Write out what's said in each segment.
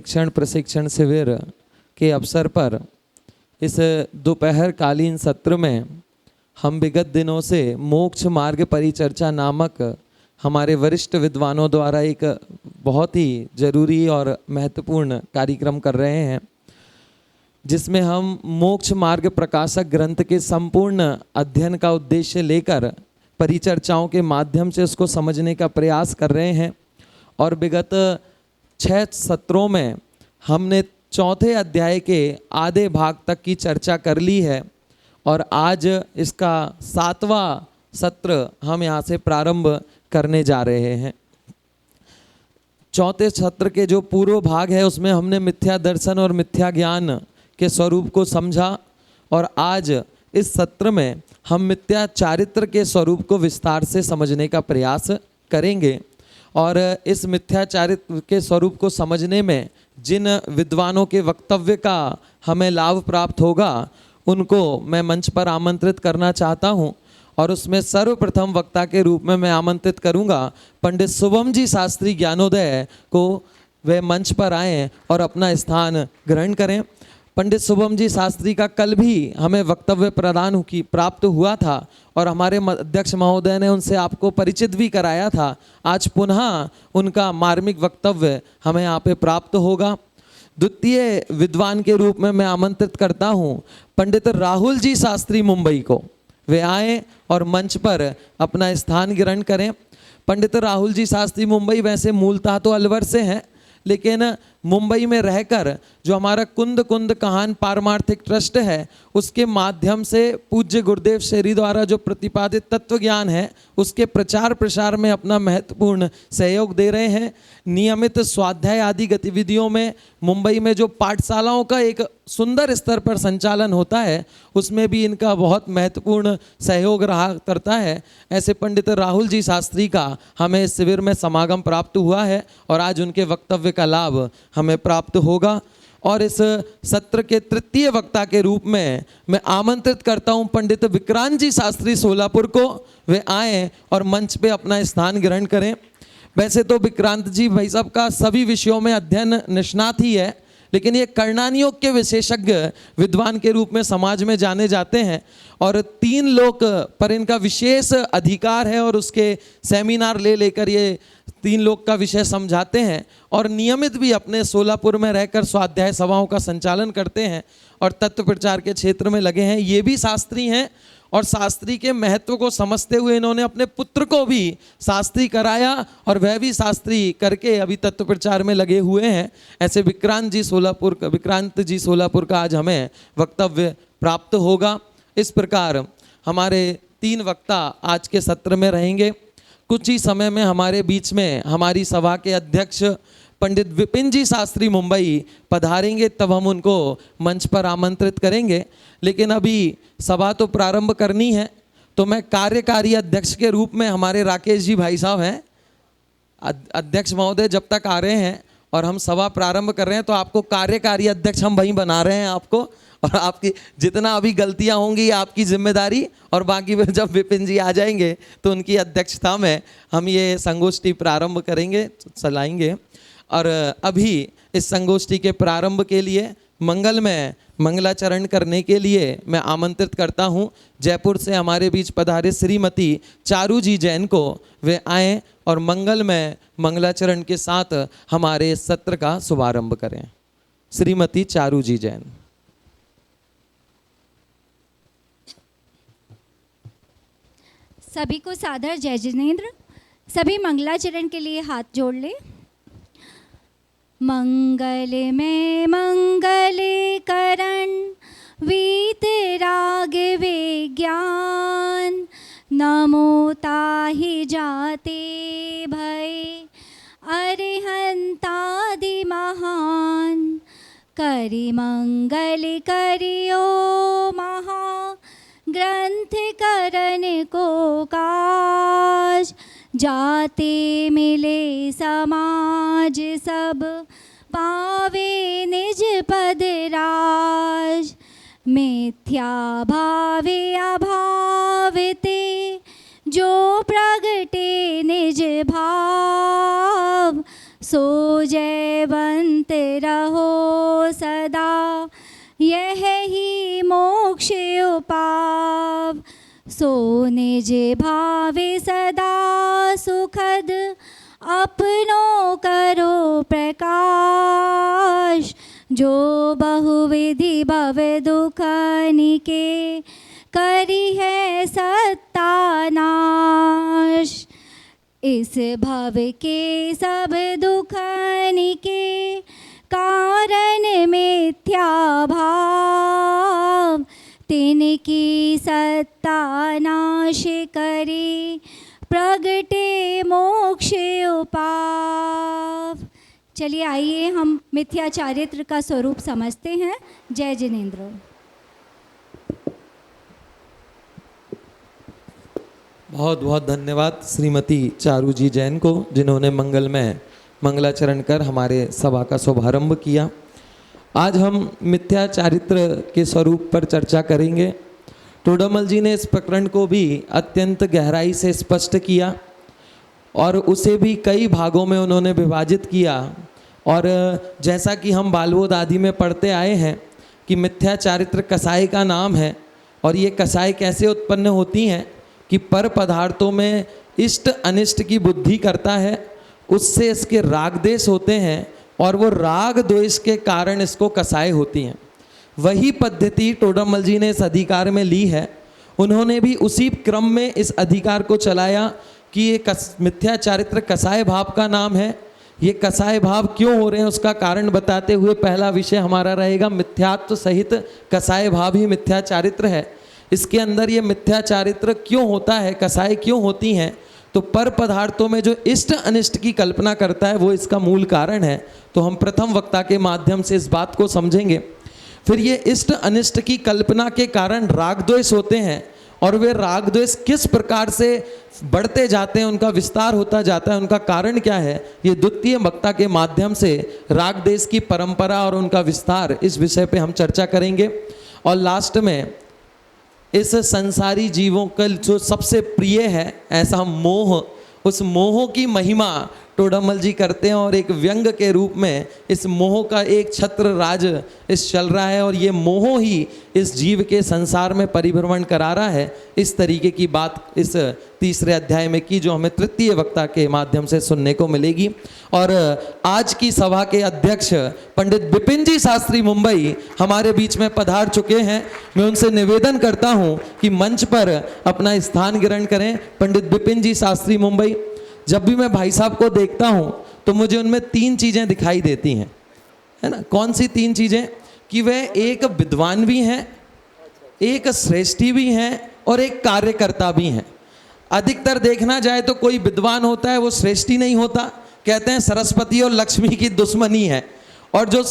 प्रशिक्षण शिविर के अवसर पर इस दोपहर कालीन सत्र में हम विगत दिनों से मोक्ष मार्ग परिचर्चा नामक हमारे वरिष्ठ विद्वानों द्वारा एक बहुत ही जरूरी और महत्वपूर्ण कार्यक्रम कर रहे हैं, जिसमें हम मोक्ष मार्ग प्रकाशक ग्रंथ के संपूर्ण अध्ययन का उद्देश्य लेकर परिचर्चाओं के माध्यम से उसको समझने का प्रयास कर रहे हैं। और विगत 6 सत्रों में हमने चौथे अध्याय के आधे भाग तक की चर्चा कर ली है और आज इसका 7वां सत्र हम यहाँ से प्रारंभ करने जा रहे हैं। चौथे सत्र के जो पूर्व भाग है उसमें हमने मिथ्या दर्शन और मिथ्या ज्ञान के स्वरूप को समझा और आज इस सत्र में हम मिथ्या चारित्र के स्वरूप को विस्तार से समझने का प्रयास करेंगे। और इस मिथ्या चारित्र के स्वरूप को समझने में जिन विद्वानों के वक्तव्य का हमें लाभ प्राप्त होगा उनको मैं मंच पर आमंत्रित करना चाहता हूं। और उसमें सर्वप्रथम वक्ता के रूप में मैं आमंत्रित करूंगा पंडित शुभम जी शास्त्री ज्ञानोदय को। वे मंच पर आएँ और अपना स्थान ग्रहण करें। पंडित शुभम जी शास्त्री का कल भी हमें वक्तव्य प्रदान की प्राप्त हुआ था और हमारे अध्यक्ष महोदय ने उनसे आपको परिचित भी कराया था। आज पुनः उनका मार्मिक वक्तव्य हमें यहाँ पे प्राप्त होगा। द्वितीय विद्वान के रूप में मैं आमंत्रित करता हूँ पंडित राहुल जी शास्त्री मुंबई को। वे आए और मंच पर अपना स्थान ग्रहण करें। पंडित राहुल जी शास्त्री मुंबई वैसे मूलतः तो अलवर से हैं, लेकिन मुंबई में रहकर जो हमारा कुंद कुंद कहान पारमार्थिक ट्रस्ट है उसके माध्यम से पूज्य गुरुदेव श्री द्वारा जो प्रतिपादित तत्व ज्ञान है उसके प्रचार प्रसार में अपना महत्वपूर्ण सहयोग दे रहे हैं। नियमित स्वाध्याय आदि गतिविधियों में मुंबई में जो पाठशालाओं का एक सुंदर स्तर पर संचालन होता है उसमें भी इनका बहुत महत्वपूर्ण सहयोग रहा करता है। ऐसे पंडित राहुल जी शास्त्री का हमें इस शिविर में समागम प्राप्त हुआ है और आज उनके वक्तव्य का लाभ हमें प्राप्त होगा। और इस सत्र के तृतीय वक्ता के रूप में मैं आमंत्रित करता हूं पंडित विक्रांत जी शास्त्री सोलापुर को। वे आएँ और मंच पे अपना स्थान ग्रहण करें। वैसे तो विक्रांत जी भाई साहब का सभी विषयों में अध्ययन निष्णात ही है, लेकिन ये कर्णानियोग के विशेषज्ञ विद्वान के रूप में समाज में जाने जाते हैं और 3 लोक पर इनका विशेष अधिकार है और उसके सेमिनार ले लेकर ये 3 लोक का विषय समझाते हैं और नियमित भी अपने सोलापुर में रहकर स्वाध्याय सभाओं का संचालन करते हैं और तत्व प्रचार के क्षेत्र में लगे हैं। ये भी शास्त्री हैं और शास्त्री के महत्व को समझते हुए इन्होंने अपने पुत्र को भी शास्त्री कराया और वह भी शास्त्री करके अभी तत्व प्रचार में लगे हुए हैं। ऐसे विक्रांत जी सोलापुर का आज हमें वक्तव्य प्राप्त होगा। इस प्रकार हमारे 3 वक्ता आज के सत्र में रहेंगे। कुछ ही समय में हमारे बीच में हमारी सभा के अध्यक्ष पंडित विपिन जी शास्त्री मुंबई पधारेंगे, तब हम उनको मंच पर आमंत्रित करेंगे। लेकिन अभी सभा तो प्रारंभ करनी है, तो मैं कार्यकारी अध्यक्ष के रूप में हमारे राकेश जी भाई साहब हैं, अध्यक्ष महोदय जब तक आ रहे हैं और हम सभा प्रारंभ कर रहे हैं तो आपको कार्यकारी अध्यक्ष हम वहीं बना रहे हैं आपको। और आपकी जितना अभी गलतियां होंगी आपकी जिम्मेदारी, और बाकी फिर जब विपिन जी आ जाएंगे तो उनकी अध्यक्षता में हम ये संगोष्ठी प्रारंभ करेंगे, चलाएंगे। और अभी इस संगोष्ठी के प्रारंभ के लिए मंगल में मंगलाचरण करने के लिए मैं आमंत्रित करता हूं जयपुर से हमारे बीच पधारे श्रीमती चारू जी जैन को। वे आएँ और मंगल में मंगलाचरण के साथ हमारे सत्र का शुभारंभ करें। श्रीमती चारू जी जैन। सभी को सादर जय जिनेन्द्र। सभी मंगलाचरण के लिए हाथ जोड़ ले। मंगल में मंगलीकरण वीतराग विज्ञान, नमो ताहि जाते भय अरिहंतादि महान। करि मंगल करियो महा ग्रंथ करन को काज, जाते मिले समाज सब पावे निज पद राज। मिथ्या भावे अभावते जो प्रगटे निज भाव, सो जयवंत रहो सदा, यह ही मोक्ष उपाव। सो निज भावे सदा सुखद, अपनों करो प्रकाश। जो बहुविधि भव दुख निके, करी है सत्तानाश। इस भव के सब दुख निके, कारण मिथ्या भाव। तिनकी सत्तानाश करे, प्रगटे मोक्ष उपाव। चलिए आइए हम मिथ्या चारित्र का स्वरूप समझते हैं। जय जिनेंद्र। बहुत बहुत धन्यवाद श्रीमती चारू जी जैन को, जिन्होंने मंगलमय मंगलाचरण कर हमारे सभा का शुभारंभ किया। आज हम मिथ्या चारित्र के स्वरूप पर चर्चा करेंगे। टोडामल जी ने इस प्रकरण को भी अत्यंत गहराई से स्पष्ट किया और उसे भी कई भागों में उन्होंने विभाजित किया। और जैसा कि हम बालबोध आदि में पढ़ते आए हैं कि मिथ्या चारित्र कसाय का नाम है, और ये कसाय कैसे उत्पन्न होती हैं कि पर पदार्थों में इष्ट अनिष्ट की बुद्धि करता है, उससे इसके राग द्वेष होते हैं, और वो राग द्वेष के कारण इसको कसाय होती हैं। वही पद्धति टोडामल जी ने इस अधिकार में ली है। उन्होंने भी उसी क्रम में इस अधिकार को चलाया कि ये मिथ्या चारित्र कसाय भाव का नाम है। ये कसाय भाव क्यों हो रहे हैं उसका कारण बताते हुए पहला विषय हमारा रहेगा मिथ्यात्व सहित कसाय भाव ही मिथ्या चारित्र है। इसके अंदर ये मिथ्या चारित्र क्यों होता है, कसाय क्यों होती हैं, तो पर पदार्थों में जो इष्ट अनिष्ट की कल्पना करता है वो इसका मूल कारण है। तो हम प्रथम वक्ता के माध्यम से इस बात को समझेंगे। फिर ये इष्ट अनिष्ट की कल्पना के कारण राग द्वेष होते हैं, और वे राग द्वेष किस प्रकार से बढ़ते जाते हैं, उनका विस्तार होता जाता है, उनका कारण क्या है, ये द्वितीय वक्ता के माध्यम से राग द्वेष की परंपरा और उनका विस्तार, इस विषय पे हम चर्चा करेंगे। और लास्ट में इस संसारी जीवों का जो सबसे प्रिय है ऐसा मोह, उस मोह की महिमा टोडामल जी करते हैं, और एक व्यंग के रूप में इस मोह का एक छत्र राज इस चल रहा है, और ये मोह ही इस जीव के संसार में परिभ्रमण करा रहा है। इस तरीके की बात इस तीसरे अध्याय में की, जो हमें तृतीय वक्ता के माध्यम से सुनने को मिलेगी। और आज की सभा के अध्यक्ष पंडित बिपिन जी शास्त्री मुंबई हमारे बीच में पधार चुके हैं। मैं उनसे निवेदन करता हूं कि मंच पर अपना स्थान ग्रहण करें। पंडित बिपिन जी शास्त्री मुंबई, जब भी मैं भाई साहब को देखता हूं तो मुझे उनमें तीन चीज़ें दिखाई देती हैं, है ना। कौन सी तीन चीज़ें? कि वे एक विद्वान भी हैं, एक श्रेष्ठी भी हैं, और एक कार्यकर्ता भी हैं। अधिकतर देखना जाए तो कोई विद्वान होता है वो श्रेष्ठी नहीं होता, कहते हैं सरस्वती और लक्ष्मी की दुश्मनी है। और जो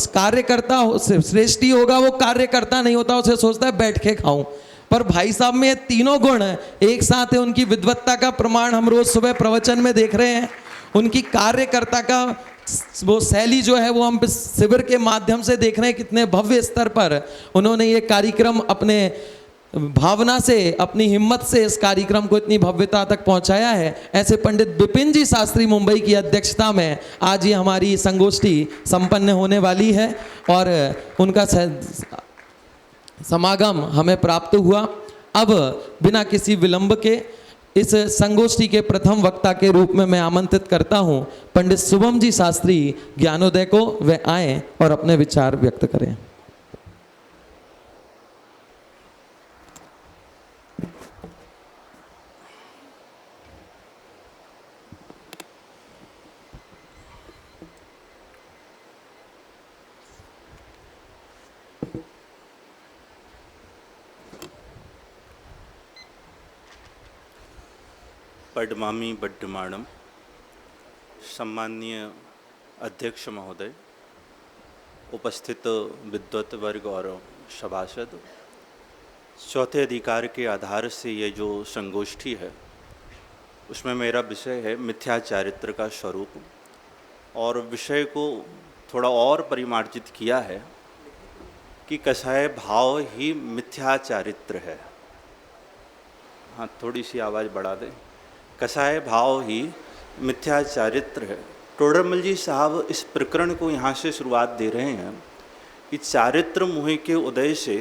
कार्यकर्ता श्रेष्ठी होगा वो कार्यकर्ता नहीं होता, उसे सोचता है बैठ के खाऊं। पर भाई साहब में ये तीनों गुण एक साथ है। उनकी विद्वत्ता का प्रमाण हम रोज सुबह प्रवचन में देख रहे हैं। उनकी कार्यकर्ता का वो शैली जो है वो हम शिविर के माध्यम से देख रहे हैं। कितने भव्य स्तर पर उन्होंने ये कार्यक्रम अपने भावना से, अपनी हिम्मत से इस कार्यक्रम को इतनी भव्यता तक पहुंचाया है। ऐसे पंडित बिपिन जी शास्त्री मुंबई की अध्यक्षता में आज ये हमारी संगोष्ठी संपन्न होने वाली है, और उनका समागम हमें प्राप्त हुआ। अब बिना किसी विलंब के इस संगोष्ठी के प्रथम वक्ता के रूप में मैं आमंत्रित करता हूं पंडित शुभम जी शास्त्री ज्ञानोदय को। वे आएं और अपने विचार व्यक्त करें। पडमामी बड्डमाणम, सम्माननीय अध्यक्ष महोदय, उपस्थित विद्वत वर्ग और सभासद, चौथे अधिकार के आधार से ये जो संगोष्ठी है उसमें मेरा विषय है मिथ्या चारित्र का स्वरूप, और विषय को थोड़ा और परिमार्जित किया है कि कसाय भाव ही मिथ्या चारित्र है। हाँ, थोड़ी सी आवाज़ बढ़ा दें। कसाय भाव ही मिथ्या चारित्र है। टोडरमल जी साहब इस प्रकरण को यहाँ से शुरुआत दे रहे हैं कि चारित्र मोह के उदय से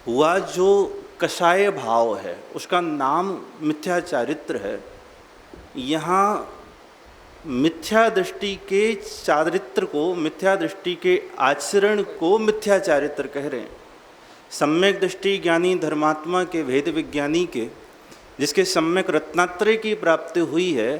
हुआ जो कषाय भाव है उसका नाम मिथ्या चारित्र है। यहाँ मिथ्या दृष्टि के चारित्र को, मिथ्या दृष्टि के आचरण को मिथ्या चारित्र कह रहे हैं। सम्यक दृष्टि ज्ञानी धर्मात्मा के, भेद विज्ञानी के, जिसके सम्यक रत्नात्रय की प्राप्ति हुई है,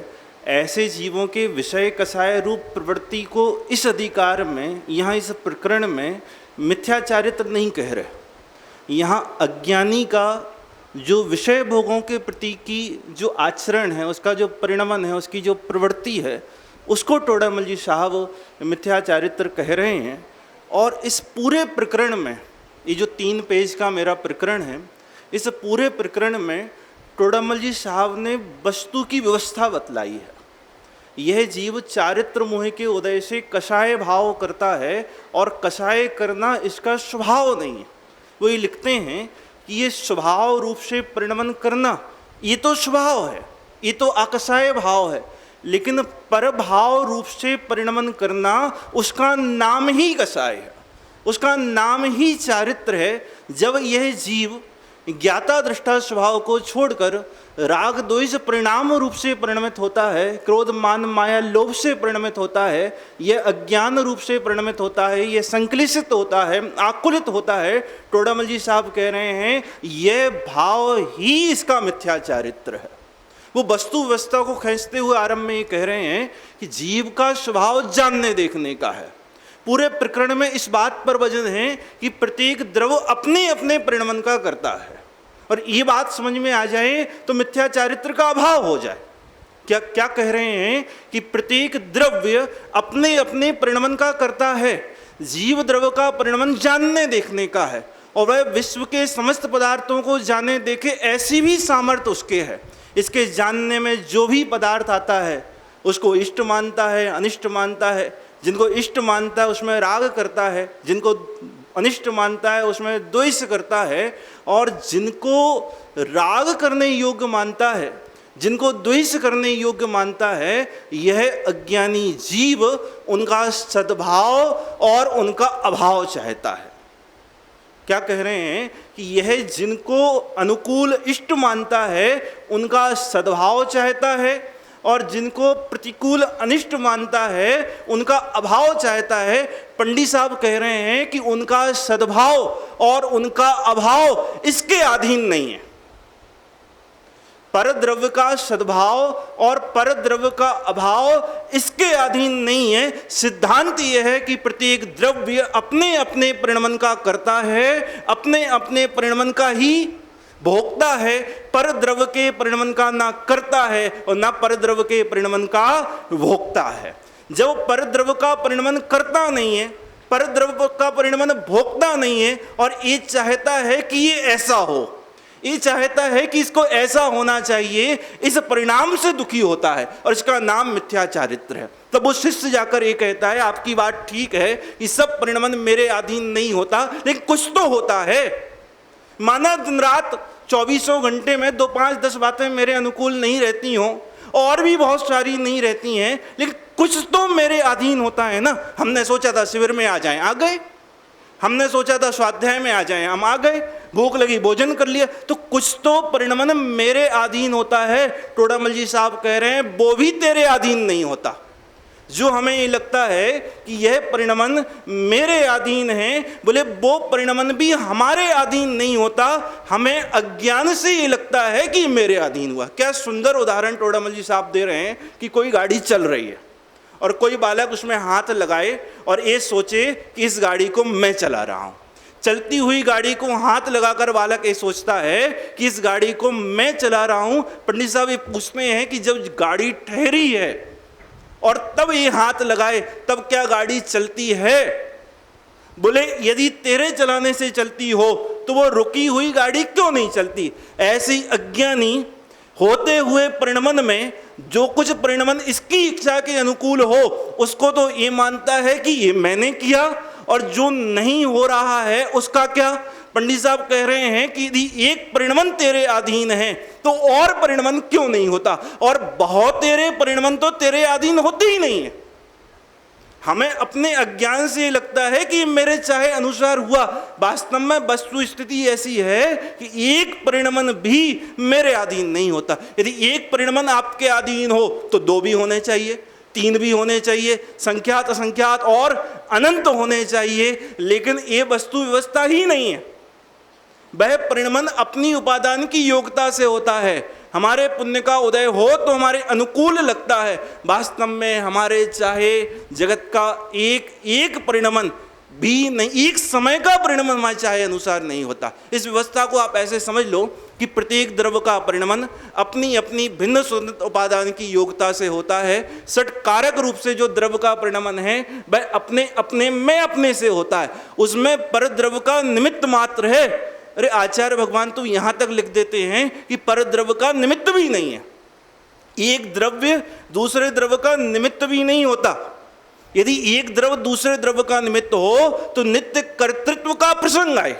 ऐसे जीवों के विषय कषाय रूप प्रवृत्ति को इस अधिकार में, यहाँ इस प्रकरण में मिथ्या चारित्र नहीं कह रहे। यहाँ अज्ञानी का जो विषय भोगों के प्रति की जो आचरण है, उसका जो परिणमन है, उसकी जो प्रवृत्ति है, उसको टोडरमल जी साहब मिथ्या चारित्र कह रहे हैं। और इस पूरे प्रकरण में, ये जो 3 पेज का मेरा प्रकरण है, इस पूरे प्रकरण में टोडरमल जी साहब ने वस्तु की व्यवस्था बतलाई है। यह जीव चारित्र मोह के उदय से कषाय भाव करता है और कषाय करना इसका स्वभाव नहीं है। वो ये लिखते हैं कि ये स्वभाव रूप से परिणमन करना ये तो स्वभाव है, ये तो अकषाय भाव है, लेकिन परभाव रूप से परिणमन करना उसका नाम ही कषाय है, उसका नाम ही चारित्र है। जब यह जीव ज्ञाता दृष्टा स्वभाव को छोड़कर राग द्वेष परिणाम रूप से परिणमित होता है, क्रोध मान माया लोभ से परिणमित होता है, यह अज्ञान रूप से परिणमित होता है, यह संक्लेशित होता है, आकुलित होता है, टोडरमल जी साहब कह रहे हैं यह भाव ही इसका मिथ्या चारित्र है। वो वस्तु व्यवस्था को खींचते हुए आरंभ में ये कह रहे हैं कि जीव का स्वभाव जानने देखने का है। पूरे प्रकरण में इस बात पर वजन है कि प्रत्येक द्रव्य अपने अपने परिणमन का करता है, और ये बात समझ में आ जाए तो मिथ्या चारित्र का अभाव हो जाए। क्या क्या कह रहे हैं कि प्रत्येक द्रव्य अपने अपने परिणमन का करता है। जीव द्रव्य का परिणमन जानने देखने का है, और वह विश्व के समस्त पदार्थों को जाने देखे ऐसी भी सामर्थ्य उसके है। इसके जानने में जो भी पदार्थ आता है उसको इष्ट मानता है, अनिष्ट मानता है। जिनको इष्ट मानता है उसमें राग करता है, जिनको अनिष्ट मानता है उसमें द्वेष करता है, और जिनको राग करने योग्य मानता है, जिनको द्वेष करने योग्य मानता है, यह अज्ञानी जीव उनका सद्भाव और उनका अभाव चाहता है। क्या कह रहे हैं कि यह जिनको अनुकूल इष्ट मानता है उनका सद्भाव चाहता है, और जिनको प्रतिकूल अनिष्ट मानता है उनका अभाव चाहता है। पंडित साहब कह रहे हैं कि उनका सद्भाव और उनका अभाव इसके अधीन नहीं है। परद्रव्य का सद्भाव और परद्रव्य का अभाव इसके अधीन नहीं है। सिद्धांत यह है कि प्रत्येक द्रव्य अपने अपने परिणमन का करता है, अपने अपने परिणमन का ही भोगता है, परद्रव्य के परिणमन का ना करता है और ना परद्रव्य के परिणमन का भोगता है। जब परद्रव्य का परिणमन करता नहीं है, परद्रव्य का परिणमन भोगता नहीं है, और ये चाहता है कि ये ऐसा हो, ये चाहता है कि इसको ऐसा होना चाहिए, इस परिणाम से दुखी होता है, और इसका नाम मिथ्या चारित्र है। तब वो शिष्य जाकर ये कहता है आपकी बात ठीक है कि सब परिणमन मेरे अधीन नहीं होता, लेकिन कुछ तो होता है। माना दिन रात 24 घंटे में 2, 5, 10 बातें मेरे अनुकूल नहीं रहती हों, और भी बहुत सारी नहीं रहती हैं, लेकिन कुछ तो मेरे अधीन होता है ना। हमने सोचा था शिविर में आ जाएं, आ गए। हमने सोचा था स्वाध्याय में आ जाएं, हम आ गए। भूख लगी, भोजन कर लिया। तो कुछ तो परिणमन मेरे अधीन होता है। टोडरमल जी साहब कह रहे हैं वो भी तेरे अधीन नहीं होता। जो हमें ये लगता है कि यह परिणमन मेरे अधीन है, बोले वो परिणमन भी हमारे अधीन नहीं होता। हमें अज्ञान से ये लगता है कि मेरे अधीन हुआ। क्या सुंदर उदाहरण टोडरमल जी साहब दे रहे हैं कि कोई गाड़ी चल रही है और कोई बालक उसमें हाथ लगाए और ये सोचे कि इस गाड़ी को मैं चला रहा हूँ। चलती हुई गाड़ी को हाथ लगाकर बालक ये सोचता है कि इस गाड़ी को मैं चला रहा हूँ। पंडित साहब ये पूछते हैं कि जब गाड़ी ठहरी है और तब ये हाथ लगाए, तब क्या गाड़ी चलती है? बोले यदि तेरे चलाने से चलती हो तो वो रुकी हुई गाड़ी क्यों नहीं चलती? ऐसी अज्ञानी होते हुए परिणमन में जो कुछ परिणमन इसकी इच्छा के अनुकूल हो उसको तो ये मानता है कि ये मैंने किया, और जो नहीं हो रहा है उसका क्या? पंडित साहब कह रहे हैं कि यदि एक परिणमन तेरे अधीन है तो और परिणमन क्यों नहीं होता? और बहुत तेरे परिणमन तो तेरे अधीन होते ही नहीं है। हमें अपने अज्ञान से लगता है कि मेरे चाहे अनुसार हुआ। वास्तव में वस्तु स्थिति ऐसी है कि एक परिणमन भी मेरे अधीन नहीं होता। यदि एक परिणमन आपके अधीन हो तो दो भी होने चाहिए, तीन भी होने चाहिए, संख्यात असंख्यात और अनंत होने चाहिए, लेकिन ये वस्तु व्यवस्था ही नहीं है। वह परिणमन अपनी उपादान की योग्यता से होता है। हमारे पुण्य का उदय हो तो हमारे अनुकूल लगता है। वास्तव में हमारे चाहे जगत का एक एक परिणमन भी नहीं, एक समय का परिणमन हमारे चाहे अनुसार नहीं होता। इस व्यवस्था को आप ऐसे समझ लो कि प्रत्येक द्रव्य का परिणमन अपनी अपनी भिन्न स्वतंत्र उपादान की योग्यता से होता है। सट कारक रूप से जो द्रव्य का परिणमन है वह अपने अपने में अपने से होता है, उसमें पर द्रव्य का निमित्त मात्र है। अरे आचार्य भगवान तो यहाँ तक लिख देते हैं कि पर द्रव्य का निमित्त भी नहीं है। एक द्रव्य दूसरे द्रव्य का निमित्त भी नहीं होता। यदि एक द्रव्य दूसरे द्रव्य का निमित्त हो तो नित्य कर्तृत्व का प्रसंग आए।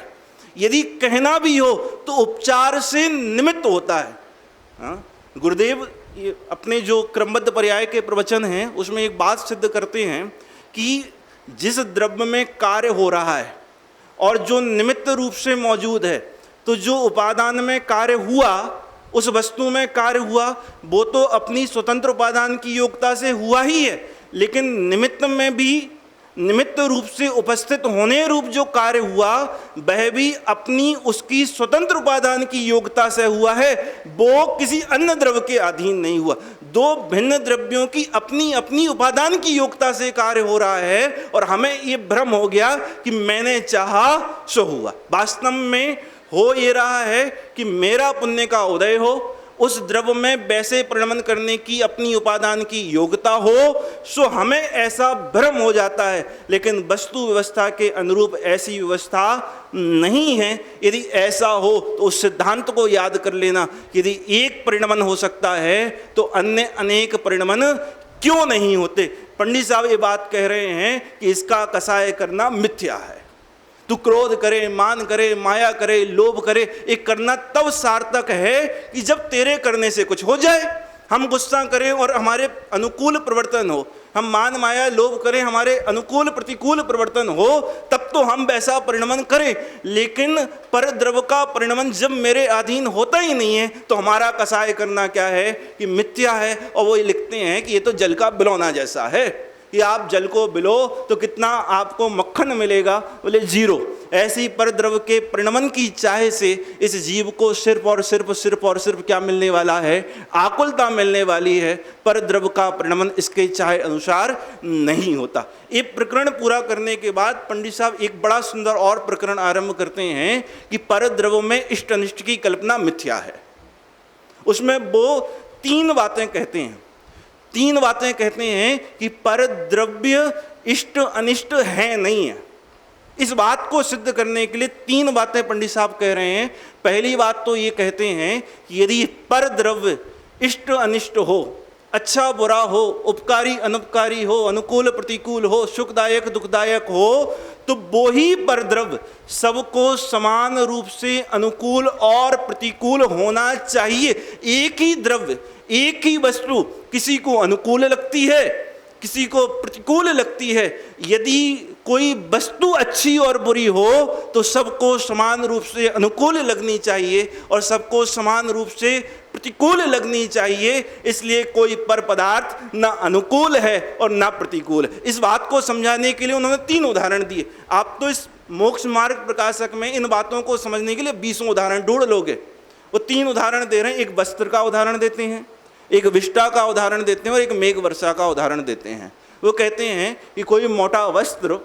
यदि कहना भी हो तो उपचार से निमित्त होता है। हाँ? गुरुदेव ये अपने जो क्रमबद्ध पर्याय के प्रवचन हैं उसमें एक बात सिद्ध करते हैं कि जिस द्रव्य में कार्य हो रहा है और जो निमित्त रूप से मौजूद है, तो जो उपादान में कार्य हुआ, उस वस्तु में कार्य हुआ, वो तो अपनी स्वतंत्र उपादान की योग्यता से हुआ ही है, लेकिन निमित्त में भी निमित्त रूप से उपस्थित होने रूप जो कार्य हुआ वह भी अपनी उसकी स्वतंत्र उपादान की योग्यता से हुआ है, वो किसी अन्य द्रव्य के अधीन नहीं हुआ। दो भिन्न द्रव्यों की अपनी अपनी उपादान की योग्यता से कार्य हो रहा है और हमें ये भ्रम हो गया कि मैंने चाहा सो हुआ। वास्तव में हो ये रहा है कि मेरा पुण्य का उदय हो, उस द्रव्य में वैसे परिणमन करने की अपनी उपादान की योग्यता हो, सो हमें ऐसा भ्रम हो जाता है। लेकिन वस्तु व्यवस्था के अनुरूप ऐसी व्यवस्था नहीं है। यदि ऐसा हो तो उस सिद्धांत को याद कर लेना, यदि एक परिणमन हो सकता है तो अन्य अनेक परिणमन क्यों नहीं होते। पंडित साहब ये बात कह रहे हैं कि इसका कसाय करना मिथ्या है। तू क्रोध करे, मान करे, माया करे, लोभ करे, ये करना तब सार्थक है कि जब तेरे करने से कुछ हो जाए। हम गुस्सा करें और हमारे अनुकूल परिवर्तन हो, हम मान माया लोभ करें, हमारे अनुकूल प्रतिकूल परिवर्तन हो, तब तो हम वैसा परिणमन करें। लेकिन पर द्रव्य का परिणमन जब मेरे अधीन होता ही नहीं है तो हमारा कसाय करना क्या है कि मिथ्या है। और वो ये लिखते हैं कि ये तो जल का बिलौना जैसा है कि आप जल को बिलो तो कितना आपको मक्खन मिलेगा, बोले जीरो। ऐसी पर द्रव्य के परिणमन की चाह से इस जीव को सिर्फ और सिर्फ क्या मिलने वाला है, आकुलता मिलने वाली है। पर द्रव्य का परिणमन इसके चाहे अनुसार नहीं होता। ये प्रकरण पूरा करने के बाद पंडित साहब एक बड़ा सुंदर और प्रकरण आरंभ करते हैं कि पर द्रव्य में इष्ट अनिष्ट की कल्पना मिथ्या है। उसमें वो तीन बातें कहते हैं कि पर द्रव्य इष्ट अनिष्ट है नहीं है। इस बात को सिद्ध करने के लिए तीन बातें पंडित साहब कह रहे हैं। पहली बात तो ये कहते हैं कि यदि पर द्रव्य इष्ट अनिष्ट हो, अच्छा बुरा हो, उपकारी अनुपकारी हो, अनुकूल प्रतिकूल हो, सुखदायक दुखदायक हो, तो वो ही पर द्रव्य सबको समान रूप से अनुकूल और प्रतिकूल होना चाहिए। एक ही द्रव्य, एक ही वस्तु किसी को अनुकूल लगती है, किसी को प्रतिकूल लगती है। यदि कोई वस्तु अच्छी और बुरी हो तो सबको समान रूप से अनुकूल लगनी चाहिए और सबको समान रूप से प्रतिकूल लगनी चाहिए। इसलिए कोई पर पदार्थ ना अनुकूल है और ना प्रतिकूल है। इस बात को समझाने के लिए उन्होंने तीन उदाहरण दिए। आप तो इस मोक्ष मार्ग प्रकाशक में इन बातों को समझने के लिए 20 उदाहरण ढूंढ लोगे। वो तीन उदाहरण दे रहे हैं। एक वस्त्र का उदाहरण देते हैं, एक विष्टा का उदाहरण देते हैं और एक मेघ वर्षा का उदाहरण देते हैं। वो कहते हैं कि कोई मोटा वस्त्र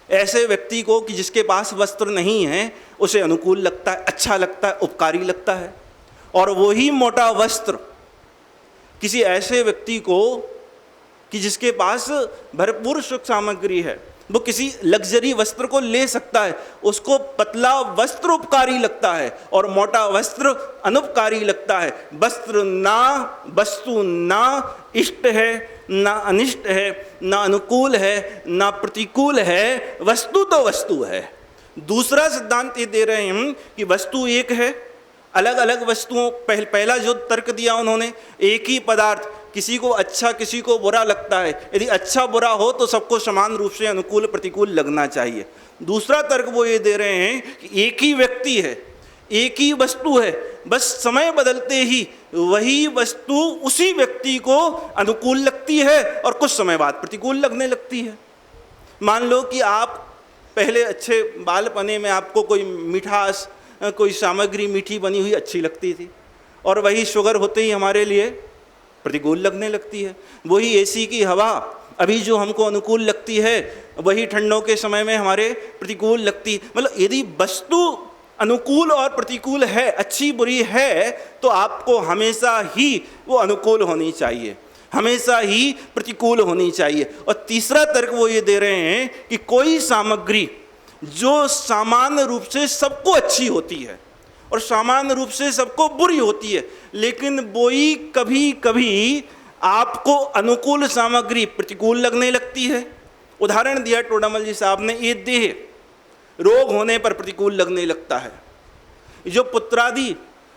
ऐसे व्यक्ति को कि जिसके पास वस्त्र नहीं है उसे अनुकूल लगता है, अच्छा लगता है, उपकारी लगता है। और वही मोटा वस्त्र किसी ऐसे व्यक्ति को कि जिसके पास भरपूर सुख सामग्री है, वो किसी लग्जरी वस्त्र को ले सकता है, उसको पतला वस्त्र उपकारी लगता है और मोटा वस्त्र अनुपकारी लगता है। वस्तु ना इष्ट है, ना अनिष्ट है, ना अनुकूल है, ना प्रतिकूल है। वस्तु तो वस्तु है। दूसरा सिद्धांत ये दे रहे हैं कि वस्तु एक है, अलग अलग वस्तुओं, पहला जो तर्क दिया उन्होंने, एक ही पदार्थ किसी को अच्छा किसी को बुरा लगता है। यदि अच्छा बुरा हो तो सबको समान रूप से अनुकूल प्रतिकूल लगना चाहिए। दूसरा तर्क वो ये दे रहे हैं कि एक ही व्यक्ति है, एक ही वस्तु है, बस समय बदलते ही वही वस्तु उसी व्यक्ति को अनुकूल लगती है और कुछ समय बाद प्रतिकूल लगने लगती है। मान लो कि आप पहले अच्छे बालपने में आपको कोई मिठास, कोई सामग्री मीठी बनी हुई अच्छी लगती थी और वही शुगर होते ही हमारे लिए प्रतिकूल लगने लगती है। वही एसी की हवा अभी जो हमको अनुकूल लगती है वही ठंडों के समय में हमारे प्रतिकूल लगती है। मतलब यदि वस्तु अनुकूल और प्रतिकूल है, अच्छी बुरी है, तो आपको हमेशा ही वो अनुकूल होनी चाहिए, हमेशा ही प्रतिकूल होनी चाहिए। और तीसरा तर्क वो ये दे रहे हैं कि कोई सामग्री जो सामान्य रूप से सबको अच्छी होती है और सामान्य रूप से सबको बुरी होती है, लेकिन वही कभी कभी आपको अनुकूल सामग्री प्रतिकूल लगने लगती है। उदाहरण दिया टोडामल जी साहब ने, ये देह रोग होने पर प्रतिकूल लगने लगता है। जो पुत्रादि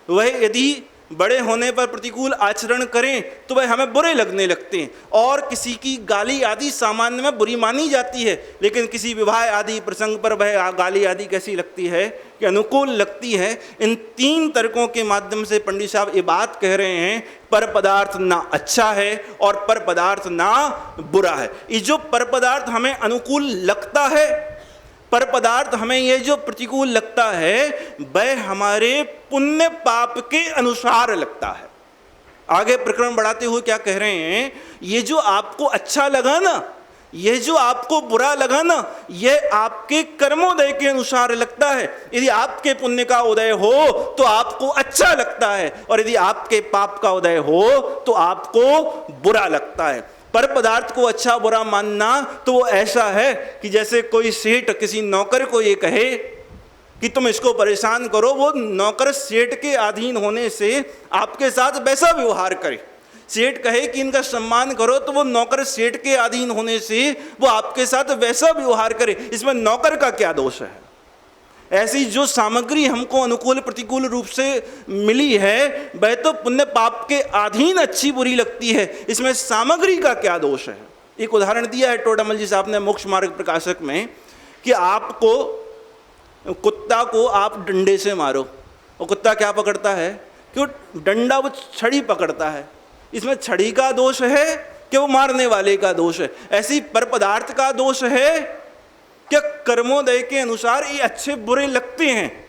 वह यदि बड़े होने पर प्रतिकूल आचरण करें तो वह हमें बुरे लगने लगते हैं। और किसी की गाली आदि सामान्य में बुरी मानी जाती है, लेकिन किसी विवाह आदि प्रसंग पर वह गाली आदि कैसी लगती है कि अनुकूल लगती है। इन तीन तर्कों के माध्यम से पंडित साहब ये बात कह रहे हैं, पर पदार्थ ना अच्छा है और पर पदार्थ ना बुरा है। ये जो पर पदार्थ हमें अनुकूल लगता है, पर पदार्थ हमें ये जो प्रतिकूल लगता है, वह हमारे पुण्य पाप के अनुसार लगता है। आगे प्रकरण बढ़ाते हुए क्या कह रहे हैं, ये जो आपको अच्छा लगा ना, ये जो आपको बुरा लगा ना, ये आपके कर्मोदय के अनुसार लगता है। यदि आपके पुण्य का उदय हो तो आपको अच्छा लगता है, और यदि आपके पाप का उदय हो तो आपको बुरा लगता है। पर पदार्थ को अच्छा बुरा मानना तो वो ऐसा है कि जैसे कोई सेठ किसी नौकर को ये कहे कि तुम इसको परेशान करो, वो नौकर सेठ के अधीन होने से आपके साथ वैसा व्यवहार करे। सेठ कहे कि इनका सम्मान करो, तो वो नौकर सेठ के अधीन होने से वो आपके साथ वैसा व्यवहार करे। इसमें नौकर का क्या दोष है? ऐसी जो सामग्री हमको अनुकूल प्रतिकूल रूप से मिली है, वह तो पुण्य पाप के अधीन अच्छी बुरी लगती है, इसमें सामग्री का क्या दोष है? एक उदाहरण दिया है टोडामल जी साहब ने मोक्ष मार्ग प्रकाशक में कि आपको कुत्ता को आप डंडे से मारो, और कुत्ता क्या पकड़ता है कि वो डंडा, वो छड़ी पकड़ता है। इसमें छड़ी का दोष है कि वो मारने वाले का दोष है? ऐसी पर पदार्थ का दोष है क्या कर्मोदय के अनुसार ये अच्छे बुरे लगते हैं?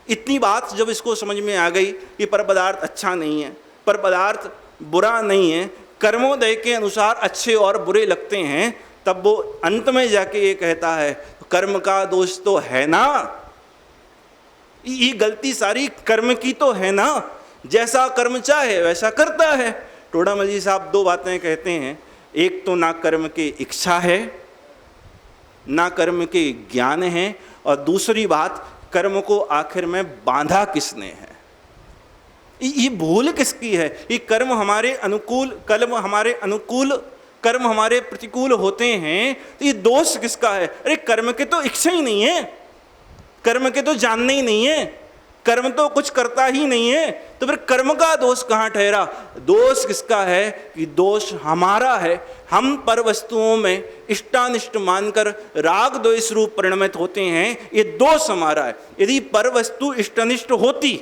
इतनी बात जब इसको समझ में आ गई कि पर पदार्थ अच्छा नहीं है, पर पदार्थ बुरा नहीं है, कर्मोदय के अनुसार अच्छे और बुरे लगते हैं, तब वो अंत में जाके ये कहता है कर्म का दोष तो है ना, ये गलती सारी कर्म की तो है ना, जैसा कर्म चाहे वैसा करता है। टोडामल जी साहब दो बातें कहते हैं, एक तो ना कर्म की इच्छा है, ना कर्म के ज्ञान है, और दूसरी बात कर्म को आखिर में बांधा किसने है? ये भूल किसकी है? ये कर्म हमारे अनुकूल, कर्म हमारे अनुकूल, कर्म हमारे प्रतिकूल होते हैं, तो ये दोष किसका है? अरे कर्म के तो इच्छा ही नहीं है, कर्म के तो जानने ही नहीं है, कर्म तो कुछ करता ही नहीं है, तो फिर कर्म का दोष कहाँ ठहरा? दोष किसका है? कि दोष हमारा है। हम पर वस्तुओं में इष्टानिष्ट मानकर राग द्वेष रूप परिणमित होते हैं, ये दोष हमारा है। यदि पर वस्तु इष्टानिष्ट होती,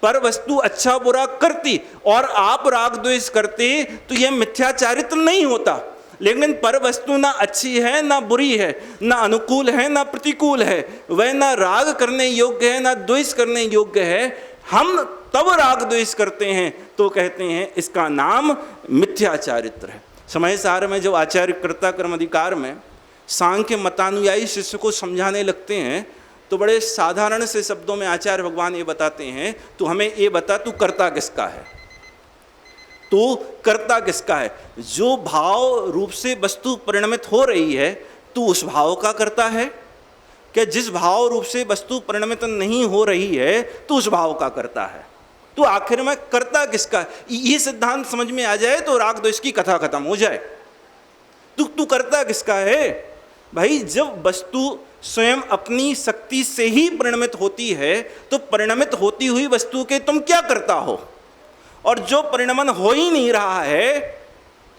पर वस्तु अच्छा बुरा करती और आप राग द्वेष करते, तो यह मिथ्याचारित्र नहीं होता। लेकिन पर वस्तु ना अच्छी है ना बुरी है, ना अनुकूल है ना प्रतिकूल है, वह ना राग करने योग्य है ना द्वेष करने योग्य है, हम तब राग द्वेष करते हैं तो कहते हैं इसका नाम मिथ्याचारित्र है। समय सार में जब आचार्य कर्ता कर्म अधिकार में सांख्य मतानुयायी शिष्य को समझाने लगते हैं, तो बड़े साधारण से शब्दों में आचार्य भगवान ये बताते हैं, तू हमें ये बता तू करता किसका है, तू करता किसका है? जो भाव रूप से वस्तु परिणमित हो रही है, तू उस भाव का करता है क्या? जिस भाव रूप से वस्तु परिणमित नहीं हो रही है, तू उस भाव का करता है। तो आखिर में करता किसका है? ये सिद्धांत समझ में आ जाए तो राग द्वेष की कथा खत्म हो जाए। तू करता किसका है भाई? जब वस्तु स्वयं अपनी शक्ति से ही परिणमित होती है, तो परिणमित होती हुई वस्तु के तुम क्या करता हो? और जो परिणमन हो ही नहीं रहा है,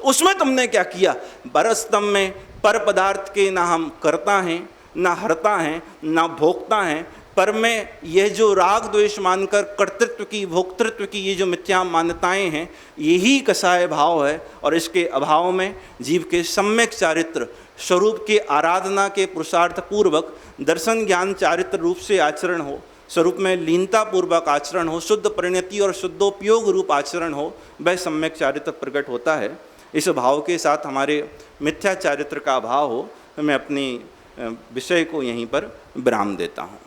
उसमें तुमने क्या किया? बरस्तम में पर पदार्थ के ना हम करता हैं, ना हरता हैं, ना भोगता हैं, पर में यह जो राग द्वेष मानकर कर्तृत्व की, भोक्तृत्व की ये जो मिथ्या मान्यताएं हैं, यही कसाय भाव है। और इसके अभाव में जीव के सम्यक चारित्र स्वरूप के आराधना के पुरुषार्थ पूर्वक दर्शन ज्ञान चारित्र रूप से आचरण हो, स्वरूप में लीनता पूर्वक आचरण हो, शुद्ध परिणति और शुद्धोपयोग रूप आचरण हो, वह सम्यक चारित्र प्रकट होता है। इस भाव के साथ हमारे मिथ्या चारित्र का अभाव हो, तो मैं अपनी विषय को यहीं पर विराम देता हूँ।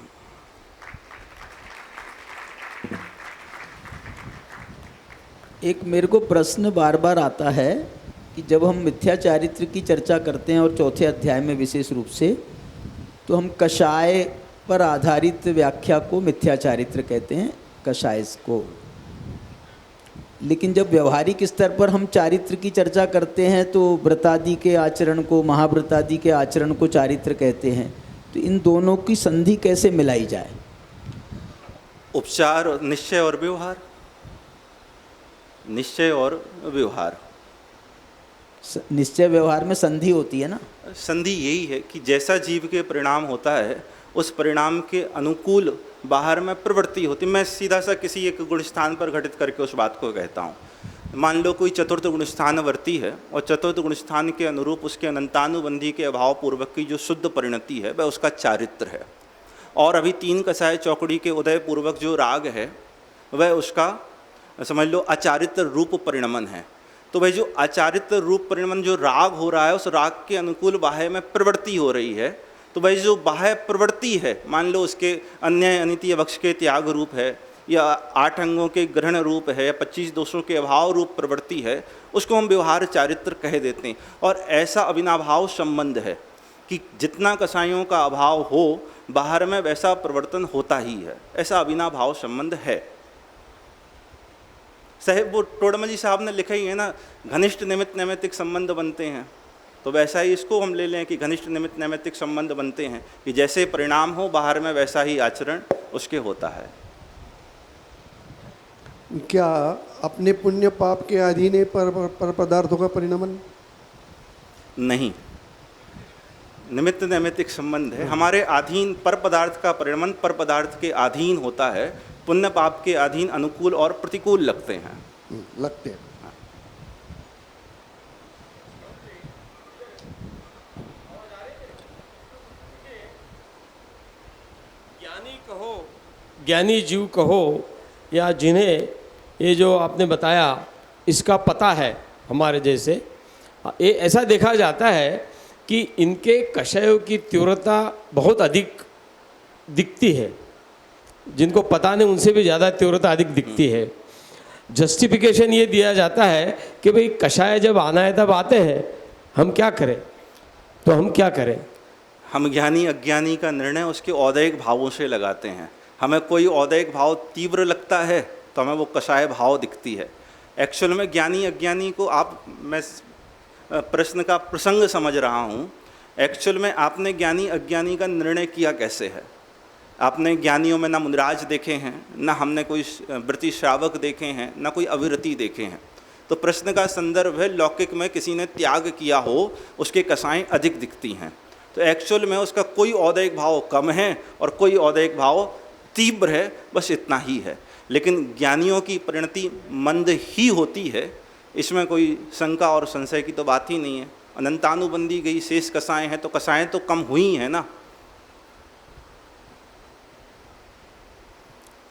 एक मेरे को प्रश्न बार बार आता है कि जब हम मिथ्या चारित्र की चर्चा करते हैं और चौथे अध्याय में विशेष रूप से, तो हम कषाय पर आधारित व्याख्या को मिथ्या चारित्र कहते हैं, कषाय को। लेकिन जब व्यवहारिक स्तर पर हम चारित्र की चर्चा करते हैं तो व्रतादि के आचरण को, महाव्रतादि के आचरण को चारित्र कहते हैं। तो इन दोनों की संधि कैसे मिलाई जाए? उपचार, निश्चय और व्यवहार, निश्चय और व्यवहार। निश्चय व्यवहार में संधि होती है ना? संधि यही है कि जैसा जीव के परिणाम होता है, उस परिणाम के अनुकूल बाहर में प्रवृत्ति होती। मैं सीधा सा किसी एक गुण स्थान पर घटित करके उस बात को कहता हूँ। मान लो कोई चतुर्थ गुण स्थानवर्ती है और चतुर्थ गुण स्थान के अनुरूप उसके अनंतानुबंधी के अभाव पूर्वक की जो शुद्ध परिणति है, वह उसका चारित्र है। और अभी 3 कसाय चौकड़ी के उदय पूर्वक जो राग है, वह उसका समझ लो अचारित्र रूप परिणमन है। तो भाई जो अचारित्र रूप परिणमन जो राग हो रहा है, उस राग के अनुकूल बाह्य में प्रवृत्ति हो रही है। तो भाई जो बाह्य प्रवृत्ति है, मान लो उसके अन्याय अनित्य वक्ष के त्याग रूप है, या 8 अंगों के ग्रहण रूप है, या 25 दोषों के अभाव रूप प्रवृत्ति है, उसको हम व्यवहार चारित्र कह देते हैं। और ऐसा अविनाभाव संबंध है कि जितना कसायों का अभाव हो, बाहर में वैसा परिवर्तन होता ही है। ऐसा अविनाभाव संबंध है। साहेब वो टोडमल साहब ने लिखा ही है ना, घनिष्ठ निमित्त नैमित्तिक संबंध बनते हैं। तो वैसा ही इसको हम ले लें कि घनिष्ठ निमित्त नैमित्तिक संबंध बनते हैं, कि जैसे परिणाम हो बाहर में वैसा ही आचरण उसके होता है। क्या अपने पुण्य पाप के अधीन है पर पदार्थों का परिणमन? नहीं, निमित्त नैमित्तिक संबंध है। हमारे अधीन पर पदार्थ का परिणमन पर पदार्थ के अधीन होता है। पुण्य पाप के अधीन अनुकूल और प्रतिकूल लगते हैं। लगते हैं। ज्ञानी कहो, ज्ञानी जीव कहो, या जिन्हें ये जो आपने बताया इसका पता है हमारे जैसे, ये ऐसा देखा जाता है कि इनके कषायों की तीव्रता बहुत अधिक दिखती है। जिनको पता नहीं उनसे भी ज़्यादा तीव्रता अधिक दिखती है। जस्टिफिकेशन ये दिया जाता है कि भाई कषाय जब आना है तब आते हैं, हम क्या करें? तो हम क्या करें? हम ज्ञानी अज्ञानी का निर्णय उसके औदैहिक भावों से लगाते हैं। हमें कोई औदैहिक भाव तीव्र लगता है तो हमें वो कषाय भाव दिखती है। एक्चुअल में ज्ञानी अज्ञानी को मैं प्रश्न का प्रसंग समझ रहा हूँ। एक्चुअल में आपने ज्ञानी अज्ञानी का निर्णय किया कैसे है? आपने ज्ञानियों में ना मुनिराज देखे हैं, ना हमने कोई व्रती श्रावक देखे हैं, ना कोई अविरति देखे हैं। तो प्रश्न का संदर्भ है लौकिक में किसी ने त्याग किया हो, उसके कसाएं अधिक दिखती हैं। तो एक्चुअल में उसका कोई औदैहिक भाव कम है और कोई औदैहिक भाव तीव्र है, बस इतना ही है। लेकिन ज्ञानियों की परिणति मंद ही होती है, इसमें कोई शंका और संशय की तो बात ही नहीं है। अनंतानुबंधी गई शेष कसाएं हैं तो कसाएं तो कम हुई हैं ना।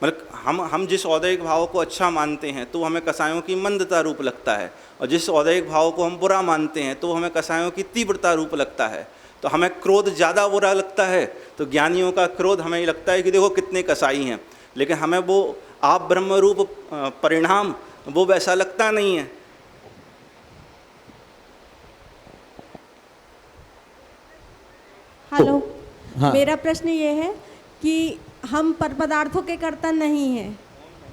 मतलब हम जिस औदैहिक भाव को अच्छा मानते हैं तो हमें कसायों की मंदता रूप लगता है, और जिस औदैहिक भाव को हम बुरा मानते हैं तो हमें कसायों की तीव्रता रूप लगता है। तो हमें क्रोध ज़्यादा बुरा लगता है तो ज्ञानियों का क्रोध हमें ये लगता है कि देखो कितने कसाई हैं, लेकिन हमें वो आप ब्रह्म रूप परिणाम वो वैसा लगता नहीं है। हेलो, हाँ। मेरा प्रश्न ये है कि हम पर पदार्थों के कर्ता नहीं हैं,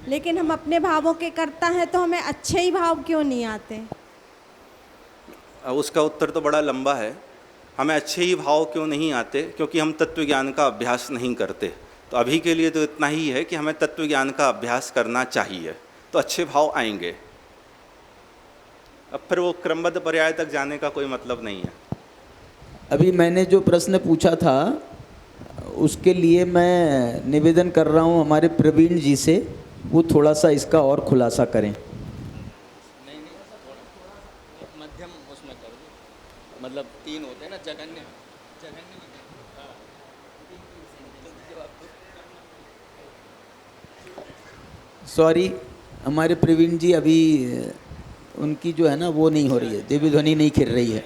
लेकिन हम अपने भावों के कर्ता हैं, तो हमें अच्छे ही भाव क्यों नहीं आते? उसका उत्तर तो बड़ा लंबा है। हमें अच्छे ही भाव क्यों नहीं आते? क्योंकि हम तत्व ज्ञान का अभ्यास नहीं करते। तो अभी के लिए तो इतना ही है कि हमें तत्व ज्ञान का अभ्यास करना चाहिए, तो अच्छे भाव आएंगे। अब फिर वो क्रमबद्ध पर्याय तक जाने का कोई मतलब नहीं है। अभी मैंने जो प्रश्न पूछा था उसके लिए मैं निवेदन कर रहा हूँ हमारे प्रवीण जी से, वो थोड़ा सा इसका और खुलासा करें। मध्यम उसमें कर दो, मतलब 3 होते हैं ना, जघन्य सॉरी, हमारे प्रवीण जी अभी उनकी जो है ना वो नहीं हो रही है, देवी ध्वनि नहीं खिल रही है।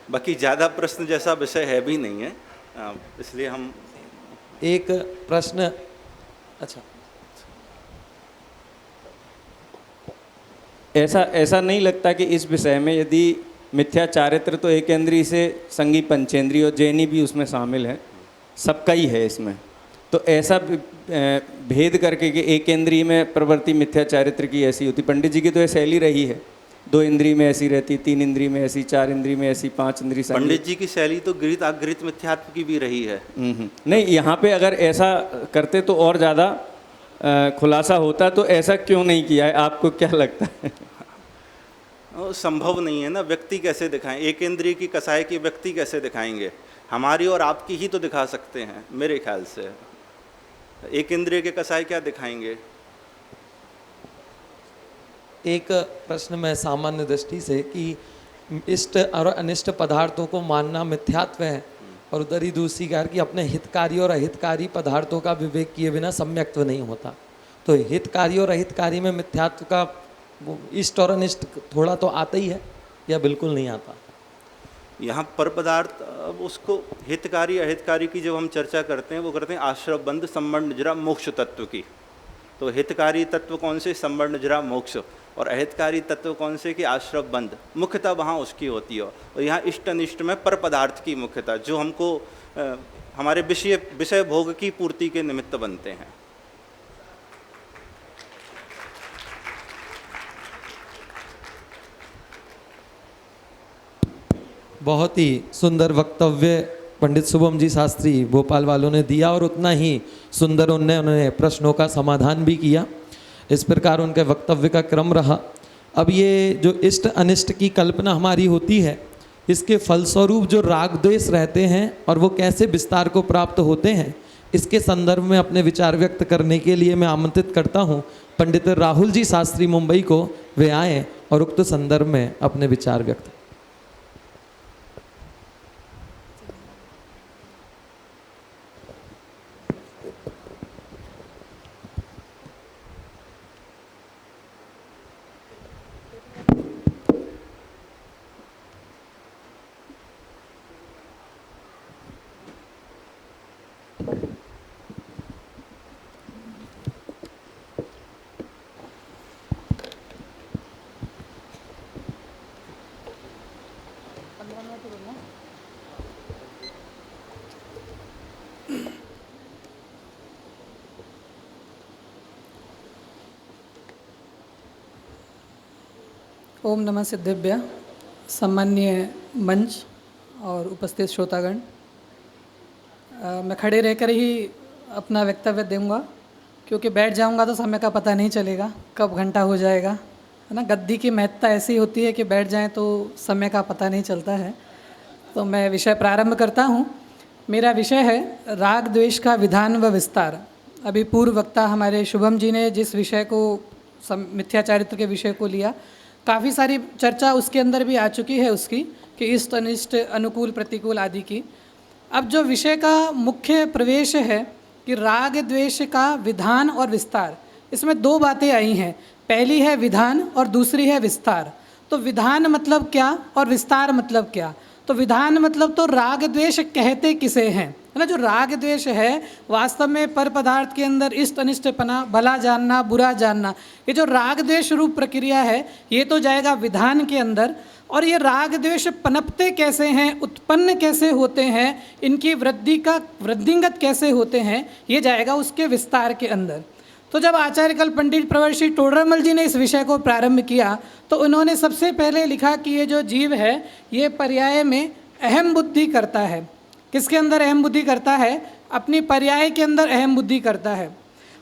बाकी ज़्यादा प्रश्न जैसा विषय है भी नहीं है, इसलिए हम एक प्रश्न, अच्छा, ऐसा नहीं लगता कि इस विषय में यदि मिथ्या चारित्र तो एकेंद्रीय से संगी पंचेंद्रीय और जैनी भी उसमें शामिल है, सबका ही है इसमें, तो ऐसा भेद करके कि एकेंद्रीय में प्रवृत्ति मिथ्या चारित्र की ऐसी होती, पंडित जी की तो ये शैली रही है, 2 इंद्रिय में ऐसी रहती, 3 इंद्रिय में ऐसी, 4 इंद्रिय में ऐसी, 5 इंद्रिय। पंडित जी की शैली तो गृहित अगृहित मिथ्यात्व की भी रही है। नहीं, यहाँ पे अगर ऐसा करते तो और ज़्यादा खुलासा होता, तो ऐसा क्यों नहीं किया है, आपको क्या लगता है? संभव नहीं है ना, व्यक्ति कैसे दिखाएं, एक इंद्रिय की कसाई की व्यक्ति कैसे दिखाएंगे? हमारी और आपकी ही तो दिखा सकते हैं मेरे ख्याल से, एक इंद्रिय के कसाई क्या दिखाएंगे? एक प्रश्न में सामान्य दृष्टि से कि इष्ट और अनिष्ट पदार्थों को मानना मिथ्यात्व है, और उधर ही दूसरी कार कि अपने हितकारी और अहितकारी पदार्थों का विवेक किए बिना सम्यक्त्व नहीं होता। तो हितकारी और अहितकारी में मिथ्यात्व का वो इष्ट और अनिष्ट थोड़ा तो आता ही है, या बिल्कुल नहीं आता? यहाँ पर पदार्थ, अब उसको हितकारी अहितकारी की जब हम चर्चा करते हैं वो करते हैं आश्रव बंध संवर्ण निजरा मोक्ष तत्व की। तो हितकारी तत्व कौन से? संवर्ण निजरा मोक्ष। और अहितकारी तत्व कौन से? कि आश्रव बंध। मुख्यता वहाँ उसकी होती है, और यहाँ इष्ट अनिष्ट में पर पदार्थ की मुख्यता, जो हमको हमारे विषय भोग की पूर्ति के निमित्त बनते हैं। बहुत ही सुंदर वक्तव्य पंडित शुभम जी शास्त्री भोपाल वालों ने दिया, और उतना ही सुंदर उन्होंने प्रश्नों का समाधान भी किया। इस प्रकार उनके वक्तव्य का क्रम रहा। अब ये जो इष्ट अनिष्ट की कल्पना हमारी होती है, इसके फलस्वरूप जो राग द्वेष रहते हैं और वो कैसे विस्तार को प्राप्त होते हैं, इसके संदर्भ में अपने विचार व्यक्त करने के लिए मैं आमंत्रित करता हूँ पंडित राहुल जी शास्त्री मुंबई को, वे आएँ और उक्त संदर्भ में अपने विचार व्यक्त। ओम नमः सिद्धेभ्य। सम्मान्य मंच और उपस्थित श्रोतागण, मैं खड़े रहकर ही अपना वक्तव्य दूंगा, क्योंकि बैठ जाऊंगा तो समय का पता नहीं चलेगा, कब घंटा हो जाएगा, है ना। गद्दी की महत्ता ऐसी होती है कि बैठ जाएं तो समय का पता नहीं चलता है। तो मैं विषय प्रारंभ करता हूं। मेरा विषय है राग द्वेष का विधान व विस्तार। अभी पूर्व वक्ता हमारे शुभम जी ने जिस विषय को मिथ्या चारित्र के विषय को लिया, काफ़ी सारी चर्चा उसके अंदर भी आ चुकी है उसकी, कि इष्ट अनिष्ट अनुकूल प्रतिकूल आदि की। अब जो विषय का मुख्य प्रवेश है कि राग द्वेष का विधान और विस्तार, इसमें 2 बातें आई हैं। पहली है विधान और दूसरी है विस्तार। तो विधान मतलब क्या और विस्तार मतलब क्या? तो विधान मतलब तो राग द्वेष कहते किसे हैं, है ना। जो राग द्वेष है वास्तव में पर पदार्थ के अंदर इष्ट अनिष्टपना, भला जानना बुरा जानना, ये जो राग द्वेष रूप प्रक्रिया है ये तो जाएगा विधान के अंदर। और ये राग द्वेष पनपते कैसे हैं, उत्पन्न कैसे होते हैं, इनकी वृद्धिंगत कैसे होते हैं, ये जाएगा उसके विस्तार के अंदर। तो जब आचार्य कल पंडित प्रवर श्री टोडरमल जी ने इस विषय को प्रारंभ किया तो उन्होंने सबसे पहले लिखा कि ये जो जीव है ये पर्याय में अहम बुद्धि करता है। किसके अंदर अहम बुद्धि करता है? अपनी पर्याय के अंदर अहम बुद्धि करता है।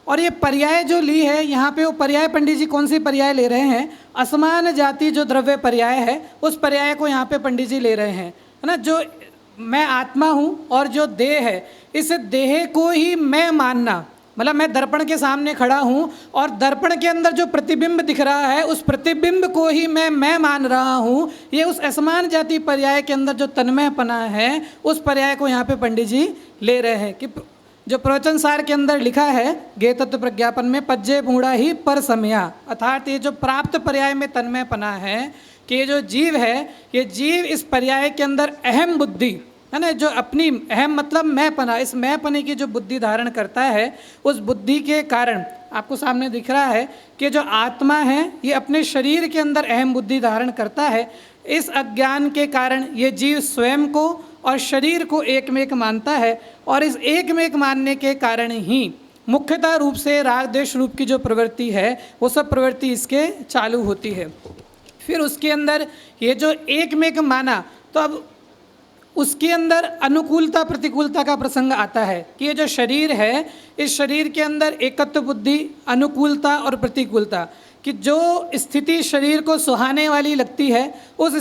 और ये पर्याय जो ली है यहाँ पे, वो पर्याय पंडित जी कौन सी पर्याय ले रहे हैं? असमान जाति जो द्रव्य पर्याय है उस पर्याय को यहाँ पे पंडित जी ले रहे हैं, है ना। जो मैं आत्मा हूँ और जो देह है, इस देह को ही मैं मानना, मतलब मैं दर्पण के सामने खड़ा हूँ और दर्पण के अंदर जो प्रतिबिंब दिख रहा है उस प्रतिबिंब को ही मैं मान रहा हूँ। ये उस असमान जाति पर्याय के अंदर जो तन्मयपना है उस पर्याय को यहाँ पे पंडित जी ले रहे हैं कि जो प्रवचन सार के अंदर लिखा है गे तत्व प्रज्ञापन में, पज्जे पूड़ा ही पर समया, अर्थात ये जो प्राप्त पर्याय में तन्मयपना है कि ये जो जीव है, ये जीव इस पर्याय के अंदर अहम बुद्धि है ना, जो अपनी अहम मतलब मैंपना, इस मैंपने की जो बुद्धि धारण करता है, उस बुद्धि के कारण आपको सामने दिख रहा है कि जो आत्मा है ये अपने शरीर के अंदर अहम बुद्धि धारण करता है। इस अज्ञान के कारण ये जीव स्वयं को और शरीर को एक में एक मानता है और इस एक में एक मानने के कारण ही मुख्यतः रूप से राग द्वेष रूप की जो प्रवृत्ति है वो सब प्रवृत्ति इसके चालू होती है। फिर उसके अंदर ये जो एक में एक माना, तो अब उसके अंदर अनुकूलता प्रतिकूलता का प्रसंग आता है कि ये जो शरीर है, इस शरीर के अंदर एकत्व बुद्धि, अनुकूलता और प्रतिकूलता, कि जो स्थिति शरीर को सुहाने वाली लगती है उस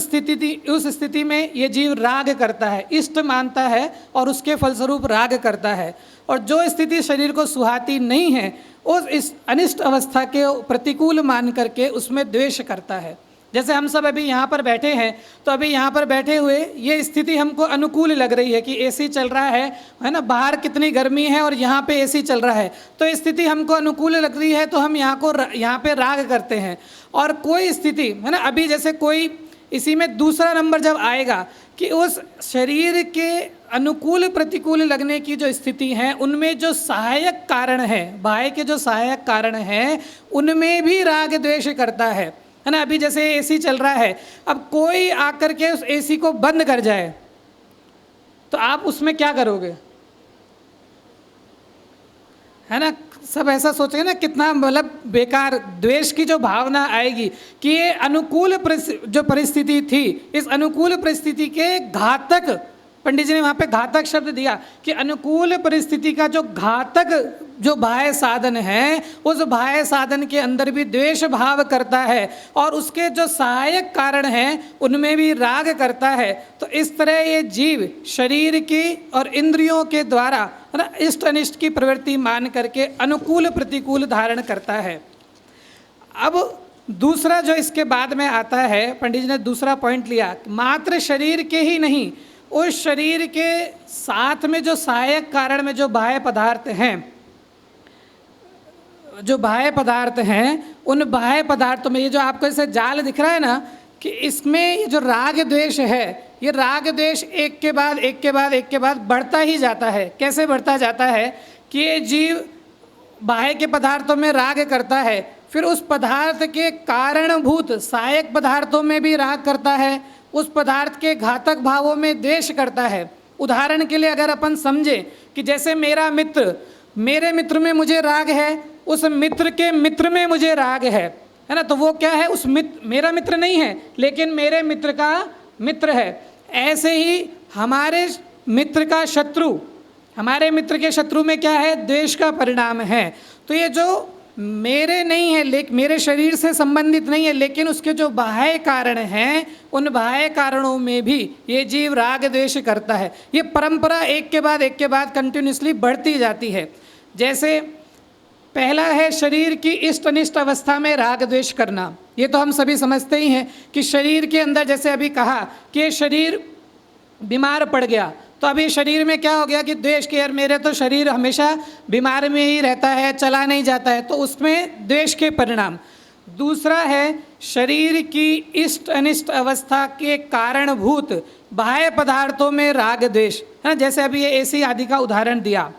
स्थिति में ये जीव राग करता है, इष्ट मानता है और उसके फलस्वरूप राग करता है। और जो स्थिति शरीर को सुहाती नहीं है उस इस अनिष्ट अवस्था के प्रतिकूल मान करके उसमें द्वेष करता है। जैसे हम सब अभी यहाँ पर बैठे हैं, तो अभी यहाँ पर बैठे हुए ये स्थिति हमको अनुकूल लग रही है कि एसी चल रहा है ना, बाहर कितनी गर्मी है और यहाँ पे एसी चल रहा है, तो स्थिति हमको अनुकूल लग रही है तो हम यहाँ पे राग करते हैं। और कोई स्थिति है ना, अभी जैसे कोई इसी में दूसरा नंबर जब आएगा कि उस शरीर के अनुकूल प्रतिकूल लगने की जो स्थिति है उनमें जो सहायक कारण है, बाह्य के जो सहायक कारण है उनमें भी राग द्वेष करता है ना। अभी जैसे एसी चल रहा है, अब कोई आकर के उस एसी को बंद कर जाए तो आप उसमें क्या करोगे, है ना। सब ऐसा सोचेंगे ना, कितना मतलब बेकार द्वेष की जो भावना आएगी कि ये अनुकूल जो परिस्थिति थी, इस अनुकूल परिस्थिति के घातक, पंडित जी ने वहाँ पे घातक शब्द दिया कि अनुकूल परिस्थिति का जो घातक जो बाह्य साधन है उस बाह्य साधन के अंदर भी द्वेष भाव करता है और उसके जो सहायक कारण हैं उनमें भी राग करता है। तो इस तरह ये जीव शरीर की और इंद्रियों के द्वारा इष्ट अनिष्ट की प्रवृत्ति मान करके अनुकूल प्रतिकूल धारण करता है। अब दूसरा जो इसके बाद में आता है, पंडित जी ने दूसरा पॉइंट लिया, मात्र शरीर के ही नहीं, उस शरीर के साथ में जो सहायक कारण में जो बाह्य पदार्थ हैं, उन बाह्य पदार्थों में ये जो आपको ऐसे जाल दिख रहा है ना, कि इसमें ये जो राग द्वेष है, ये राग द्वेष एक के बाद बढ़ता ही जाता है। कैसे बढ़ता जाता है कि ये जीव बाह्य के पदार्थों में राग करता है, फिर उस पदार्थ के कारणभूत सहायक पदार्थों में भी राग करता है, उस पदार्थ के घातक भावों में द्वेष करता है। उदाहरण के लिए अगर अपन समझे कि जैसे मेरा मित्र, मेरे मित्र में मुझे राग है, उस मित्र के मित्र में मुझे राग है ना, तो वो क्या है, उस मेरा मित्र नहीं है लेकिन मेरे मित्र का मित्र है। ऐसे ही हमारे मित्र का शत्रु, हमारे मित्र के शत्रु में क्या है, द्वेष का परिणाम है। तो ये जो मेरे नहीं है, लेकिन मेरे शरीर से संबंधित नहीं है, लेकिन उसके जो बाह्य कारण हैं उन बाह्य कारणों में भी ये जीव राग द्वेष करता है। ये परंपरा एक के बाद कंटिन्यूसली बढ़ती जाती है। जैसे पहला है शरीर की इष्ट अनिष्ट अवस्था में राग द्वेष करना, ये तो हम सभी समझते ही हैं कि शरीर के अंदर, जैसे अभी कहा कि ये शरीर बीमार पड़ गया, तो अभी शरीर में क्या हो गया कि द्वेष के, यार मेरे तो शरीर हमेशा बीमार में ही रहता है, चला नहीं जाता है, तो उसमें द्वेष के परिणाम। दूसरा है शरीर की इष्ट अनिष्ट अवस्था के कारणभूत बाह्य पदार्थों में राग द्वेष, है ना, जैसे अभी ये एसी आदि का उदाहरण दिया।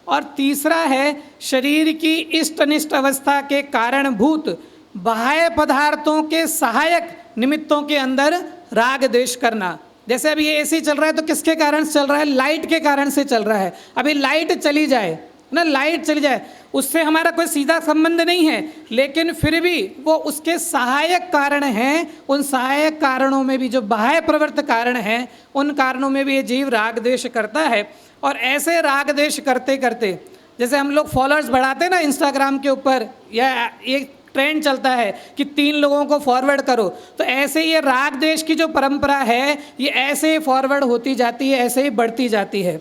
और तीसरा है शरीर की इष्ट अनिष्ट अवस्था के कारणभूत बाह्य पदार्थों के सहायक निमित्तों के अंदर राग द्वेष करना। जैसे अभी ये एसी चल रहा है तो किसके कारण से चल रहा है, लाइट के कारण से चल रहा है। अभी लाइट चली जाए ना, लाइट चली जाए, उससे हमारा कोई सीधा संबंध नहीं है, लेकिन फिर भी वो उसके सहायक कारण हैं। उन सहायक कारणों में भी जो बाह्य प्रवृत्त कारण हैं उन कारणों में भी ये जीव राग द्वेष करता है। और ऐसे राग द्वेष करते करते जैसे हम लोग फॉलोअर्स बढ़ाते हैं ना इंस्टाग्राम के ऊपर, या एक ट्रेंड चलता है कि 3 लोगों को फॉरवर्ड करो, तो ऐसे ये राग द्वेष की जो परंपरा है ये ऐसे ही फॉरवर्ड होती जाती है, ऐसे ही बढ़ती जाती है।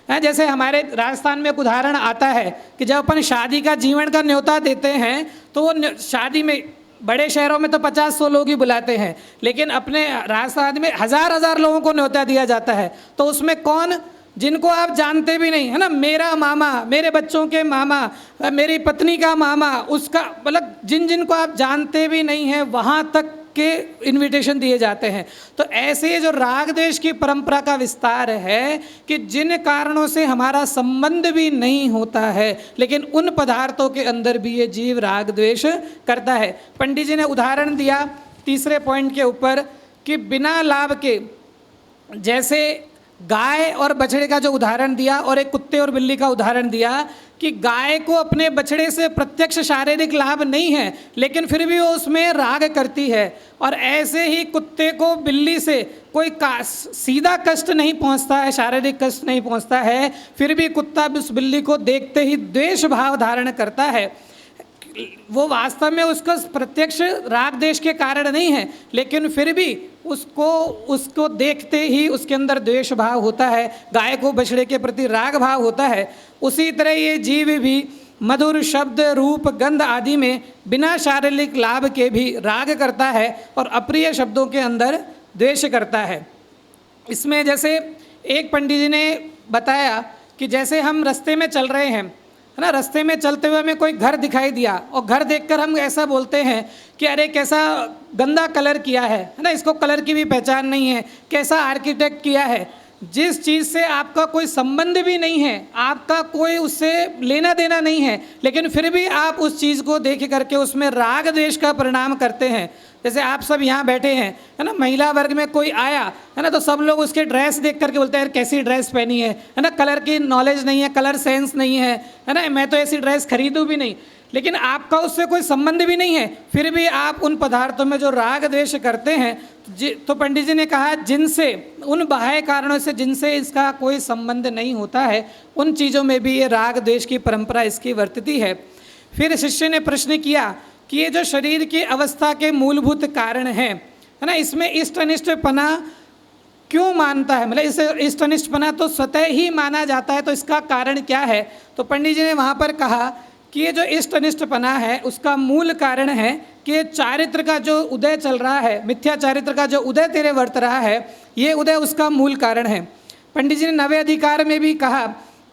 जैसे हमारे राजस्थान में एक उदाहरण आता है कि जब अपन शादी का जीवन का न्योता देते हैं तो वो शादी में बड़े शहरों में तो 50-100 लोग ही बुलाते हैं, लेकिन अपने राजस्थान में हज़ार लोगों को न्योता दिया जाता है। तो उसमें कौन, जिनको आप जानते भी नहीं है ना, मेरा मामा, मेरे बच्चों के मामा, मेरी पत्नी का मामा, उसका मतलब जिन को आप जानते भी नहीं हैं वहाँ तक के इनविटेशन दिए जाते हैं। तो ऐसे ही जो राग द्वेष की परंपरा का विस्तार है कि जिन कारणों से हमारा संबंध भी नहीं होता है, लेकिन उन पदार्थों के अंदर भी ये जीव राग द्वेष करता है। पंडित जी ने उदाहरण दिया तीसरे पॉइंट के ऊपर कि बिना लाभ के, जैसे गाय और बछड़े का जो उदाहरण दिया और एक कुत्ते और बिल्ली का उदाहरण दिया कि गाय को अपने बछड़े से प्रत्यक्ष शारीरिक लाभ नहीं है, लेकिन फिर भी वो उसमें राग करती है, और ऐसे ही कुत्ते को बिल्ली से कोई सीधा कष्ट नहीं पहुंचता है, शारीरिक कष्ट नहीं पहुंचता है, फिर भी कुत्ता उस बिल्ली को देखते ही द्वेष भाव धारण करता है। वो वास्तव में उसको प्रत्यक्ष राग द्वेष के कारण नहीं है, लेकिन फिर भी उसको देखते ही उसके अंदर द्वेष भाव होता है, गाय को बछड़े के प्रति राग भाव होता है। उसी तरह ये जीव भी मधुर शब्द, रूप, गंध आदि में बिना शारीरिक लाभ के भी राग करता है और अप्रिय शब्दों के अंदर द्वेष करता है। इसमें जैसे एक पंडित जी ने बताया कि जैसे हम रास्ते में चल रहे हैं, है ना, रास्ते में चलते हुए हमें कोई घर दिखाई दिया और घर देखकर हम ऐसा बोलते हैं कि अरे कैसा गंदा कलर किया है ना, इसको कलर की भी पहचान नहीं है, कैसा आर्किटेक्ट किया है। जिस चीज़ से आपका कोई संबंध भी नहीं है, आपका कोई उससे लेना देना नहीं है, लेकिन फिर भी आप उस चीज़ को देख करके उसमें राग द्वेष का परिणाम करते हैं। जैसे आप सब यहाँ बैठे हैं, है ना, महिला वर्ग में कोई आया है ना, तो सब लोग उसके ड्रेस देख करके बोलते हैं यार कैसी ड्रेस पहनी है ना, कलर की नॉलेज नहीं है, कलर सेंस नहीं है ना, मैं तो ऐसी ड्रेस खरीदूँ भी नहीं, लेकिन आपका उससे कोई संबंध भी नहीं है, फिर भी आप उन पदार्थों में जो राग द्वेष करते हैं। तो पंडित जी ने कहा जिनसे, उन बाह्य कारणों से जिनसे इसका कोई संबंध नहीं होता है, उन चीज़ों में भी ये राग द्वेष की परंपरा इसकी वर्तती है। फिर शिष्य ने प्रश्न किया कि ये जो शरीर की अवस्था के मूलभूत कारण हैं, है ना, इसमें इष्ट अनिष्टपना क्यों मानता है, मतलब इसे इष्ट अनिष्टपना तो स्वतः ही माना जाता है, तो इसका कारण क्या है। तो पंडित जी ने वहाँ पर कहा कि ये जो इष्ट अनिष्टपना है उसका मूल कारण है कि चारित्र का जो उदय चल रहा है, मिथ्या चारित्र का जो उदय तेरे वर्त रहा है, ये उदय उसका मूल कारण है। पंडित जी ने नवे अधिकार में भी कहा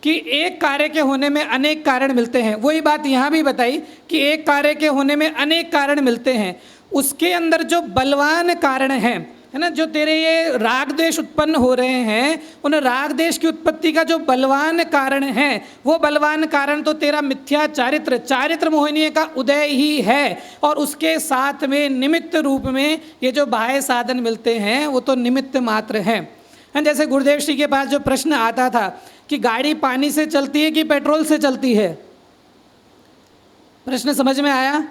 कि एक कार्य के होने में अनेक कारण मिलते हैं। वही बात यहाँ भी बताई कि एक कार्य के होने में अनेक कारण मिलते हैं, उसके अंदर जो बलवान कारण हैं, है ना, जो तेरे ये राग द्वेष उत्पन्न हो रहे हैं, उन राग द्वेष की उत्पत्ति का जो बलवान कारण है, वो बलवान कारण तो तेरा मिथ्या चारित्र, चारित्र मोहिनी का उदय ही है, और उसके साथ में निमित्त रूप में ये जो बाह्य साधन मिलते हैं वो तो निमित्त मात्र हैं। जैसे गुरुदेव श्री के पास जो प्रश्न आता था कि गाड़ी पानी से चलती है कि पेट्रोल से चलती है, प्रश्न समझ में आया?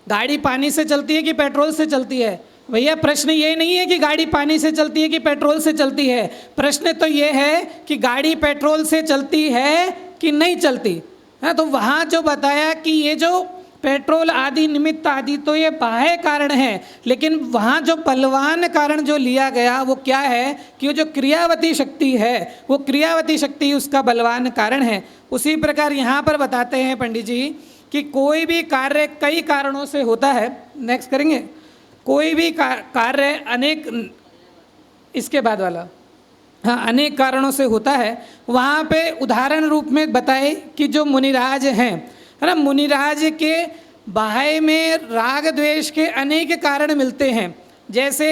गाड़ी पानी से चलती है कि पेट्रोल से चलती है? भैया प्रश्न ये नहीं है कि गाड़ी पानी से चलती है कि पेट्रोल से चलती है, प्रश्न तो ये है कि गाड़ी पेट्रोल से चलती है कि नहीं चलती है। तो वहाँ जो बताया कि ये जो पेट्रोल आदि निमित्त आदि तो ये बाह्य कारण है, लेकिन वहाँ जो बलवान कारण जो लिया गया वो क्या है कि वो जो क्रियावती शक्ति है, वो क्रियावती शक्ति उसका बलवान कारण है। उसी प्रकार यहाँ पर बताते हैं पंडित जी कि कोई भी कार्य कई कारणों से होता है। नेक्स्ट करेंगे। कोई भी कार्य अनेक, इसके बाद वाला, हाँ, अनेक कारणों से होता है। वहाँ पे उदाहरण रूप में बताए कि जो मुनिराज हैं, है ना, मुनिराज के बाह्य में राग द्वेष के अनेक कारण मिलते हैं। जैसे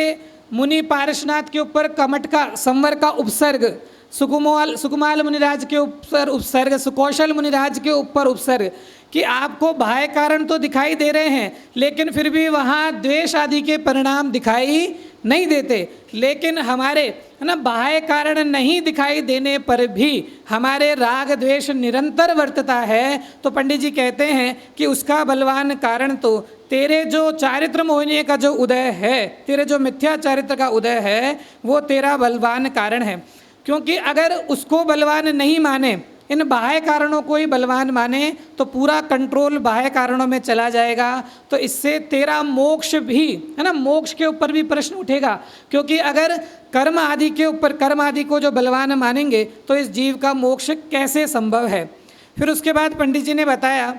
मुनि पार्श्वनाथ के ऊपर कमठ का संवर का उपसर्ग, सुकुमाल मुनिराज के ऊपर उपसर्ग, सुकौशल मुनिराज के ऊपर उपसर्ग, कि आपको बाह्य कारण तो दिखाई दे रहे हैं लेकिन फिर भी वहाँ द्वेष आदि के परिणाम दिखाई नहीं देते। लेकिन हमारे, है ना, बाह्य कारण नहीं दिखाई देने पर भी हमारे राग द्वेष निरंतर वर्तता है। तो पंडित जी कहते हैं कि उसका बलवान कारण तो तेरे जो चारित्र मोहिनी का जो उदय है, तेरे जो मिथ्या चारित्र का उदय है, वो तेरा बलवान कारण है। क्योंकि अगर उसको बलवान नहीं माने, इन बाह्य कारणों को ही बलवान माने तो पूरा कंट्रोल बाह्य कारणों में चला जाएगा। तो इससे तेरा मोक्ष भी, है ना, मोक्ष के ऊपर भी प्रश्न उठेगा, क्योंकि अगर कर्म आदि के ऊपर, कर्म आदि को जो बलवान मानेंगे तो इस जीव का मोक्ष कैसे संभव है। फिर उसके बाद पंडित जी ने बताया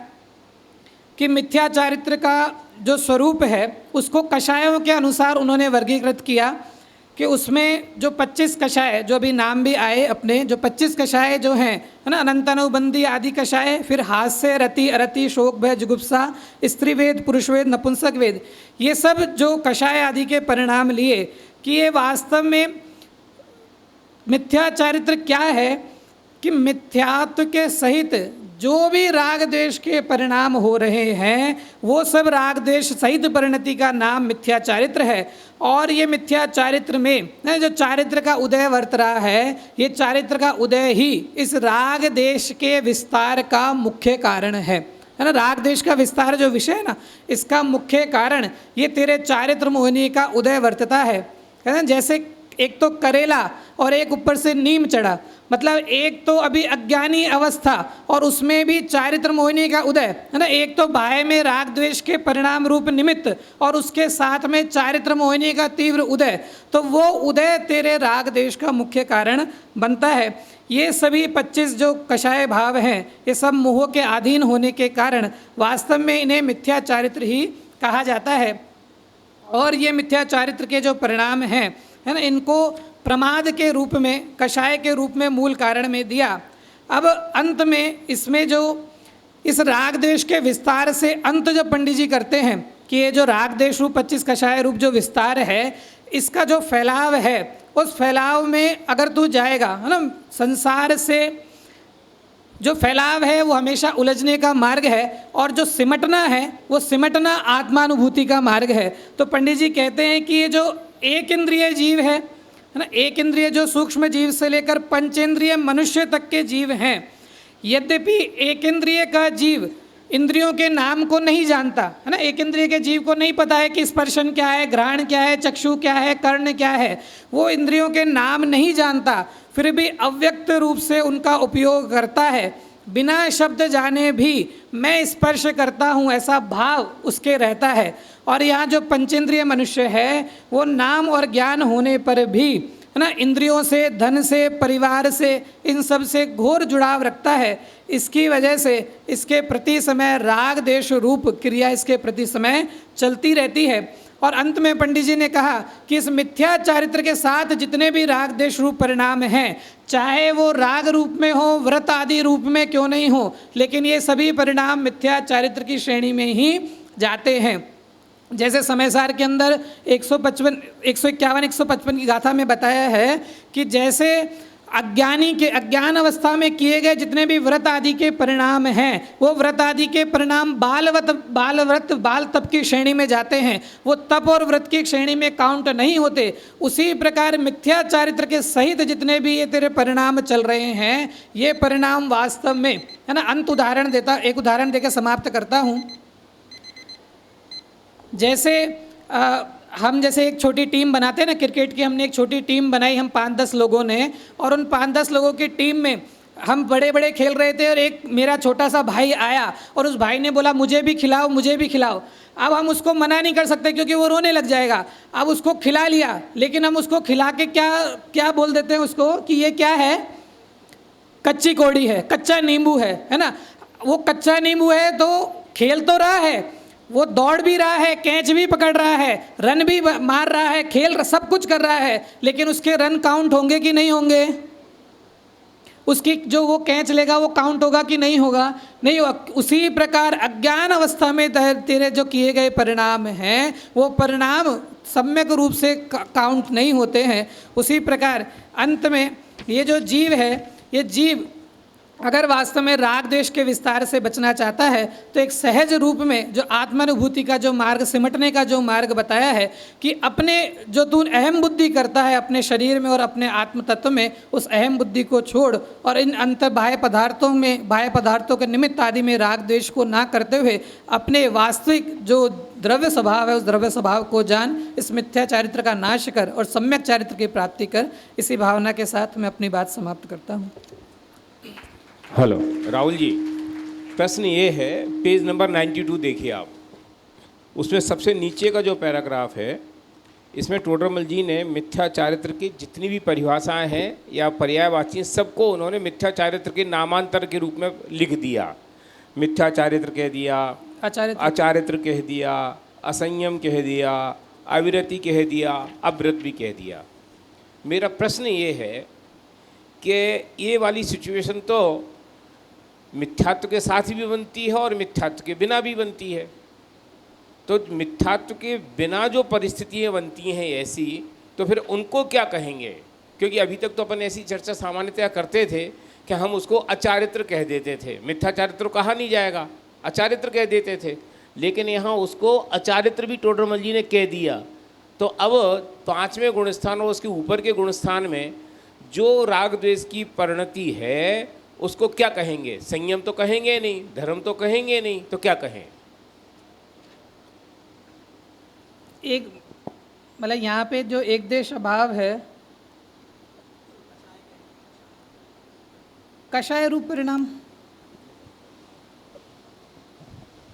कि मिथ्या चारित्र का जो स्वरूप है उसको कषायों के अनुसार उन्होंने वर्गीकृत किया कि उसमें जो 25 कषाय, जो अभी नाम भी आए अपने, जो 25 कषाय जो हैं, है ना, अनंतानुबंधी आदि कषाय, फिर हास्य, रति, अरति, शोक, भय, जुगुप्सा, स्त्री वेद, पुरुष वेद, नपुंसक वेद, ये सब जो कषाय आदि के परिणाम लिए कि ये वास्तव में मिथ्या चारित्र क्या है कि मिथ्यात्व के सहित जो भी राग द्वेष के परिणाम हो रहे हैं वो सब राग द्वेष सहित परिणति का नाम मिथ्या चारित्र है। और ये मिथ्या चारित्र में जो चारित्र का उदय वर्त रहा है, ये चारित्र का उदय ही इस राग देश के विस्तार का मुख्य कारण है ना। राग देश का विस्तार जो विषय है ना, इसका मुख्य कारण ये तेरे चारित्र मोहिनी का उदय वर्तता है ना। जैसे एक तो करेला और एक ऊपर से नीम चढ़ा, मतलब एक तो अभी अज्ञानी अवस्था और उसमें भी चारित्र मोहिनी का उदय, है ना। एक तो बाह्य में राग द्वेष के परिणाम रूप निमित्त और उसके साथ में चारित्र मोहिनी का तीव्र उदय, तो वो उदय तेरे राग द्वेष का मुख्य कारण बनता है। ये सभी 25 जो कषाय भाव हैं, ये सब मोह के अधीन होने के कारण वास्तव में इन्हें मिथ्या चारित्र ही कहा जाता है। और ये मिथ्या चारित्र के जो परिणाम हैं, है ना, इनको प्रमाद के रूप में, कषाय के रूप में मूल कारण में दिया। अब अंत में इसमें जो इस राग देश के विस्तार से अंत जब पंडित जी करते हैं कि ये जो राग देश रूप 25 कषाय रूप जो विस्तार है, इसका जो फैलाव है, उस फैलाव में अगर तू जाएगा, है ना, संसार से जो फैलाव है वो हमेशा उलझने का मार्ग है और जो सिमटना है वो सिमटना आत्मानुभूति का मार्ग है। तो पंडित जी कहते हैं कि ये जो एक इंद्रिय जीव है ना, एक इंद्रिय जो सूक्ष्म जीव से लेकर पंचेंद्रिय मनुष्य तक के जीव हैं, यद्यपि एक इंद्रिय का जीव इंद्रियों के नाम को नहीं जानता, है ना, एक इंद्रिय के जीव को नहीं पता है कि स्पर्शन क्या है, घ्राण क्या है, चक्षु क्या है, कर्ण क्या है, वो इंद्रियों के नाम नहीं जानता, फिर भी अव्यक्त रूप से उनका उपयोग करता है। बिना शब्द जाने भी मैं स्पर्श करता हूँ ऐसा भाव उसके रहता है। और यहाँ जो पंचेंद्रिय मनुष्य है वो नाम और ज्ञान होने पर भी, है ना, इंद्रियों से, धन से, परिवार से, इन सब से घोर जुड़ाव रखता है। इसकी वजह से इसके प्रति समय राग देश रूप क्रिया इसके प्रति समय चलती रहती है। और अंत में पंडित जी ने कहा कि इस मिथ्या चारित्र के साथ जितने भी राग देश रूप परिणाम हैं, चाहे वो राग रूप में हो, व्रत आदि रूप में क्यों नहीं हो, लेकिन ये सभी परिणाम मिथ्या चारित्र की श्रेणी में ही जाते हैं। जैसे समयसार के अंदर 151 की गाथा में बताया है कि जैसे अज्ञानी के अज्ञान अवस्था में किए गए जितने भी व्रत आदि के परिणाम हैं, वो व्रत आदि के परिणाम बाल तप की श्रेणी में जाते हैं, वो तप और व्रत की श्रेणी में काउंट नहीं होते। उसी प्रकार मिथ्या चारित्र के सहित जितने भी ये तेरे परिणाम चल रहे हैं, ये परिणाम वास्तव में, है ना, अंत उदाहरण देता, एक उदाहरण देकर समाप्त करता हूँ। जैसे हम जैसे एक छोटी टीम बनाते हैं ना, क्रिकेट की हमने एक छोटी टीम बनाई, हम 5-10 लोगों ने, और उन 5-10 लोगों की टीम में हम बड़े बड़े खेल रहे थे और एक मेरा छोटा सा भाई आया और उस भाई ने बोला मुझे भी खिलाओ, मुझे भी खिलाओ। अब हम उसको मना नहीं कर सकते क्योंकि वो रोने लग जाएगा। अब उसको खिला लिया, लेकिन हम उसको खिला के क्या बोल देते हैं उसको कि ये क्या है, कच्ची कौड़ी है, कच्चा नींबू है ना। वो कच्चा नींबू है तो खेल तो रहा है, वो दौड़ भी रहा है, कैच भी पकड़ रहा है, रन भी मार रहा है, खेल सब कुछ कर रहा है, लेकिन उसके रन काउंट होंगे कि नहीं होंगे? उसकी जो वो कैच लेगा वो काउंट होगा कि नहीं होगा? नहीं होगा। उसी प्रकार अज्ञान अवस्था में तेरे जो किए गए परिणाम हैं वो परिणाम सम्यक रूप से काउंट नहीं होते हैं। उसी प्रकार अंत में ये जो जीव है, ये जीव अगर वास्तव में राग द्वेष के विस्तार से बचना चाहता है तो एक सहज रूप में जो आत्मानुभूति का जो मार्ग, सिमटने का जो मार्ग बताया है कि अपने जो तू अहम बुद्धि करता है अपने शरीर में और अपने आत्म तत्व में, उस अहम बुद्धि को छोड़ और इन अंतर बाह्य पदार्थों के निमित्त आदि में राग द्वेष को ना करते हुए अपने वास्तविक जो द्रव्य स्वभाव है उस द्रव्य स्वभाव को जान, इस मिथ्या चारित्र का नाश कर और सम्यक चारित्र की प्राप्ति कर। इसी भावना के साथ मैं अपनी बात समाप्त करता हूँ। हेलो राहुल जी, प्रश्न ये है, पेज नंबर 92 देखिए आप, उसमें सबसे नीचे का जो पैराग्राफ है, इसमें टोडरमल जी ने मिथ्या चारित्र की जितनी भी परिभाषाएं हैं या पर्यायवाची हैं, सबको उन्होंने मिथ्या चारित्र के नामांतर के रूप में लिख दिया। मिथ्या चारित्र कह दिया, अचारित्र कह दिया, असंयम कह दिया, अविरति कह दिया, अव्रत भी कह दिया। मेरा प्रश्न ये है कि ये वाली सिचुएशन तो मिथ्यात्व के साथ भी बनती है और मिथ्यात्व के बिना भी बनती है। तो मिथ्यात्व के बिना जो परिस्थितियाँ बनती हैं ऐसी, तो फिर उनको क्या कहेंगे? क्योंकि अभी तक तो अपन ऐसी चर्चा सामान्यतया करते थे कि हम उसको अचारित्र कह देते थे, मिथ्या चारित्र कहा नहीं जाएगा, अचारित्र कह देते थे। लेकिन यहाँ उसको अचारित्र भी टोडरमल जी ने कह दिया। तो अब 5वें गुणस्थान और उसके ऊपर के गुणस्थान में जो राग द्वेष की परिणति है उसको क्या कहेंगे? संयम तो कहेंगे नहीं, धर्म तो कहेंगे नहीं, तो क्या कहें? एक मतलब यहाँ पे जो एक देश अभाव है, कषाय रूप परिणाम।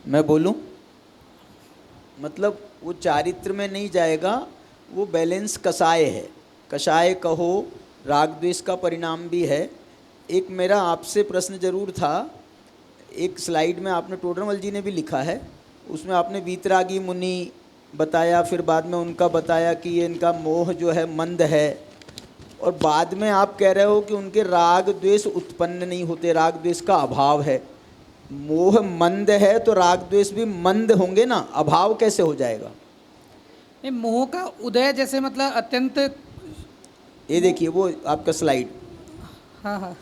मैं बोलूं, मतलब वो चारित्र में नहीं जाएगा, वो बैलेंस कषाय है। कषाय कहो, राग द्वेष का परिणाम भी है। एक मेरा आपसे प्रश्न जरूर था, एक स्लाइड में आपने, टोडरमल जी ने भी लिखा है, उसमें आपने वीतरागी मुनि बताया, फिर बाद में उनका बताया कि ये इनका मोह जो है मंद है, और बाद में आप कह रहे हो कि उनके राग द्वेष उत्पन्न नहीं होते, राग द्वेष का अभाव है। मोह मंद है तो राग द्वेष भी मंद होंगे ना, अभाव कैसे हो जाएगा? नहीं, मोह का उदय जैसे मतलब अत्यंत, ये देखिए वो आपका स्लाइड। हाँ हाँ,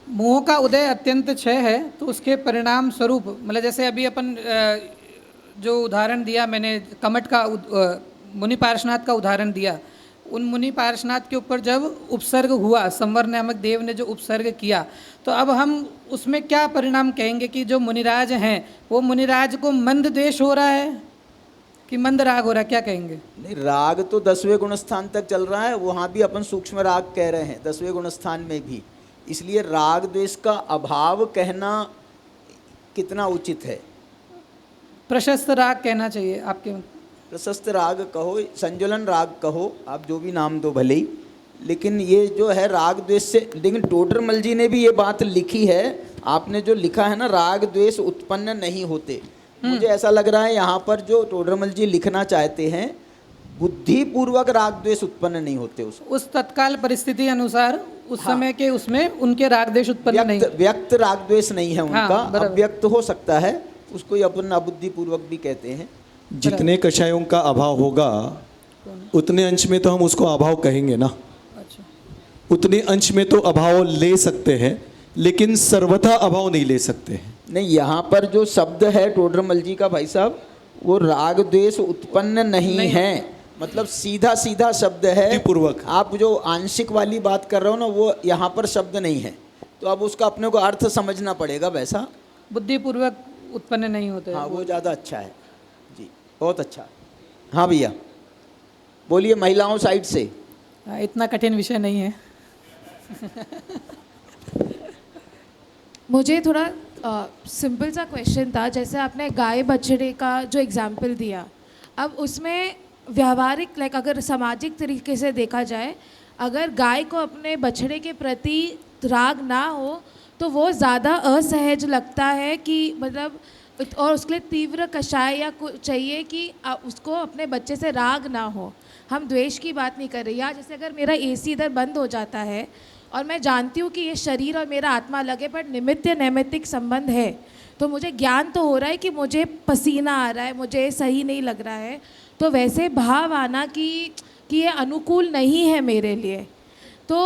मोह का उदय अत्यंत क्षय है, तो उसके परिणाम स्वरूप मतलब जैसे अभी अपन जो उदाहरण दिया मैंने कमट का, मुनि पार्श्वनाथ का उदाहरण दिया, उन मुनि पार्श्वनाथ के ऊपर जब उपसर्ग हुआ, संवर नामक देव ने जो उपसर्ग किया, तो अब हम उसमें क्या परिणाम कहेंगे कि जो मुनिराज हैं वो मुनिराज को मंद द्वेष हो रहा है कि मंद राग हो रहा है, क्या कहेंगे? नहीं, राग तो 10वें गुणस्थान तक चल रहा है, वहाँ भी अपन सूक्ष्म राग कह रहे हैं 10वें गुणस्थान में भी, इसलिए राग द्वेष का अभाव कहना कितना उचित है? प्रशस्त राग कहना चाहिए आपके। प्रशस्त राग कहो, संजुलन राग कहो, आप जो भी नाम दो भले ही, लेकिन ये जो है राग द्वेष से, लेकिन टोडरमल जी ने भी ये बात लिखी है, आपने जो लिखा है ना, राग द्वेष उत्पन्न नहीं होते। मुझे ऐसा लग रहा है यहाँ पर जो टोडरमल जी लिखना चाहते हैं, बुद्धिपूर्वक राग द्वेष उत्पन्न नहीं होते, उस तत्काल परिस्थिति अनुसार उस समय के उसमें उनके राग द्वेष उत्पन्न नहीं, व्यक्त राग द्वेष नहीं है उनका, अव्यक्त हो सकता है, उसको अपन अबुद्धिपूर्वक भी कहते हैं। जितने कषायों का अभाव होगा उतने अंश में तो हम उसको अभाव कहेंगे ना। अच्छा, उतने अंश में तो अभाव ले सकते हैं, लेकिन सर्वथा अभाव नहीं ले सकते हैं। नहीं, यहाँ पर जो शब्द है टोडरमल जी का भाई साहब, वो राग द्वेष उत्पन्न नहीं है, मतलब सीधा सीधा शब्द है पूर्वक। आप जो आंशिक वाली बात कर रहे हो ना, वो यहाँ पर शब्द नहीं है, तो अब उसका अपने को अर्थ समझना पड़ेगा वैसा। बुद्धिपूर्वक उत्पन्न नहीं होते। हाँ, वो ज़्यादा अच्छा है जी, बहुत अच्छा। हाँ भैया बोलिए, महिलाओं साइड से। इतना कठिन विषय नहीं है। मुझे थोड़ा सिंपल सा क्वेश्चन था, जैसे आपने गाय बछड़े का जो एग्जाम्पल दिया, अब उसमें व्यवहारिक अगर सामाजिक तरीके से देखा जाए, अगर गाय को अपने बछड़े के प्रति राग ना हो तो वो ज़्यादा असहज लगता है कि मतलब, और उसके लिए तीव्र कषाय या चाहिए कि उसको अपने बच्चे से राग ना हो। हम द्वेष की बात नहीं कर रहे। या जैसे अगर मेरा एसी इधर बंद हो जाता है और मैं जानती हूँ कि ये शरीर और मेरा आत्मा अलग है, बट निमित्त नैमित्तिक संबंध है, तो मुझे ज्ञान तो हो रहा है कि मुझे पसीना आ रहा है, मुझे सही नहीं लग रहा है, तो वैसे भाव आना कि ये अनुकूल नहीं है मेरे लिए। तो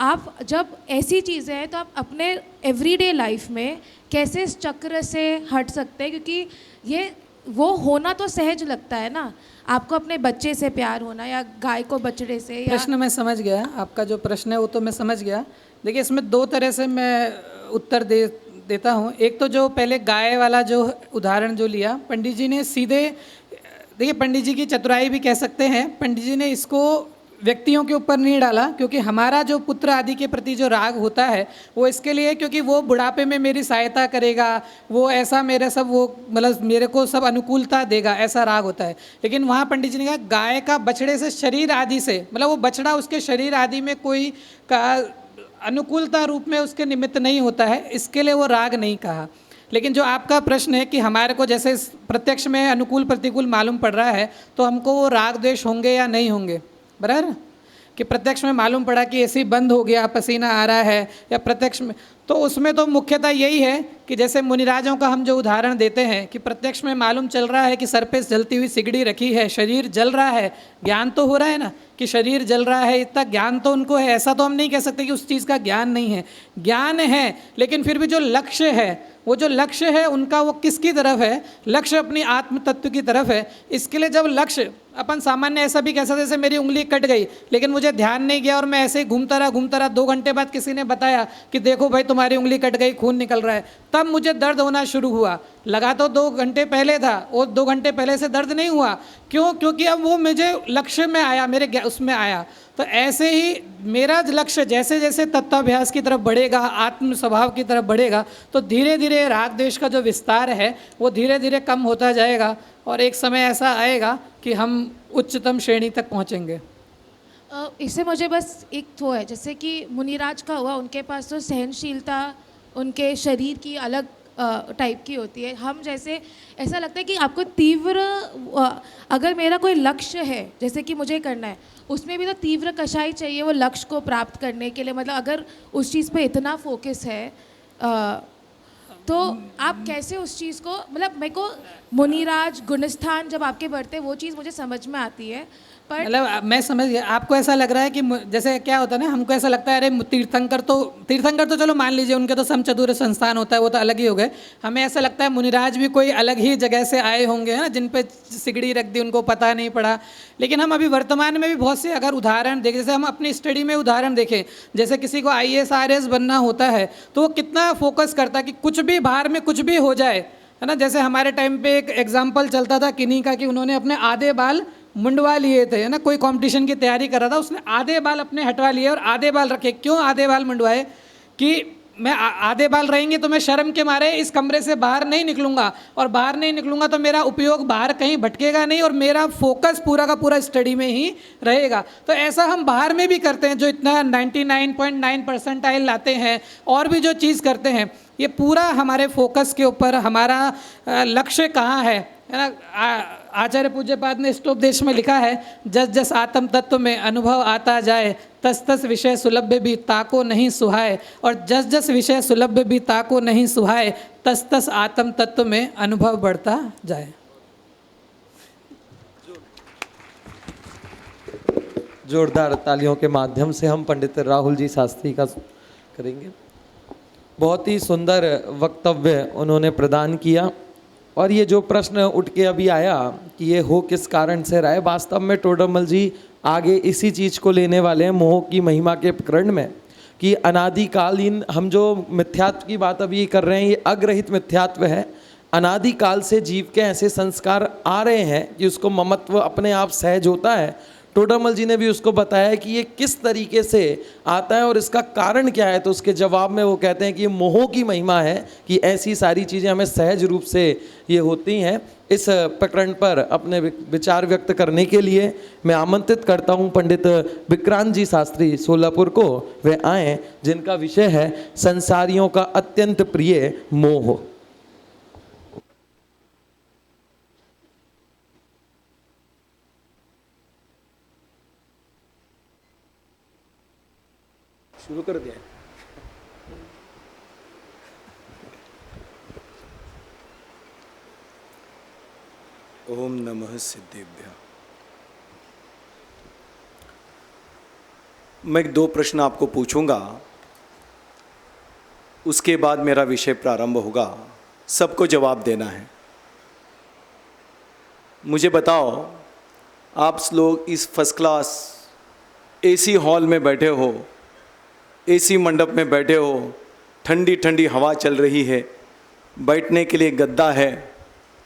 आप जब ऐसी चीज़ें हैं तो आप अपने एवरीडे लाइफ में कैसे इस चक्र से हट सकते हैं? क्योंकि ये वो होना तो सहज लगता है ना, आपको अपने बच्चे से प्यार होना या गाय को बछड़े से, या प्रश्न मैं समझ गया, आपका जो प्रश्न है वो तो मैं समझ गया। देखिए, इसमें दो तरह से मैं उत्तर देता हूँ। एक तो जो पहले गाय वाला जो उदाहरण जो लिया पंडित जी ने, सीधे देखिए पंडित जी की चतुराई भी कह सकते हैं, पंडित जी ने इसको व्यक्तियों के ऊपर नहीं डाला, क्योंकि हमारा जो पुत्र आदि के प्रति जो राग होता है वो इसके लिए, क्योंकि वो बुढ़ापे में मेरी सहायता करेगा, वो ऐसा मेरे सब वो मतलब मेरे को सब अनुकूलता देगा, ऐसा राग होता है। लेकिन वहाँ पंडित जी ने कहा गाय का बछड़े से शरीर आदि से, मतलब वो बछड़ा उसके शरीर आदि में कोई का अनुकूलता रूप में उसके निमित्त नहीं होता है, इसके लिए वो राग नहीं कहा। लेकिन जो आपका प्रश्न है कि हमारे को जैसे प्रत्यक्ष में अनुकूल प्रतिकूल मालूम पड़ रहा है तो हमको वो राग द्वेष होंगे या नहीं होंगे, बराबर कि प्रत्यक्ष में मालूम पड़ा कि एसी बंद हो गया, पसीना आ रहा है, या प्रत्यक्ष में, तो उसमें तो मुख्यतः यही है कि जैसे मुनिराजों का हम जो उदाहरण देते हैं कि प्रत्यक्ष में मालूम चल रहा है कि सर पे जलती हुई सिगड़ी रखी है, शरीर जल रहा है, ज्ञान तो हो रहा है ना कि शरीर जल रहा है, इतना ज्ञान तो उनको है। ऐसा तो हम नहीं कह सकते कि उस चीज़ का ज्ञान नहीं है, ज्ञान है, लेकिन फिर भी जो लक्ष्य है, वो जो लक्ष्य है उनका वो किसकी तरफ है, लक्ष्य अपनी आत्म तत्व की तरफ है। इसके लिए जब लक्ष्य अपन सामान्य ऐसा भी कह सकते जैसे मेरी उंगली कट गई लेकिन मुझे ध्यान नहीं गया और मैं ऐसे ही घूमता रहा, 2 घंटे बाद किसी ने बताया कि देखो भाई तुम्हारी उंगली कट गई, खून निकल रहा है, तब मुझे दर्द होना शुरू हुआ। लगा तो 2 घंटे पहले था, और 2 घंटे पहले से दर्द नहीं हुआ, क्यों? क्योंकि अब वो मुझे लक्ष्य में आया, मेरे उसमें आया। तो ऐसे ही मेरा लक्ष्य जैसे जैसे तत्वाभ्यास की तरफ बढ़ेगा, आत्म स्वभाव की तरफ बढ़ेगा, तो धीरे धीरे राग द्वेष का जो विस्तार है वो धीरे धीरे कम होता जाएगा, और एक समय ऐसा आएगा कि हम उच्चतम श्रेणी तक पहुँचेंगे। इससे मुझे बस एक तो है, जैसे कि मुनिराज का हुआ, उनके पास तो सहनशीलता उनके शरीर की अलग टाइप की होती है। हम जैसे ऐसा लगता है कि आपको तीव्र, अगर मेरा कोई लक्ष्य है जैसे कि मुझे करना है, उसमें भी तो तीव्र कषाई चाहिए वो लक्ष्य को प्राप्त करने के लिए। मतलब अगर उस चीज़ पे इतना फोकस है तो आप कैसे उस चीज़ को, मतलब मेरे को मुनिराज गुणस्थान जब आपके बढ़ते वो चीज़ मुझे समझ में आती है, पर मतलब मैं समझ गया, आपको ऐसा लग रहा है कि जैसे क्या होता है ना, हमको ऐसा लगता है अरे तीर्थंकर तो चलो मान लीजिए उनके तो समचतुर संस्थान होता है, वो तो अलग ही हो गए। हमें ऐसा लगता है मुनिराज भी कोई अलग ही जगह से आए होंगे, है ना, जिन पे सिगड़ी रख दी उनको पता नहीं पड़ा। लेकिन हम अभी वर्तमान में भी बहुत से अगर उदाहरण देखें, जैसे हम अपनी स्टडी में उदाहरण देखें, जैसे किसी को IAS RS बनना होता है तो वो कितना फोकस करता है कि कुछ भी बाहर में कुछ भी हो जाए, है ना। जैसे हमारे टाइम पे एक एग्जाम्पल चलता था किन्हीं का कि उन्होंने अपने आधे बाल मुंडवा लिए थे, है ना, कोई कंपटीशन की तैयारी कर रहा था, उसने आधे बाल अपने हटवा लिए और आधे बाल रखे। क्यों आधे बाल मुंडवाए? कि मैं आधे बाल रहेंगे तो मैं शर्म के मारे इस कमरे से बाहर नहीं निकलूंगा, और बाहर नहीं निकलूंगा तो मेरा उपयोग बाहर कहीं भटकेगा नहीं, और मेरा फोकस पूरा का पूरा स्टडी में ही रहेगा। तो ऐसा हम बाहर में भी करते हैं, जो इतना 99.9% लाते हैं, और भी जो चीज़ करते हैं, ये पूरा हमारे फोकस के ऊपर, हमारा लक्ष्य कहाँ है ना। आचार्य पूज्यपाद ने स्तोपदेश में लिखा है, जस जस आत्म तत्व में अनुभव आता जाए, तस तस विषय सुलभ्य भी ताको नहीं सुहाए, और जस जस विषय सुलभ्य भी ताको नहीं सुहाए, तस तस आत्म तत्व में अनुभव बढ़ता जाए। जोरदार तालियों के माध्यम से हम पंडित राहुल जी शास्त्री का करेंगे। बहुत ही सुंदर वक्तव्य उन्होंने प्रदान किया, और ये जो प्रश्न उठ के अभी आया कि ये हो किस कारण से रहा है, वास्तव में टोडरमल जी आगे इसी चीज़ को लेने वाले हैं मोह की महिमा के प्रकरण में, कि अनादिकालीन हम जो मिथ्यात्व की बात अभी कर रहे हैं ये अग्रहित मिथ्यात्व है। अनादिकाल से जीव के ऐसे संस्कार आ रहे हैं कि उसको ममत्व अपने आप सहज होता है। टोडरमल जी ने भी उसको बताया कि ये किस तरीके से आता है और इसका कारण क्या है, तो उसके जवाब में वो कहते हैं कि ये मोह की महिमा है कि ऐसी सारी चीज़ें हमें सहज रूप से ये होती हैं। इस प्रकरण पर अपने विचार व्यक्त करने के लिए मैं आमंत्रित करता हूँ पंडित विक्रांत जी शास्त्री सोलापुर को। वे आएँ, जिनका विषय है संसारियों का अत्यंत प्रिय मोह। शुरू कर दिया। ओम नमः सिद्धेभ्यः। मैं 2 प्रश्न आपको पूछूंगा, उसके बाद मेरा विषय प्रारंभ होगा। सबको जवाब देना है। मुझे बताओ, आप लोग इस फर्स्ट क्लास AC हॉल में बैठे हो, AC मंडप में बैठे हो, ठंडी ठंडी हवा चल रही है, बैठने के लिए गद्दा है,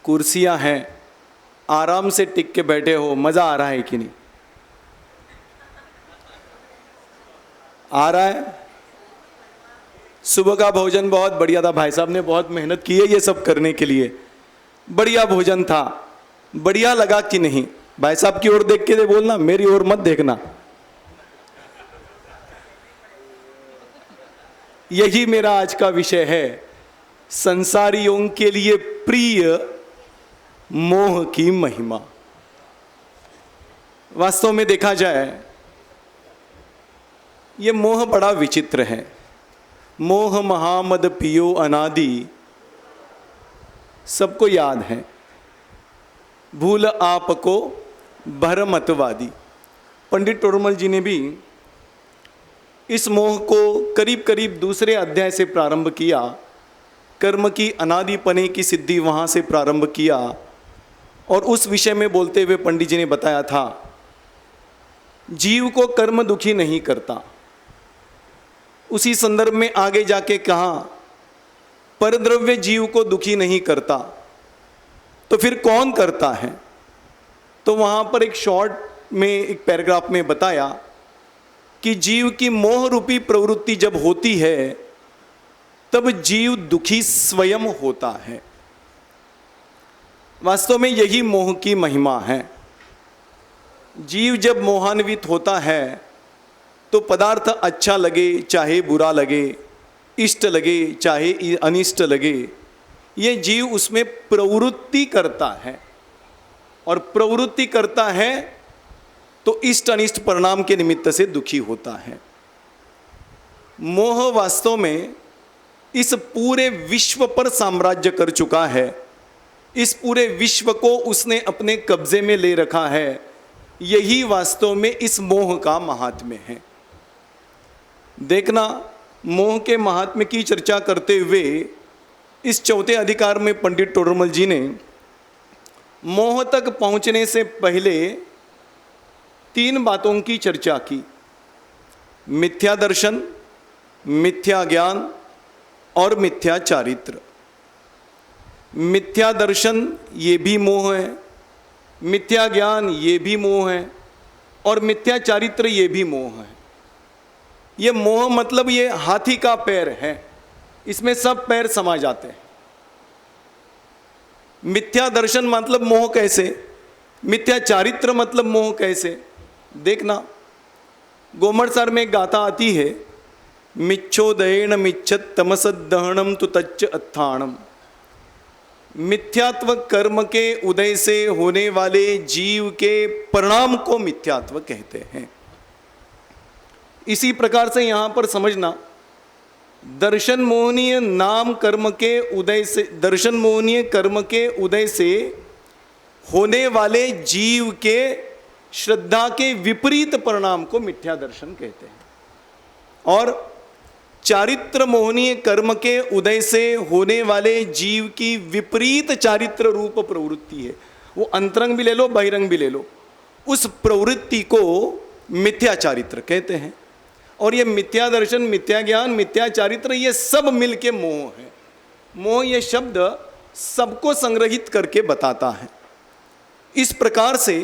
कुर्सियां हैं, आराम से टिक के बैठे हो, मज़ा आ रहा है कि नहीं? आ रहा है? सुबह का भोजन बहुत बढ़िया था, भाई साहब ने बहुत मेहनत की है ये सब करने के लिए, बढ़िया भोजन था। बढ़िया लगा कि नहीं? भाई साहब की ओर देख के बोलना, मेरी ओर मत देखना। यही मेरा आज का विषय है, संसारियों के लिए प्रिय मोह की महिमा। वास्तव में देखा जाए ये मोह बड़ा विचित्र है। मोह महामद पियो अनादि, सबको याद है। भूल आपको भरमतवादी। पंडित टोडरमल जी ने भी इस मोह को करीब करीब दूसरे अध्याय से प्रारंभ किया। कर्म की अनादिपने की सिद्धि वहाँ से प्रारंभ किया और उस विषय में बोलते हुए पंडित जी ने बताया था, जीव को कर्म दुखी नहीं करता। उसी संदर्भ में आगे जाके कहा, परद्रव्य जीव को दुखी नहीं करता, तो फिर कौन करता है? तो वहाँ पर एक शॉर्ट में, एक पैराग्राफ में बताया कि जीव की मोह रूपी प्रवृत्ति जब होती है तब जीव दुखी स्वयं होता है। वास्तव में यही मोह की महिमा है। जीव जब मोहान्वित होता है तो पदार्थ अच्छा लगे चाहे बुरा लगे, इष्ट लगे चाहे अनिष्ट लगे, ये जीव उसमें प्रवृत्ति करता है और प्रवृत्ति करता है तो इष्ट अनिष्ट परिणाम के निमित्त से दुखी होता है। मोह वास्तव में इस पूरे विश्व पर साम्राज्य कर चुका है। इस पूरे विश्व को उसने अपने कब्जे में ले रखा है। यही वास्तव में इस मोह का महात्म्य है। देखना, मोह के महात्म्य की चर्चा करते हुए इस चौथे अधिकार में पंडित टोडरमल जी ने मोह तक पहुंचने से पहले 3 बातों की चर्चा की। मिथ्या दर्शन, मिथ्या ज्ञान और मिथ्या चारित्र। मिथ्या दर्शन ये भी मोह है, मिथ्या ज्ञान ये भी मोह है और मिथ्या चारित्र ये भी मोह है। ये मोह मतलब ये हाथी का पैर है, इसमें सब पैर समा जाते हैं। मिथ्या दर्शन मतलब मोह कैसे, मिथ्या चारित्र मतलब मोह कैसे? देखना, गोमड़सार में एक गाथा आती है, मिच्छोदयेन मिच्छत तमसदहनम तु तच्च अत्थाणम। मिथ्यात्व कर्म के उदय से होने वाले जीव के परिणाम को मिथ्यात्व कहते हैं। इसी प्रकार से यहां पर समझना, दर्शन मोहनीय नाम कर्म के उदय से, दर्शन मोहनीय कर्म के उदय से होने वाले जीव के श्रद्धा के विपरीत परिणाम को मिथ्या दर्शन कहते हैं। और चारित्र मोहनीय कर्म के उदय से होने वाले जीव की विपरीत चारित्र रूप प्रवृत्ति है, वो अंतरंग भी ले लो बहिरंग भी ले लो, उस प्रवृत्ति को मिथ्या चारित्र कहते हैं। और ये मिथ्या दर्शन, मिथ्या ज्ञान, मिथ्या चारित्र ये सब मिलके मोह है। मोह ये शब्द सबको संग्रहित करके बताता है। इस प्रकार से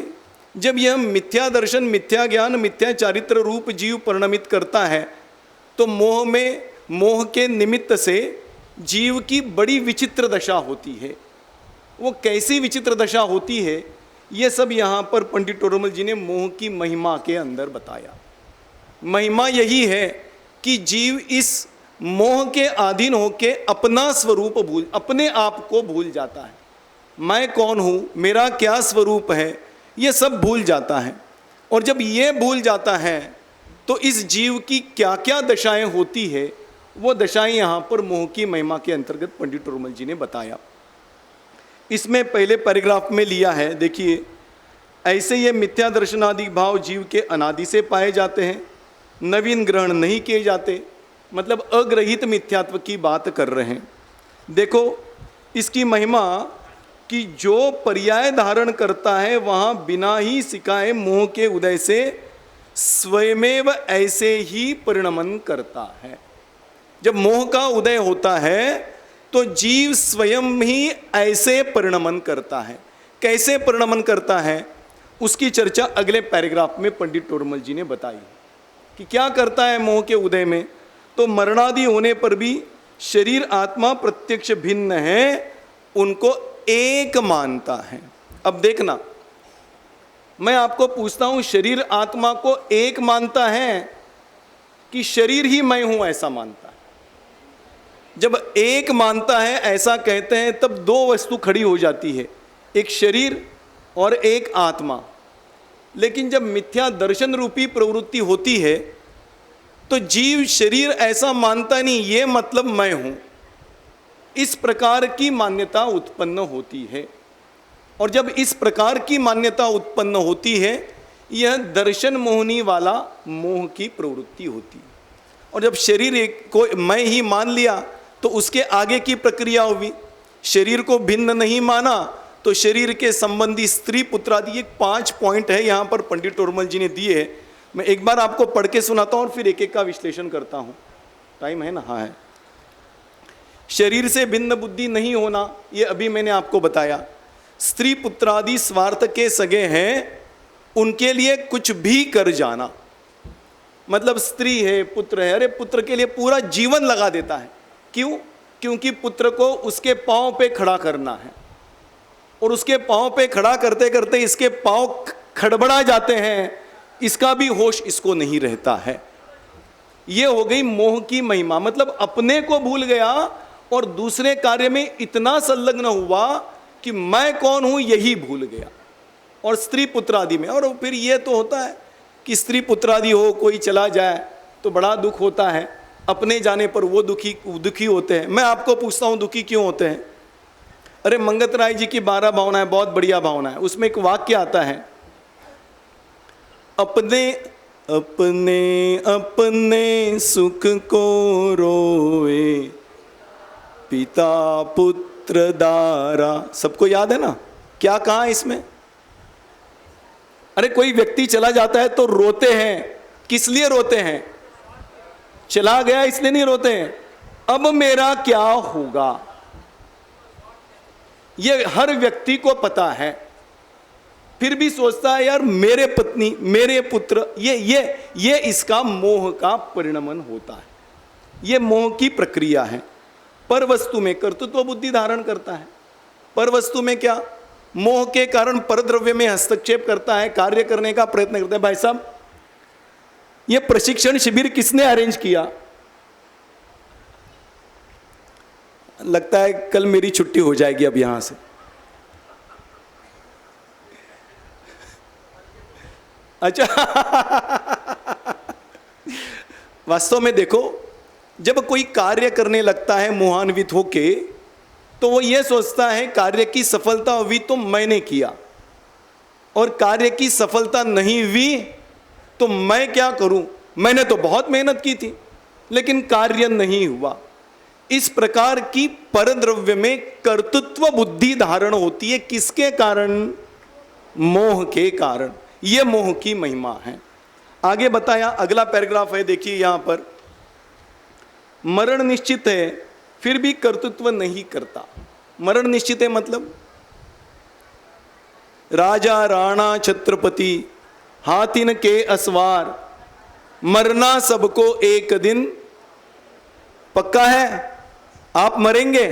जब यह मिथ्या दर्शन, मिथ्या ज्ञान, मिथ्या चारित्र रूप जीव परिणमित करता है तो मोह में, मोह के निमित्त से जीव की बड़ी विचित्र दशा होती है। वो कैसी विचित्र दशा होती है, ये सब यहाँ पर पंडित टोडरमल जी ने मोह की महिमा के अंदर बताया। महिमा यही है कि जीव इस मोह के अधीन होके अपना स्वरूप भूल, अपने आप को भूल जाता है। मैं कौन हूँ, मेरा क्या स्वरूप है, ये सब भूल जाता है। और जब ये भूल जाता है तो इस जीव की क्या क्या दशाएं होती है, वो दशाएं यहाँ पर मोह की महिमा के अंतर्गत पंडित टोडरमल जी ने बताया। इसमें पहले पैराग्राफ में लिया है, देखिए, ऐसे ये मिथ्या दर्शनादि भाव जीव के अनादि से पाए जाते हैं, नवीन ग्रहण नहीं किए जाते, मतलब अग्रहित मिथ्यात्व की बात कर रहे हैं। देखो इसकी महिमा कि जो पर्याय धारण करता है वहाँ बिना ही सिखाए मोह के उदय से स्वयमेव ऐसे ही परिणमन करता है। जब मोह का उदय होता है तो जीव स्वयं ही ऐसे परिणमन करता है। कैसे परिणमन करता है उसकी चर्चा अगले पैराग्राफ में पंडित टोडरमल जी ने बताई। कि क्या करता है मोह के उदय में, तो मरणादि होने पर भी शरीर आत्मा प्रत्यक्ष भिन्न है, उनको एक मानता है। अब देखना, मैं आपको पूछता हूं, शरीर आत्मा को एक मानता है कि शरीर ही मैं हूं ऐसा मानता है? जब एक मानता है ऐसा कहते हैं, तब दो वस्तु खड़ी हो जाती है, एक शरीर और एक आत्मा। लेकिन जब मिथ्या दर्शन रूपी प्रवृत्ति होती है तो जीव शरीर ऐसा मानता नहीं, ये मतलब मैं हूं, इस प्रकार की मान्यता उत्पन्न होती है। और जब इस प्रकार की मान्यता उत्पन्न होती है, यह दर्शन मोहनी वाला मोह की प्रवृत्ति होती है। और जब शरीर को मैं ही मान लिया तो उसके आगे की प्रक्रिया हुई, शरीर को भिन्न नहीं माना तो शरीर के संबंधी स्त्री पुत्र आदि, ये 5 पॉइंट है यहाँ पर पंडित तोरमल जी ने दिए है। मैं एक बार आपको पढ़ के सुनाता हूँ और फिर एक एक का विश्लेषण करता हूँ। टाइम है ना? हाँ है। शरीर से भिन्न बुद्धि नहीं होना, ये अभी मैंने आपको बताया। स्त्री पुत्र आदि स्वार्थ के सगे हैं, उनके लिए कुछ भी कर जाना, मतलब स्त्री है, पुत्र है, अरे पुत्र के लिए पूरा जीवन लगा देता है। क्यों? क्योंकि पुत्र को उसके पांव पे खड़ा करना है, और उसके पांव पे खड़ा करते करते इसके पांव खड़बड़ा जाते हैं, इसका भी होश इसको नहीं रहता है। ये हो गई मोह की महिमा, मतलब अपने को भूल गया और दूसरे कार्य में इतना संलग्न हुआ कि मैं कौन हूं यही भूल गया। और स्त्री पुत्र आदि में, और फिर ये तो होता है कि स्त्री पुत्र आदि हो, कोई चला जाए तो बड़ा दुख होता है, अपने जाने पर वो दुखी होते हैं। मैं आपको पूछता हूं दुखी क्यों होते हैं? अरे मंगत राय जी की 12 भावनाएं बहुत बढ़िया भावना है, उसमें एक वाक्य आता है, अपने अपने अपने सुख को रोए पिता पुत्र दारा। सबको याद है ना क्या कहा इसमें? अरे कोई व्यक्ति चला जाता है तो रोते हैं, किस लिए रोते हैं? चला गया इसलिए नहीं रोते हैं, अब मेरा क्या होगा, ये हर व्यक्ति को पता है, फिर भी सोचता है यार मेरे पत्नी मेरे पुत्र, ये इसका मोह का परिणमन होता है, ये मोह की प्रक्रिया है। पर वस्तु में कर्तृत्व बुद्धि धारण करता है। पर वस्तु में क्या? मोह के कारण परद्रव्य में हस्तक्षेप करता है, कार्य करने का प्रयत्न करता है। भाई साहब, ये प्रशिक्षण शिविर किसने अरेंज किया? लगता है कल मेरी छुट्टी हो जाएगी अब यहां से। अच्छा वास्तव में देखो, जब कोई कार्य करने लगता है मोहान्वित होके, तो वो ये सोचता है कार्य की सफलता हुई तो मैंने किया, और कार्य की सफलता नहीं हुई तो मैं क्या करूं, मैंने तो बहुत मेहनत की थी लेकिन कार्य नहीं हुआ। इस प्रकार की परद्रव्य में कर्तृत्व बुद्धि धारण होती है। किसके कारण? मोह के कारण। यह मोह की महिमा है। आगे बताया, अगला पैराग्राफ है, देखिए यहां पर, मरण निश्चित है फिर भी कर्तृत्व नहीं करता। मरण निश्चित है मतलब राजा राणा छत्रपति हाथिन के असवार, मरना सबको एक दिन पक्का है। आप मरेंगे।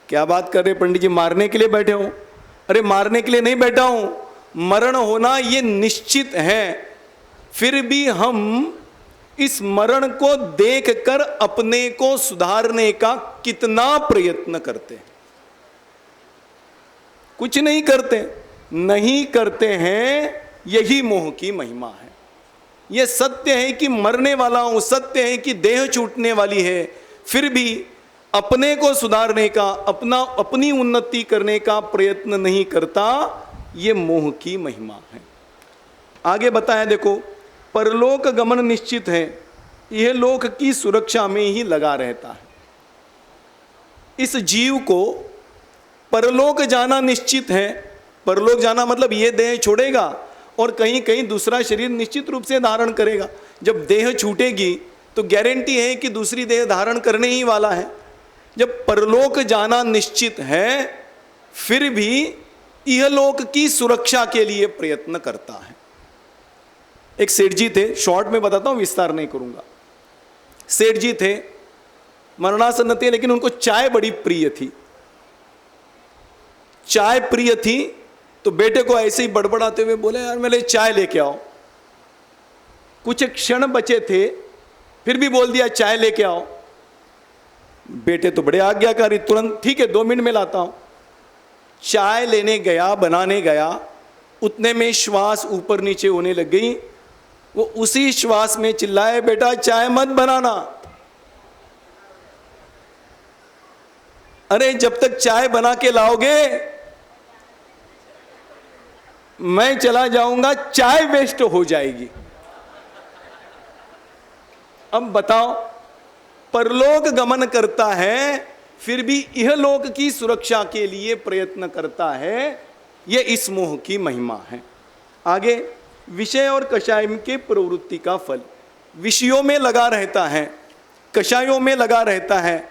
क्या बात कर रहे पंडित जी, मारने के लिए बैठे हो? अरे मारने के लिए नहीं बैठा हूं, मरण होना ये निश्चित है, फिर भी हम इस मरण को देखकर अपने को सुधारने का कितना प्रयत्न करते हैं? कुछ नहीं करते, नहीं करते हैं। यही मोह की महिमा है। यह सत्य है कि मरने वाला हूं, सत्य है कि देह छूटने वाली है, फिर भी अपने को सुधारने का, अपनी उन्नति करने का प्रयत्न नहीं करता। यह मोह की महिमा है। आगे बताया देखो, परलोक गमन निश्चित है, यह लोक की सुरक्षा में ही लगा रहता है। इस जीव को परलोक जाना निश्चित है। परलोक जाना मतलब यह देह छोड़ेगा और कहीं कहीं दूसरा शरीर निश्चित रूप से धारण करेगा। जब देह छूटेगी तो गारंटी है कि दूसरी देह धारण करने ही वाला है। जब परलोक जाना निश्चित है, फिर भी यह लोक की सुरक्षा के लिए प्रयत्न करता है। एक सेठ जी थे, शॉर्ट में बताता हूँ, विस्तार नहीं करूँगा। सेठ जी थे, मरणासन्न थे, लेकिन उनको चाय बड़ी प्रिय थी। चाय प्रिय थी तो बेटे को ऐसे ही बड़बड़ाते हुए बोले, यार मेरे लिए चाय लेके आओ। कुछ क्षण बचे थे, फिर भी बोल दिया चाय लेके आओ। बेटे तो बड़े आज्ञाकारी, तुरंत ठीक है 2 मिनट में लाता हूं। चाय लेने गया, बनाने गया, उतने में श्वास ऊपर नीचे होने लग गई। वो उसी श्वास में चिल्लाए, बेटा चाय मत बनाना। अरे जब तक चाय बना के लाओगे मैं चला जाऊंगा, चाय वेस्ट हो जाएगी। अब बताओ, परलोक गमन करता है, फिर भी इहलोक की सुरक्षा के लिए प्रयत्न करता है। यह इस मोह की महिमा है। आगे, विषय और कषाय के प्रवृत्ति का फल। विषयों में लगा रहता है, कषायों में लगा रहता है।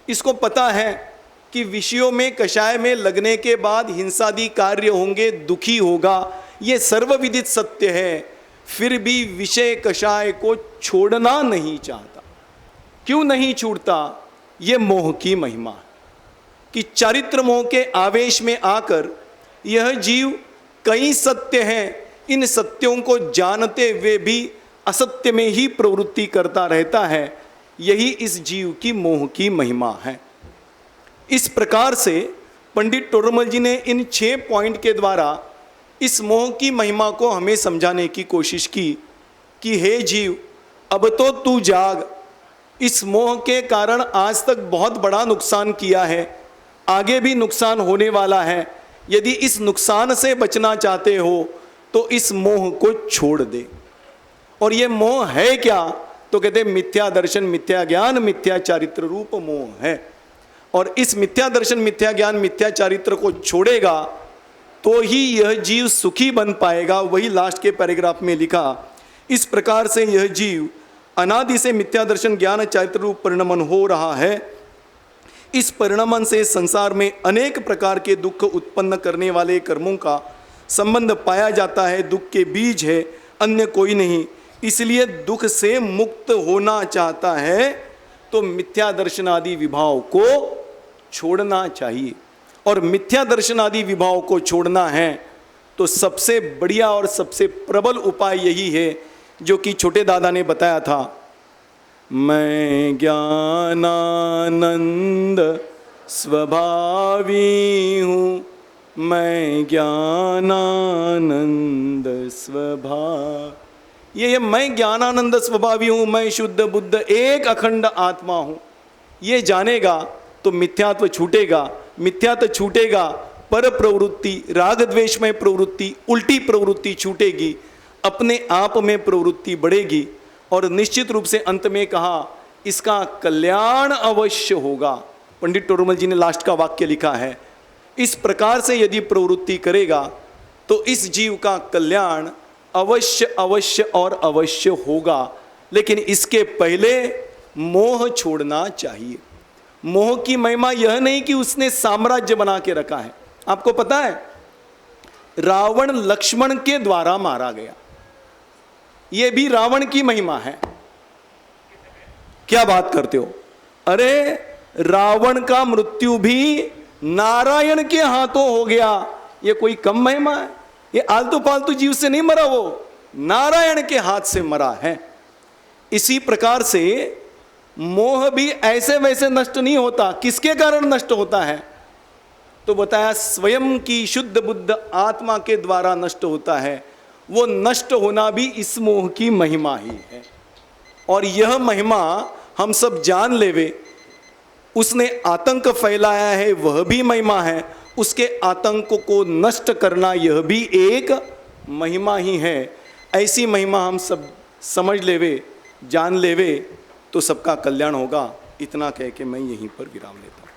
इसको पता है कि विषयों में, कषाय में लगने के बाद हिंसादी कार्य होंगे, दुखी होगा, ये सर्वविदित सत्य है। फिर भी विषय कषाय को छोड़ना नहीं चाहता। क्यों नहीं छूटता? ये मोह की महिमा है कि चारित्र मोह के आवेश में आकर यह जीव कई सत्य हैं, इन सत्यों को जानते हुए भी असत्य में ही प्रवृत्ति करता रहता है। यही इस जीव की मोह की महिमा है। इस प्रकार से पंडित टोडरमल जी ने इन 6 पॉइंट के द्वारा इस मोह की महिमा को हमें समझाने की कोशिश की कि हे जीव, अब तो तू जाग। इस मोह के कारण आज तक बहुत बड़ा नुकसान किया है, आगे भी नुकसान होने वाला है। यदि इस नुकसान से बचना चाहते हो तो इस मोह को छोड़ दे। और ये मोह है क्या? तो कहते मिथ्या दर्शन, मिथ्या ज्ञान, मिथ्या चारित्र रूप मोह है। और इस मिथ्या दर्शन, मिथ्या ज्ञान, मिथ्या चारित्र को छोड़ेगा तो ही यह जीव सुखी बन पाएगा। वही लास्ट के पैराग्राफ में लिखा, इस प्रकार से यह जीव अनादि से मिथ्या दर्शन, ज्ञान, चारित्र रूप परिणमन हो रहा है। इस परिणमन से संसार में अनेक प्रकार के दुख उत्पन्न करने वाले कर्मों का संबंध पाया जाता है। दुख के बीज है, अन्य कोई नहीं। इसलिए दुख से मुक्त होना चाहता है तो मिथ्या दर्शन आदि विभाव को छोड़ना चाहिए। और मिथ्या दर्शन आदि विभाव को छोड़ना है तो सबसे बढ़िया और सबसे प्रबल उपाय यही है जो कि छोटे दादा ने बताया था, मैं ज्ञानानंद स्वभावी हूँ, मैं ज्ञानानंद स्वभाव। ये मैं ज्ञानानंद स्वभावी हूँ, मैं शुद्ध बुद्ध एक अखंड आत्मा हूँ, ये जानेगा तो मिथ्यात्व छूटेगा। मिथ्यात्व छूटेगा, पर प्रवृत्ति, राग द्वेष में प्रवृत्ति, उल्टी प्रवृत्ति छूटेगी, अपने आप में प्रवृत्ति बढ़ेगी। और निश्चित रूप से अंत में कहा इसका कल्याण अवश्य होगा। पंडित टोडरमल जी ने लास्ट का वाक्य लिखा है, इस प्रकार से यदि प्रवृत्ति करेगा तो इस जीव का कल्याण अवश्य अवश्य और अवश्य होगा। लेकिन इसके पहले मोह छोड़ना चाहिए। मोह की महिमा यह नहीं कि उसने साम्राज्य बना के रखा है। आपको पता है रावण लक्ष्मण के द्वारा मारा गया, यह भी रावण की महिमा है। क्या बात करते हो? अरे रावण का मृत्यु भी नारायण के हाथों हो गया, यह कोई कम महिमा है? ये आलतू फालतू जीव से नहीं मरा, वो नारायण के हाथ से मरा है। इसी प्रकार से मोह भी ऐसे वैसे नष्ट नहीं होता। किसके कारण नष्ट होता है? तो बताया स्वयं की शुद्ध बुद्ध आत्मा के द्वारा नष्ट होता है। वो नष्ट होना भी इस मोह की महिमा ही है। और यह महिमा हम सब जान लेवे। उसने आतंक फैलाया है, वह भी महिमा है। उसके आतंक को नष्ट करना यह भी एक महिमा ही है। ऐसी महिमा हम सब समझ लेवे, जान लेवे तो सबका कल्याण होगा। इतना कह के मैं यहीं पर विराम लेता हूँ।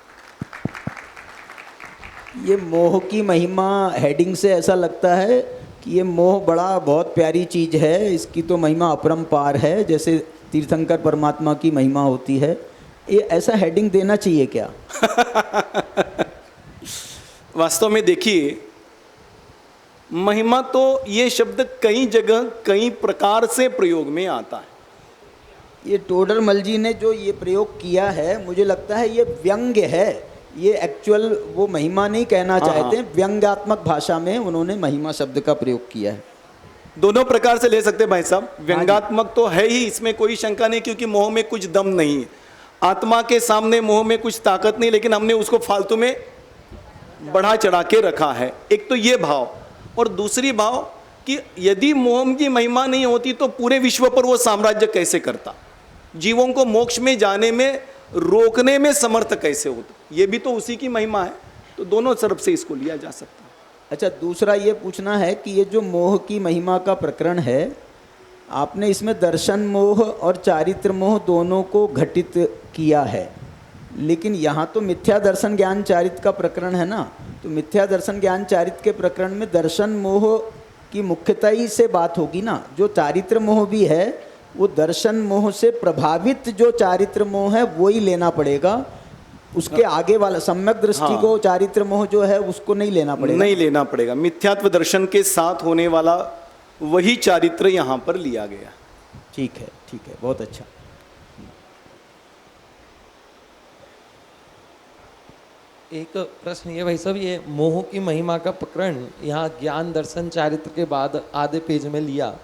ये मोह की महिमा हेडिंग से ऐसा लगता है कि ये मोह बड़ा बहुत प्यारी चीज़ है, इसकी तो महिमा अपरंपार है, जैसे तीर्थंकर परमात्मा की महिमा होती है। ये ऐसा हेडिंग देना चाहिए क्या? वास्तव में देखिए, महिमा तो ये शब्द कई जगह कई प्रकार से प्रयोग में आता है। ये टोडरमल जी ने जो ये प्रयोग किया है, मुझे लगता है ये व्यंग्य है, ये एक्चुअल वो महिमा नहीं कहना चाहते हैं, व्यंग्यात्मक भाषा में उन्होंने महिमा शब्द का प्रयोग किया है। दोनों प्रकार से ले सकते हैं भाई साहब। व्यंग्यात्मक तो है ही, इसमें कोई शंका नहीं, क्योंकि मोह में कुछ दम नहीं है, आत्मा के सामने मोह में कुछ ताकत नहीं, लेकिन हमने उसको फालतू में बढ़ा चढ़ा के रखा है। एक तो ये भाव, और दूसरी भाव कि यदि मोह की महिमा नहीं होती तो पूरे विश्व पर वो साम्राज्य कैसे करता, जीवों को मोक्ष में जाने में रोकने में समर्थ कैसे होता, ये भी तो उसी की महिमा है। तो दोनों तरफ से इसको लिया जा सकता है। अच्छा, दूसरा ये पूछना है कि ये जो मोह की महिमा का प्रकरण है, आपने इसमें दर्शन मोह और चारित्र मोह दोनों को घटित किया है, लेकिन यहाँ तो मिथ्या दर्शन ज्ञान चारित्र का प्रकरण है ना, तो मिथ्या दर्शन ज्ञान चारित्र के प्रकरण में दर्शन मोह की मुख्यता ही से बात होगी ना। जो चारित्र मोह भी है वो दर्शन मोह से प्रभावित जो चारित्र मोह है वो ही लेना पड़ेगा, उसके आगे वाला सम्यक दृष्टि को चारित्र मोह जो है उसको नहीं लेना पड़ेगा। नहीं लेना पड़ेगा, मिथ्यात्व दर्शन के साथ होने वाला वही चारित्र यहाँ पर लिया गया। ठीक है, ठीक है, बहुत अच्छा। एक प्रश्न ये भाई साहब, ये मोह की महिमा का प्रकरण यहाँ ज्ञान दर्शन चारित्र के बाद आधे पेज में लिया,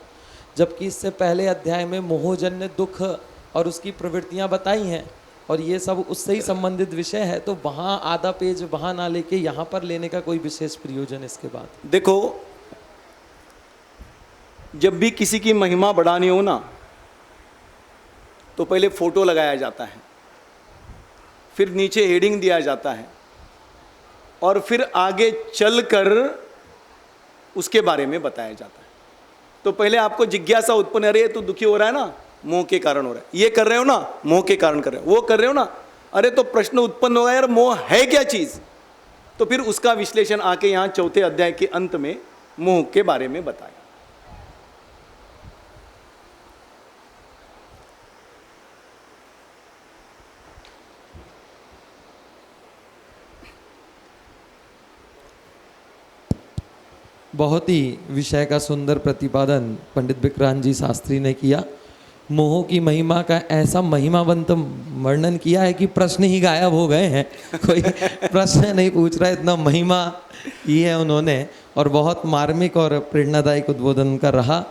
जबकि इससे पहले अध्याय में मोहजन्य दुख और उसकी प्रवृत्तियाँ बताई हैं, और ये सब उससे ही संबंधित विषय है, तो वहाँ आधा पेज वहाँ ना लेके यहाँ पर लेने का कोई विशेष प्रयोजन इसके बाद? देखो, जब भी किसी की महिमा बढ़ानी हो ना, तो पहले फोटो लगाया जाता है, फिर नीचे हेडिंग दिया जाता है, और फिर आगे चलकर उसके बारे में बताया जाता है। तो पहले आपको जिज्ञासा उत्पन्न, अरे तो दुखी हो रहा है ना, मोह के कारण हो रहा है, ये कर रहे हो ना, मोह के कारण कर रहे हो, वो कर रहे हो ना, अरे तो प्रश्न उत्पन्न होगा, यार मोह है क्या चीज? तो फिर उसका विश्लेषण आके यहाँ चौथे अध्याय के अंत में मोह के बारे में बताया। बहुत ही विषय का सुंदर प्रतिपादन पंडित विक्रांत जी शास्त्री ने किया। मोह की महिमा का ऐसा महिमावंत वर्णन किया है कि प्रश्न ही गायब हो गए हैं, कोई प्रश्न नहीं पूछ रहा है, इतना महिमा की है उन्होंने, और बहुत मार्मिक और प्रेरणादायक उद्बोधन का रहा।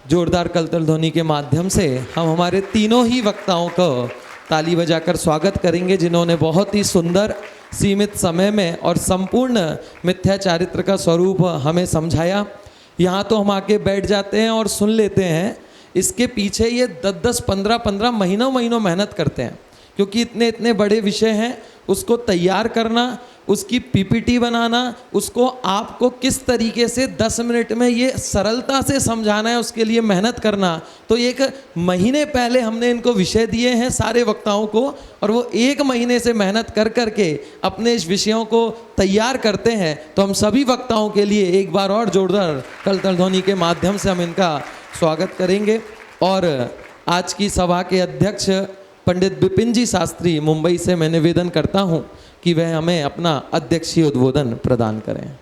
जोरदार कलतल ध्वनि के माध्यम से हम हमारे तीनों ही वक्ताओं को ताली बजाकर स्वागत करेंगे, जिन्होंने बहुत ही सुंदर सीमित समय में और संपूर्ण मिथ्या चारित्र का स्वरूप हमें समझाया। यहाँ तो हम आके बैठ जाते हैं और सुन लेते हैं, इसके पीछे ये 10-10, 15-15 महीनों मेहनत करते हैं, क्योंकि इतने बड़े विषय हैं, उसको तैयार करना, उसकी पीपीटी बनाना, उसको आपको किस तरीके से 10 मिनट में ये सरलता से समझाना है, उसके लिए मेहनत करना। तो 1 महीने पहले हमने इनको विषय दिए हैं सारे वक्ताओं को, और वो 1 महीने से मेहनत कर करके अपने इस विषयों को तैयार करते हैं। तो हम सभी वक्ताओं के लिए एक बार और जोरदार कलतल ध्वनि के माध्यम से हम इनका स्वागत करेंगे। और आज की सभा के अध्यक्ष पंडित विपिन जी शास्त्री मुंबई से मैं निवेदन करता हूं कि वह हमें अपना अध्यक्षीय उद्बोधन प्रदान करें।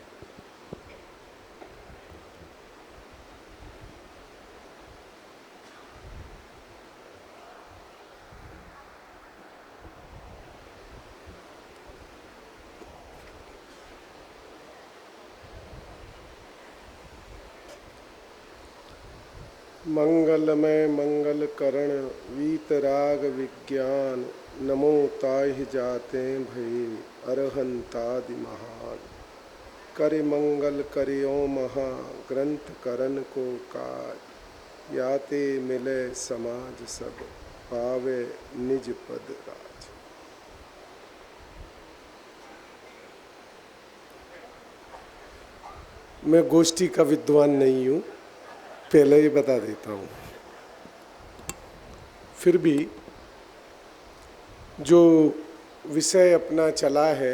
मंगलमय मंगल करण वीतराग विज्ञान, नमो ताहि जाते भई अरहंतादि महान। करे मंगल करे ओ महा ग्रंथ करण को काज, याते मिले समाज सब पावे निज पद राज। मैं गोष्ठी का विद्वान नहीं हूँ, पहले ही बता देता हूँ। फिर भी जो विषय अपना चला है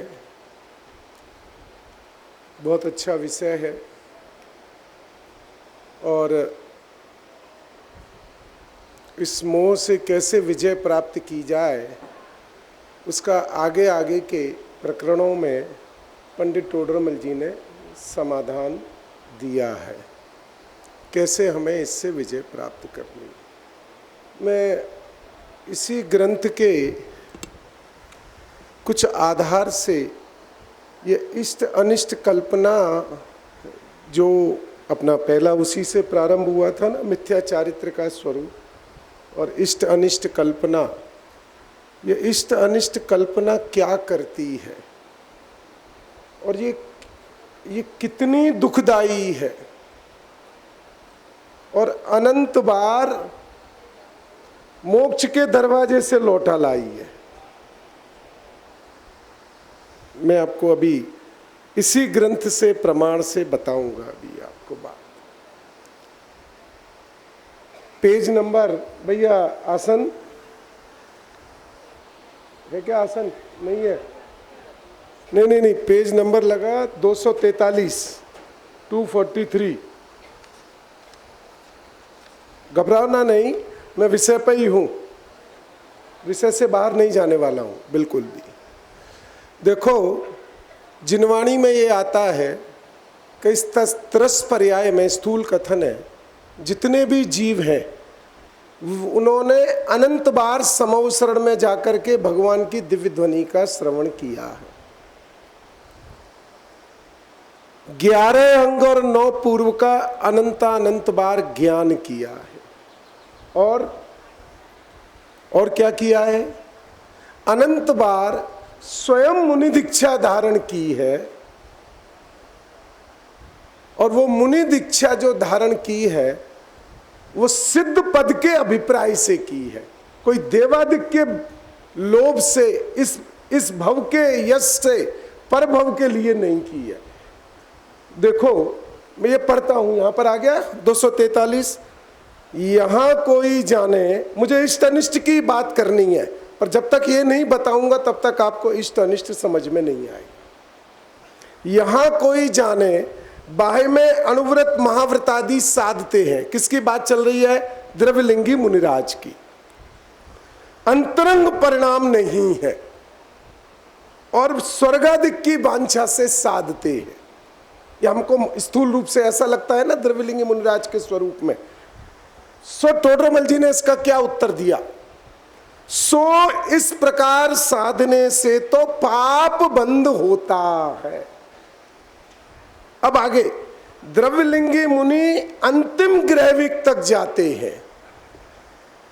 बहुत अच्छा विषय है, और इस मोह से कैसे विजय प्राप्त की जाए उसका आगे आगे के प्रकरणों में पंडित टोडरमल जी ने समाधान दिया है, कैसे हमें इससे विजय प्राप्त करनी है। मैं इसी ग्रंथ के कुछ आधार से ये इष्ट अनिष्ट कल्पना जो अपना पहला उसी से प्रारंभ हुआ था ना, मिथ्या चारित्र का स्वरूप और इष्ट अनिष्ट कल्पना, ये इष्ट अनिष्ट कल्पना क्या करती है और ये कितनी दुखदाई है और अनंत बार मोक्ष के दरवाजे से लौटा लाई है। मैं आपको अभी इसी ग्रंथ से प्रमाण से बताऊंगा अभी आपको बात। पेज नंबर, भैया आसन है क्या? आसन नहीं है? नहीं, पेज नंबर लगा 243, 243। घबराना नहीं, मैं विषय पर ही हूं, विषय से बाहर नहीं जाने वाला हूं बिल्कुल भी। देखो, जिनवाणी में ये आता है कि इस तरस पर्याय में स्थूल कथन है, जितने भी जीव हैं उन्होंने अनंत बार समवसरण में जाकर के भगवान की दिव्य ध्वनि का श्रवण किया है। 11 अंग और 9 पूर्व का अनंत बार ज्ञान किया है और क्या किया है? अनंत बार स्वयं मुनि दीक्षा धारण की है और वो मुनि दीक्षा जो धारण की है वो सिद्ध पद के अभिप्राय से की है। कोई देवादिक के लोभ से, इस भव के यश से पर भव के लिए नहीं की है। देखो, मैं ये पढ़ता हूं, यहां पर आ गया 243। यहां कोई जाने, मुझे इष्ट अनिष्ट की बात करनी है, पर जब तक ये नहीं बताऊंगा तब तक आपको इष्ट अनिष्ट समझ में नहीं आएगी। यहां कोई जाने, बाह्य में अणुव्रत महाव्रत आदि साधते हैं। किसकी बात चल रही है? द्रव्यलिंगी मुनिराज की। अंतरंग परिणाम नहीं है और स्वर्गादिक की वांछा से साधते हैं। ये हमको स्थूल रूप से ऐसा लगता है ना द्रव्यलिंगी मुनिराज के स्वरूप में। सो टोडरमल जी ने इसका क्या उत्तर दिया? सो इस प्रकार साधने से तो पाप बंद होता है। अब आगे, द्रव्यलिंगी मुनि अंतिम ग्रहविक तक जाते हैं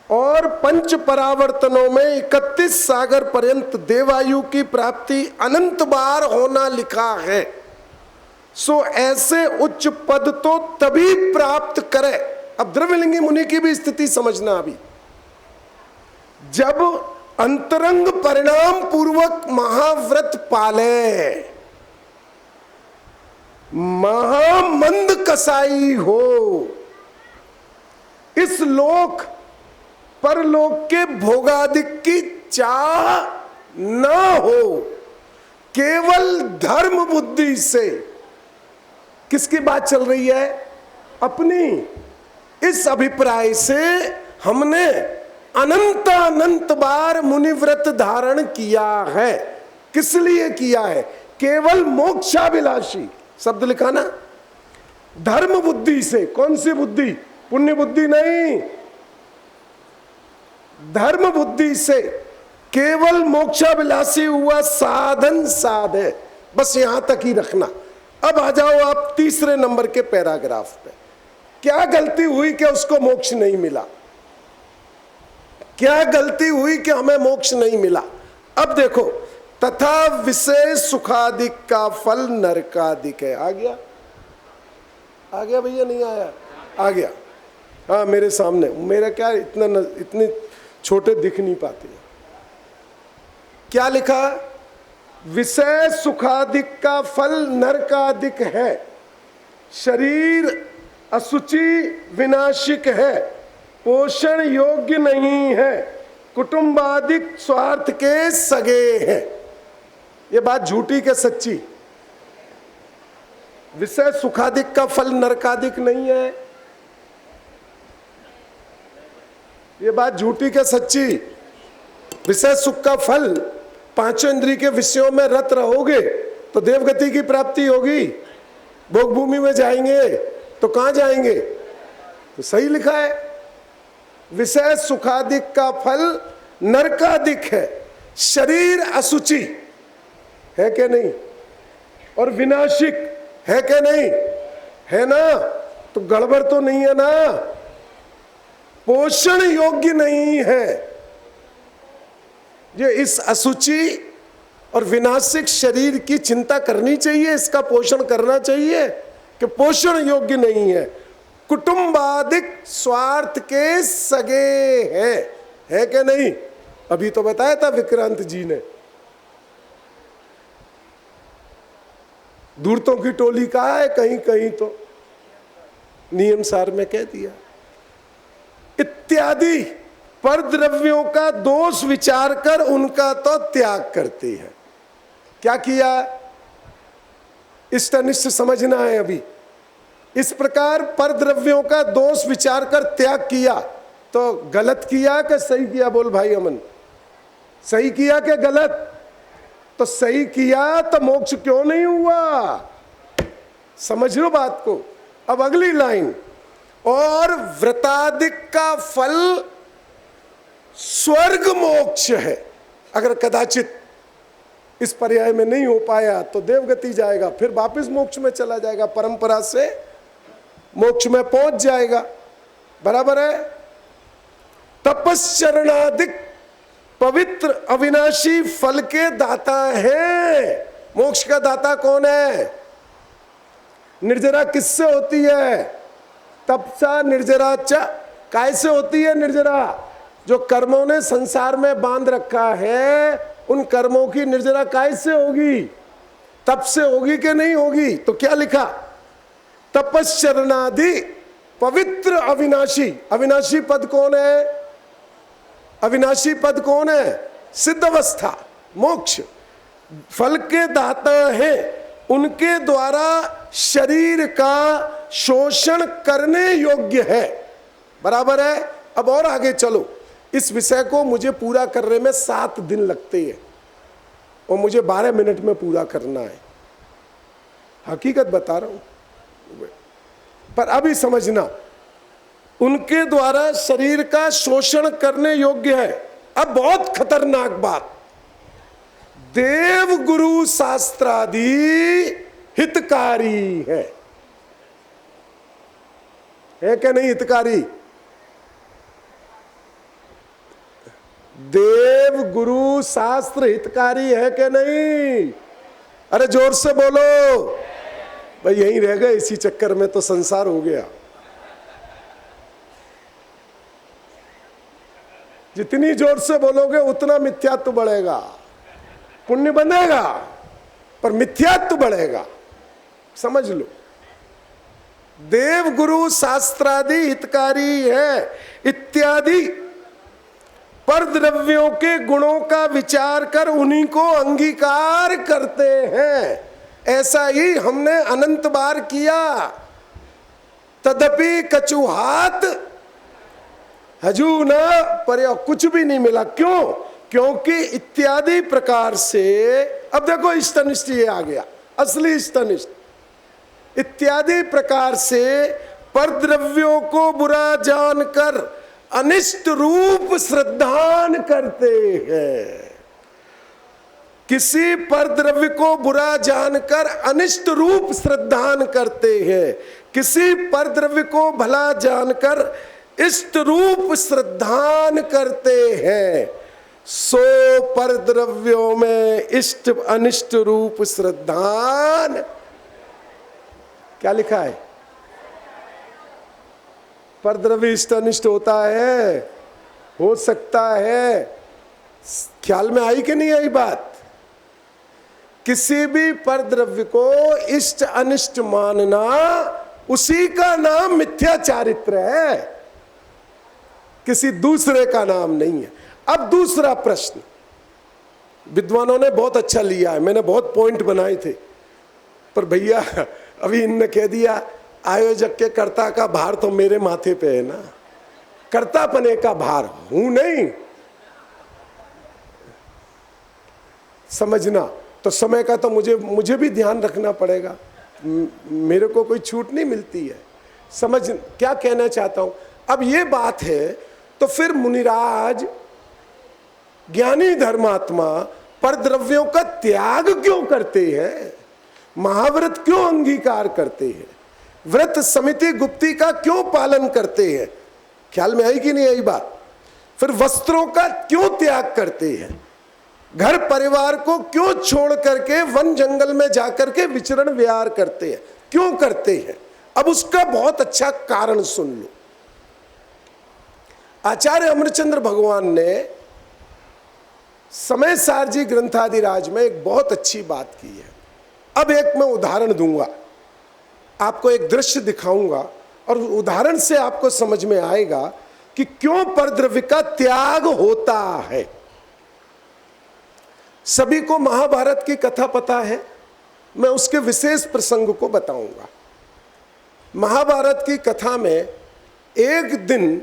और पंच परावर्तनों में 31 सागर पर्यंत देवायु की प्राप्ति अनंत बार होना लिखा है। सो ऐसे उच्च पद तो तभी प्राप्त करे। अब द्रव्यलिंगी मुनि की भी स्थिति समझना अभी, जब अंतरंग परिणाम पूर्वक महाव्रत पाले, महामंद कसाई हो, इस लोक परलोक के भोगादिक की चाह न हो, केवल धर्म बुद्धि से। किसकी बात चल रही है? अपनी। इस अभिप्राय से हमने अनंत बार मुनिव्रत धारण किया है। किस लिए किया है? केवल मोक्षाभिलाषी, शब्द लिखा ना, धर्म बुद्धि से। कौन सी बुद्धि? पुण्य बुद्धि नहीं, धर्म बुद्धि से। केवल मोक्षाभिलाषी हुआ साधन साधे, बस यहां तक ही रखना। अब आ जाओ आप तीसरे नंबर के पैराग्राफ पे। क्या गलती हुई कि उसको मोक्ष नहीं मिला? क्या गलती हुई कि हमें मोक्ष नहीं मिला? अब देखो, तथा विषय सुखादिक का फल नरकादिक है। आ गया? आ गया भैया? नहीं आया? आ गया। हाँ, मेरे सामने। मेरा क्या इतने छोटे दिख नहीं पाते। क्या लिखा? विषय सुखादिक का फल नरकादिक है, शरीर असुचि विनाशिक है, पोषण योग्य नहीं है, कुटुंबादिक स्वार्थ के सगे हैं। ये बात झूठी के सच्ची? विषय सुखादिक का फल नरकादिक नहीं है, ये बात झूठी के सच्ची? विषय सुख का फल, पांचों इंद्रिय के विषयों में रत रहोगे तो देवगति की प्राप्ति होगी। भोग भूमि में जाएंगे तो कहां जाएंगे? तो सही लिखा है, विषय सुखादिक का फल नरकादिक है, शरीर अशुचि है क्या नहीं, और विनाशिक है क्या नहीं, है ना? तो गड़बड़ तो नहीं है ना, पोषण योग्य नहीं है। ये इस अशुचि और विनाशिक शरीर की चिंता करनी चाहिए, इसका पोषण करना चाहिए कि पोषण योग्य नहीं है, कुटुंबादिक स्वार्थ के सगे है क्या नहीं? अभी तो बताया था विक्रांत जी ने, दूरतों की टोली कहा है, कहीं कहीं तो नियम सार में कह दिया। इत्यादि पर द्रव्यों का दोष विचार कर उनका तो त्याग करती है। क्या किया? इष्ट अनिष्ट समझना है अभी। इस प्रकार पर द्रव्यों का दोष विचार कर त्याग किया तो गलत किया कि सही किया? बोल भाई अमन, सही किया कि गलत? तो सही किया तो मोक्ष क्यों नहीं हुआ? समझ लो बात को। अब अगली लाइन, और व्रतादिक का फल स्वर्ग मोक्ष है। अगर कदाचित इस पर्याय में नहीं हो पाया तो देवगति जाएगा, फिर वापस मोक्ष में चला जाएगा, परंपरा से मोक्ष में पहुंच जाएगा। बराबर है? तपश्चरणादिक पवित्र अविनाशी फल के दाता है। मोक्ष का दाता कौन है? निर्जरा किससे होती है? तपसा निर्जरा च, कैसे होती है निर्जरा? जो कर्मों ने संसार में बांध रखा है, उन कर्मों की निर्जरा कैसे होगी? तप से होगी कि नहीं होगी? तो क्या लिखा? तपश्चरणादि पवित्र अविनाशी। अविनाशी पद कौन है? अविनाशी पद कौन है? सिद्ध अवस्था, मोक्ष। फल के दाता है, उनके द्वारा शरीर का शोषण करने योग्य है। बराबर है? अब और आगे चलो। इस विषय को मुझे पूरा करने में 7 दिन लगते हैं और मुझे 12 मिनट में पूरा करना है, हकीकत बता रहा हूं। पर अभी समझना, उनके द्वारा शरीर का शोषण करने योग्य है। अब बहुत खतरनाक बात, देव गुरु शास्त्रादि हितकारी है क्या नहीं? हितकारी। देव गुरु शास्त्र हितकारी है क्या नहीं? अरे जोर से बोलो भाई, यहीं रह गए इसी चक्कर में तो संसार हो गया। जितनी जोर से बोलोगे उतना मिथ्यात्व बढ़ेगा, पुण्य बनेगा पर मिथ्यात्व बढ़ेगा। समझ लो, देव गुरु शास्त्रादि हितकारी है। इत्यादि पर द्रव्यों के गुणों का विचार कर उन्हीं को अंगीकार करते हैं। ऐसा ही हमने अनंत बार किया। तदपि कछुहात हजू न पर कुछ भी नहीं मिला। क्यों? क्योंकि इत्यादि प्रकार से, अब देखो इष्ट अनिष्ट ये आ गया, असली इष्ट अनिष्ट। इत्यादि प्रकार से पर द्रव्यों को बुरा जानकर अनिष्ट रूप श्रद्धान करते हैं। किसी पर द्रव्य को बुरा जानकर अनिष्ट रूप श्रद्धान करते हैं, किसी पर द्रव्य को भला जानकर इष्ट रूप श्रद्धान करते हैं। सो पर द्रव्यों में इष्ट अनिष्ट रूप श्रद्धान, क्या लिखा है? पर द्रव्य इष्ट अनिष्ट होता है, हो सकता है। ख्याल में आई कि नहीं आई बात? किसी भी पर द्रव्य को इष्ट अनिष्ट मानना, उसी का नाम मिथ्या चारित्र है, किसी दूसरे का नाम नहीं है। अब दूसरा प्रश्न विद्वानों ने बहुत अच्छा लिया है, मैंने बहुत पॉइंट बनाए थे, पर भैया अभी इनने कह दिया आयोजक के कर्ता का भार तो मेरे माथे पे है ना, कर्तापने का भार हूं नहीं। समझना तो समय का तो मुझे भी ध्यान रखना पड़ेगा। मेरे को कोई छूट नहीं मिलती है। समझ क्या कहना चाहता हूं? अब ये बात है, तो फिर मुनिराज ज्ञानी धर्मात्मा परद्रव्यों का त्याग क्यों करते हैं? महाव्रत क्यों अंगीकार करते हैं? व्रत समिति गुप्ती का क्यों पालन करते हैं? ख्याल में आई कि नहीं आई बात? फिर वस्त्रों का क्यों त्याग करते हैं? घर परिवार को क्यों छोड़ करके वन जंगल में जाकर के विचरण विहार करते हैं? क्यों करते हैं? अब उसका बहुत अच्छा कारण सुन लो। आचार्य अमरचंद्र भगवान ने समय सारजी ग्रंथादिराज में एक बहुत अच्छी बात की है। अब एक मैं उदाहरण दूंगा, आपको एक दृश्य दिखाऊंगा और उदाहरण से आपको समझ में आएगा कि क्यों परद्रव्य का त्याग होता है। सभी को महाभारत की कथा पता है, मैं उसके विशेष प्रसंग को बताऊंगा। महाभारत की कथा में एक दिन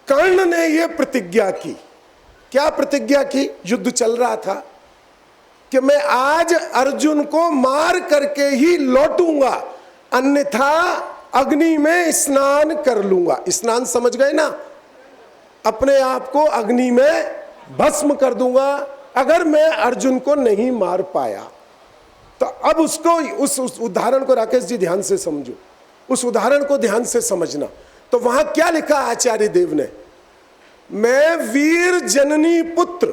कर्ण ने यह प्रतिज्ञा की। क्या प्रतिज्ञा की? युद्ध चल रहा था कि मैं आज अर्जुन को मार करके ही लौटूंगा, अन्यथा अग्नि में स्नान कर लूंगा। स्नान समझ गए ना? अपने आप को अग्नि में भस्म कर दूंगा अगर मैं अर्जुन को नहीं मार पाया। तो अब उसको उस उदाहरण को राकेश जी ध्यान से समझो, उस उदाहरण को ध्यान से समझना। तो वहां क्या लिखा आचार्य देव ने? मैं वीर जननी पुत्र।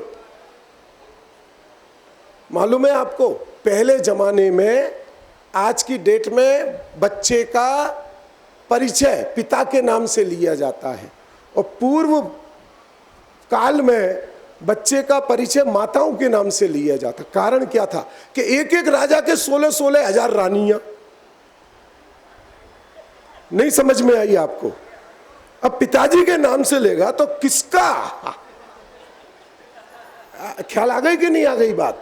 मालूम है आपको, पहले जमाने में, आज की डेट में बच्चे का परिचय पिता के नाम से लिया जाता है और पूर्व काल में बच्चे का परिचय माताओं के नाम से लिया जाता। कारण क्या था कि एक एक राजा के 16-16 हजार रानियां। नहीं समझ में आई आपको? अब पिताजी के नाम से लेगा तो किसका? ख्याल आ गई कि नहीं आ गई बात?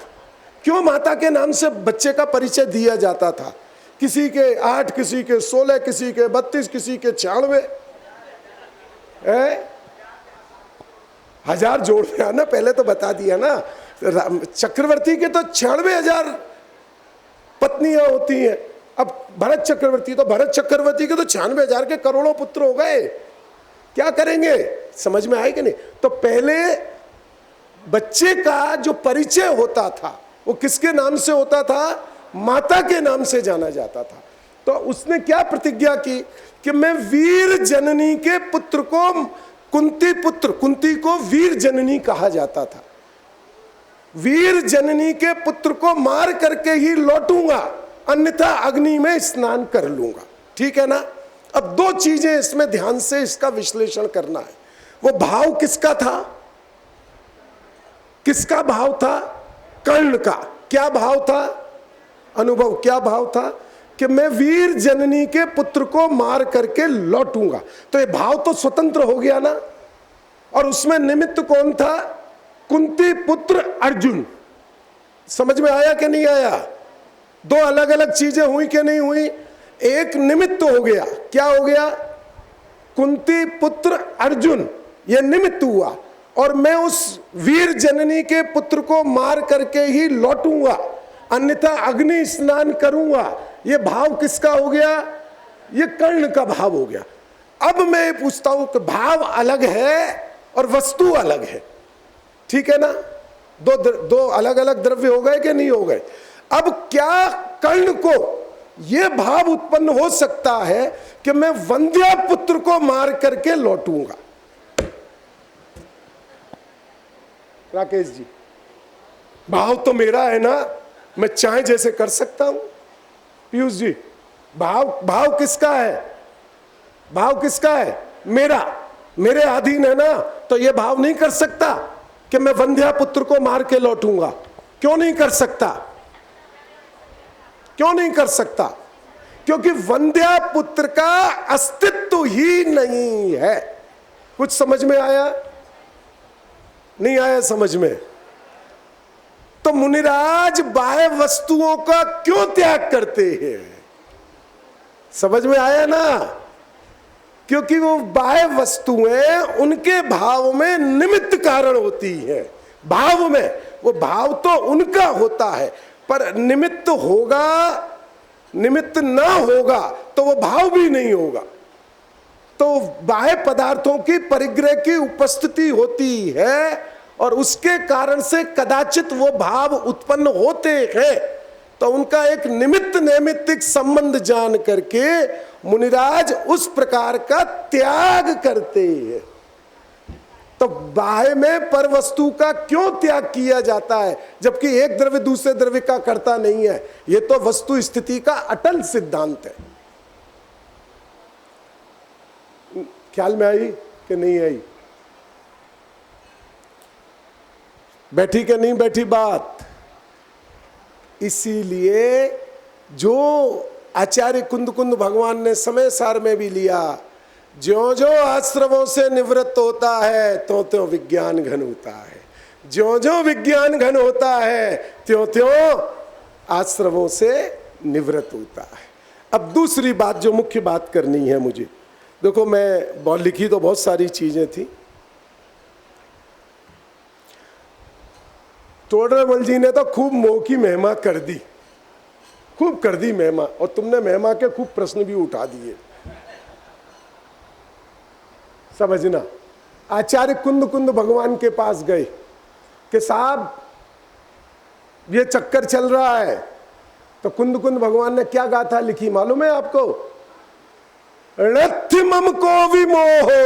क्यों माता के नाम से बच्चे का परिचय दिया जाता था? किसी के 8, किसी के 16, किसी के 32, किसी के 96 हजार जोड़ दिया ना, पहले तो बता दिया ना। चक्रवर्ती के तो 96,000 पत्नियां होती हैं। अब भरत चक्रवर्ती, तो भरत चक्रवर्ती के तो 96,000 के करोड़ों पुत्र हो गए। क्या करेंगे? समझ में आए कि नहीं? तो पहले बच्चे का जो परिचय होता था वो किसके नाम से होता था? माता के नाम से जाना जाता था। तो उसने क्या प्रतिज्ञा की कि मैं वीर जननी के पुत्र को, कुंती पुत्र, कुंती को वीर जननी कहा जाता था, वीर जननी के पुत्र को मार करके ही लौटूंगा, अन्यथा अग्नि में स्नान कर लूंगा। ठीक है ना? अब दो चीजें इसमें ध्यान से इसका विश्लेषण करना है। वो भाव किसका था? किसका भाव था? कर्ण का। क्या भाव था? अनुभव क्या भाव था? कि मैं वीर जननी के पुत्र को मार करके लौटूंगा। तो ये भाव तो स्वतंत्र हो गया ना। और उसमें निमित्त कौन था? कुंती पुत्र अर्जुन। समझ में आया कि नहीं आया? दो अलग अलग चीजें हुई कि नहीं हुई? एक निमित्त हो गया। क्या हो गया? कुंती पुत्र अर्जुन, यह निमित्त हुआ। और मैं उस वीर जननी के पुत्र को मार करके ही लौटूंगा, अन्यथा अग्नि स्नान करूंगा। यह भाव किसका हो गया? यह कर्ण का भाव हो गया। अब मैं पूछता हूं कि भाव अलग है और वस्तु अलग है। ठीक है ना? दो अलग अलग द्रव्य हो गए कि नहीं हो गए? अब क्या कर्ण को यह भाव उत्पन्न हो सकता है कि मैं वंध्या पुत्र को मार करके लौटूंगा? राकेश जी, भाव तो मेरा है ना, मैं चाहे जैसे कर सकता हूं। पीयूष जी, भाव किसका है? भाव किसका है? मेरा, मेरे अधीन है ना। तो यह भाव नहीं कर सकता कि मैं वंध्या पुत्र को मार के लौटूंगा। क्यों नहीं कर सकता? क्यों नहीं कर सकता? क्योंकि वंध्या पुत्र का अस्तित्व ही नहीं है। कुछ समझ में आया? नहीं आया समझ में? तो मुनिराज बाह्य वस्तुओं का क्यों त्याग करते हैं? समझ में आया ना? क्योंकि वो बाह्य वस्तुएं उनके भाव में निमित्त कारण होती हैं। भाव में वो भाव तो उनका होता है, पर निमित्त होगा निमित्त ना होगा तो वो भाव भी नहीं होगा। तो बाह्य पदार्थों की परिग्रह की उपस्थिति होती है और उसके कारण से कदाचित वो भाव उत्पन्न होते हैं। तो उनका एक निमित्त नैमित्तिक संबंध जान करके मुनिराज उस प्रकार का त्याग करते हैं। तो बाह्य में पर वस्तु का क्यों त्याग किया जाता है जबकि एक द्रव्य दूसरे द्रव्य का करता नहीं है? यह तो वस्तु स्थिति का अटल सिद्धांत है। ख्याल में आई कि नहीं आई? बैठी कि नहीं बैठी बात? इसीलिए जो आचार्य कुंद भगवान ने समय सार में भी लिया, ज्यों ज्यों आश्रमों से निवृत्त होता है त्यों त्यों विज्ञान घन होता है, ज्यों ज्यों विज्ञान घन होता है त्यों त्यों आश्रमों से निवृत्त होता है। अब दूसरी बात जो मुख्य बात करनी है मुझे, देखो मैं बहुत लिखी तो बहुत सारी चीजें थी। टोडरमल जी ने तो खूब मोह की महिमा कर दी, खूब कर दी महिमा, और तुमने महिमा के खूब प्रश्न भी उठा दिए। समझना, आचार्य कुंद भगवान के पास गए कि साहब ये चक्कर चल रहा है। तो कुंद भगवान ने क्या गाथा लिखी मालूम है आपको? णत्थिमम को विमोहो।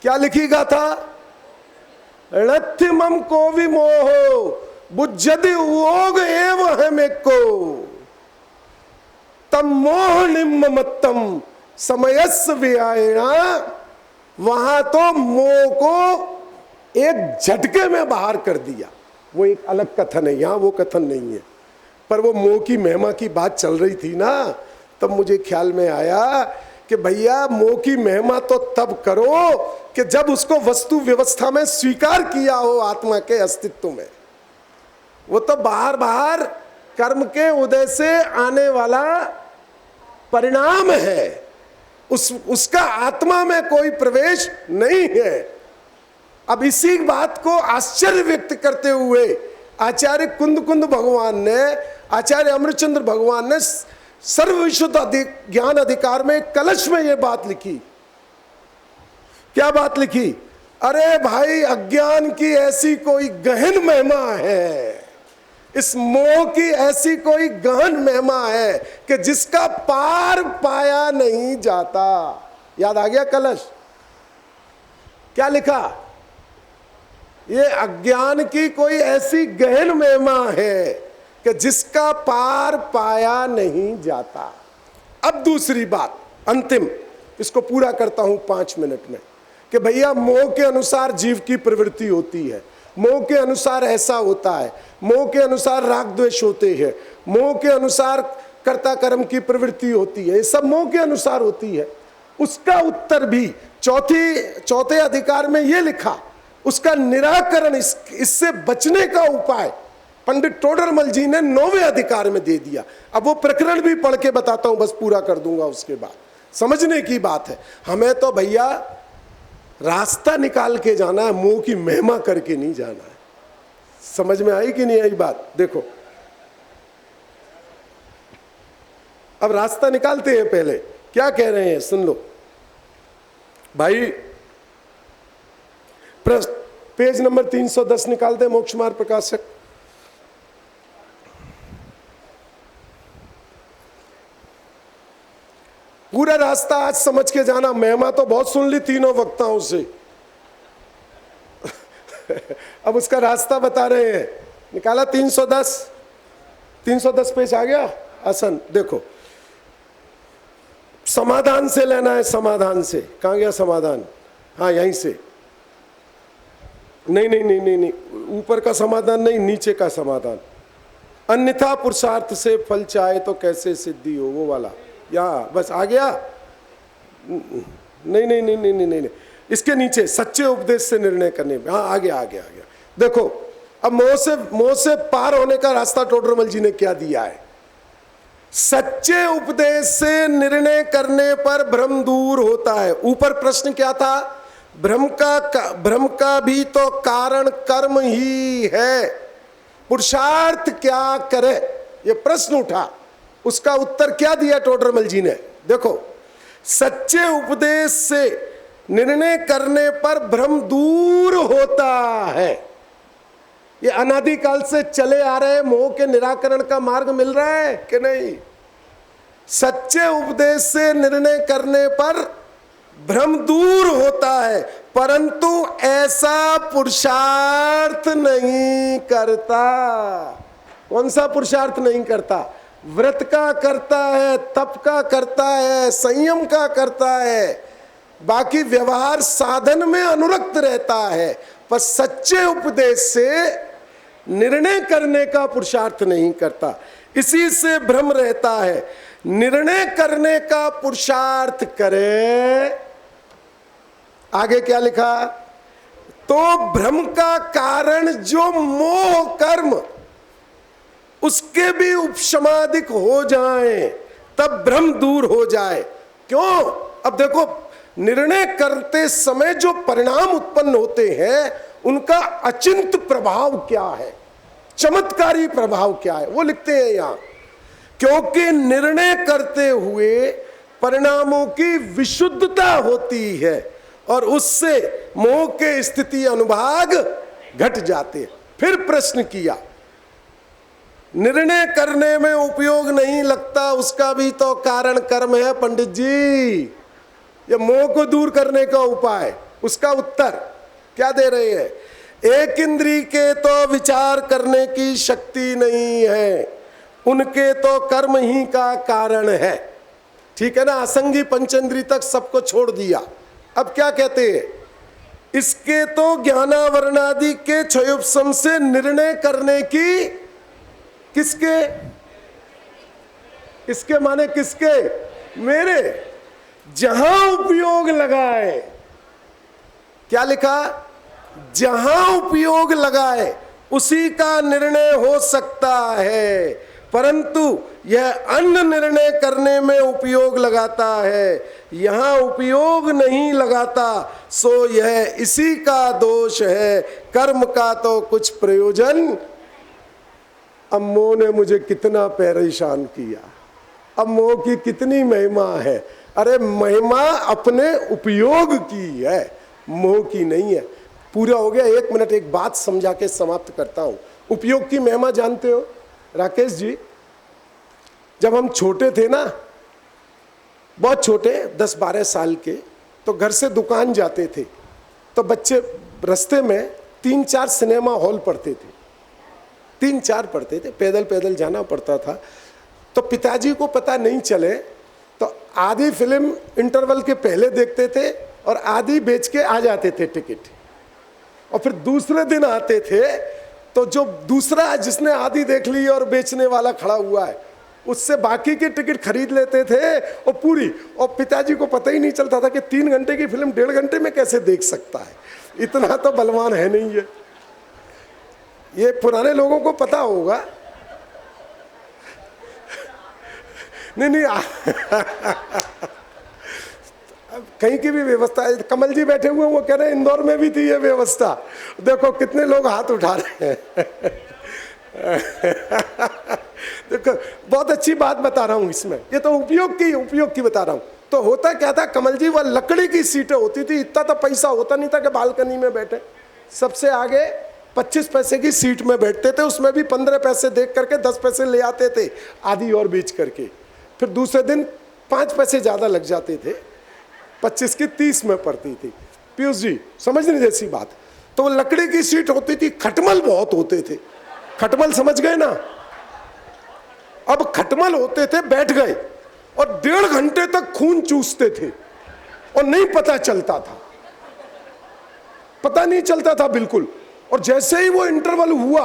क्या लिखी गाथा? णत्थिमम को विमोहो बुज्जति उयोग एव हमेको तम मोह निम्मत्तम समयस्व व्यायणा। वहां तो मोह को एक झटके में बाहर कर दिया। वो एक अलग कथन है, यहां वो कथन नहीं है, पर वो मोह की महिमा की बात चल रही थी ना, तब मुझे ख्याल में आया कि भैया मोह की महिमा तो तब करो कि जब उसको वस्तु व्यवस्था में स्वीकार किया हो आत्मा के अस्तित्व में। वो तो बाहर बाहर कर्म के उदय से आने वाला परिणाम है, उसका आत्मा में कोई प्रवेश नहीं है। अब इसी बात को आश्चर्य व्यक्त करते हुए आचार्य कुंद भगवान ने, आचार्य अमृतचंद्र भगवान ने सर्वविशुद्ध ज्ञान अधिकार में कलश में यह बात लिखी। क्या बात लिखी? अरे भाई, अज्ञान की ऐसी कोई गहन महिमा है, इस मोह की ऐसी कोई गहन महिमा है कि जिसका पार पाया नहीं जाता। याद आ गया कलश? क्या लिखा? ये अज्ञान की कोई ऐसी गहन महिमा है कि जिसका पार पाया नहीं जाता। अब दूसरी बात, अंतिम, इसको पूरा करता हूं 5 मिनट में, कि भैया मोह के अनुसार जीव की प्रवृत्ति होती है, मोह के अनुसार ऐसा होता है, मोह के अनुसार राग द्वेष होते हैं, मोह के अनुसार कर्ता कर्म की प्रवृत्ति होती है, ये सब मोह के अनुसार होती है। उसका उत्तर भी चौथे अधिकार में ये लिखा, उसका निराकरण, इससे बचने का उपाय पंडित टोडरमल जी ने 9वें अधिकार में दे दिया। अब वो प्रकरण भी पढ़ के बताता हूं, बस पूरा कर दूंगा उसके बाद। समझने की बात है, हमें तो भैया रास्ता निकाल के जाना है, मोह की महिमा करके नहीं जाना है। समझ में आई कि नहीं आई बात? देखो अब रास्ता निकालते हैं। पहले क्या कह रहे हैं सुन लो भाई। पेज नंबर 310 निकालते हैं, मोक्ष मार्ग प्रकाशक। पूरा रास्ता आज समझ के जाना। महिमा तो बहुत सुन ली तीनों वक्ताओं से अब उसका रास्ता बता रहे हैं। निकाला 310 पेज आ गया आसन। देखो समाधान से लेना है, समाधान से। कहाँ गया समाधान? हाँ यहीं से। नहीं, ऊपर का समाधान नहीं, नीचे का समाधान। अन्यथा पुरुषार्थ से फल चाहे तो कैसे सिद्धि हो, वो वाला। यहाँ बस आ गया। नहीं, इसके नीचे सच्चे उपदेश से निर्णय करने में। हाँ आ गया। देखो अब मोह से पार होने का रास्ता टोडरमल जी ने क्या दिया है। सच्चे उपदेश से निर्णय करने पर भ्रम दूर होता है। ऊपर प्रश्न क्या था? भ्रम का भी तो कारण कर्म ही है। पुरुषार्थ क्या करे? ये प्रश्न उठा, उसका उत्तर क्या दिया टोडरमल जी ने? देखो, सच्चे उपदेश से निर्णय करने पर भ्रम दूर होता है। ये अनादिकाल से चले आ रहे मोह के निराकरण का मार्ग मिल रहा है कि नहीं? सच्चे उपदेश से निर्णय करने पर भ्रम दूर होता है, परंतु ऐसा पुरुषार्थ नहीं करता। कौन सा पुरुषार्थ नहीं करता? व्रत का करता है, तप का करता है, संयम का करता है, बाकी व्यवहार साधन में अनुरक्त रहता है, पर सच्चे उपदेश से निर्णय करने का पुरुषार्थ नहीं करता। इसी से भ्रम रहता है। निर्णय करने का पुरुषार्थ करे, आगे क्या लिखा? तो भ्रम का कारण जो मोह कर्म, उसके भी उपशमादिक हो जाए, तब भ्रम दूर हो जाए। क्यों? अब देखो, निर्णय करते समय जो परिणाम उत्पन्न होते हैं उनका अचिंत प्रभाव क्या है, चमत्कारी प्रभाव क्या है, वो लिखते हैं यहां। क्योंकि निर्णय करते हुए परिणामों की विशुद्धता होती है और उससे मोह के स्थिति अनुभाग घट जाते। फिर प्रश्न किया, निर्णय करने में उपयोग नहीं लगता, उसका भी तो कारण कर्म है पंडित जी। ये मोह को दूर करने का उपाय, उसका उत्तर क्या दे रहे हैं? एक इंद्री के तो विचार करने की शक्ति नहीं है, उनके तो कर्म ही का कारण है। ठीक है ना? असंगी पंचेंद्री तक सबको छोड़ दिया। अब क्या कहते हैं? इसके तो ज्ञानावरणादि के क्षयोपशम से निर्णय करने की, किसके? इसके माने किसके? मेरे। जहां उपयोग लगाए, क्या लिखा? जहां उपयोग लगाए उसी का निर्णय हो सकता है, परंतु यह अन्य निर्णय करने में उपयोग लगाता है, यहां उपयोग नहीं लगाता, सो यह इसी का दोष है। कर्म का तो कुछ प्रयोजन। अब मोह ने मुझे कितना परेशान किया, अब मोह की कितनी महिमा है। अरे महिमा अपने उपयोग की है, मोह की नहीं है। पूरा हो गया। 1 मिनट एक बात समझा के समाप्त करता हूं। उपयोग की महिमा जानते हो राकेश जी? जब हम छोटे थे ना, बहुत छोटे, 10-12 साल के, तो घर से दुकान जाते थे, तो बच्चे रास्ते में 3-4 सिनेमा हॉल पड़ते थे, 3-4 पड़ते थे, पैदल पैदल जाना पड़ता था। तो पिताजी को पता नहीं चले तो आधी फिल्म इंटरवल के पहले देखते थे और आधी बेच के आ जाते थे टिकट, और फिर दूसरे दिन आते थे तो जो दूसरा जिसने आधी देख ली और बेचने वाला खड़ा हुआ है उससे बाकी की टिकट खरीद लेते थे और पूरी। और पिताजी को पता ही नहीं चलता था कि 3 घंटे की फिल्म 1.5 घंटे में कैसे देख सकता है, इतना तो बलवान है नहीं है। ये पुराने लोगों को पता होगा। नहीं कहीं की भी व्यवस्था है। कमल जी बैठे हुए वो कह रहे हैं इंदौर में भी थी ये व्यवस्था। देखो कितने लोग हाथ उठा रहे हैं। देखो बहुत अच्छी बात बता रहा हूं इसमें, ये तो उपयोग की बता रहा हूं। तो होता क्या था कमल जी, वह लकड़ी की सीटें होती थी, इतना तो पैसा होता नहीं था कि बालकनी में बैठे। सबसे आगे 25 पैसे की सीट में बैठते थे, उसमें भी 15 पैसे देख करके 10 पैसे ले आते थे आधी और बेच करके। फिर दूसरे दिन 5 पैसे ज़्यादा लग जाते थे, 25 की 30 में पड़ती थी। पीयूष जी समझने जैसी बात। तो लकड़ी की सीट होती थी, खटमल बहुत होते थे। खटमल समझ गए ना? अब खटमल होते थे, बैठ गए और 1.5 घंटे तक खून चूसते थे और नहीं पता चलता था, पता नहीं चलता था बिल्कुल। और जैसे ही वो इंटरवल हुआ,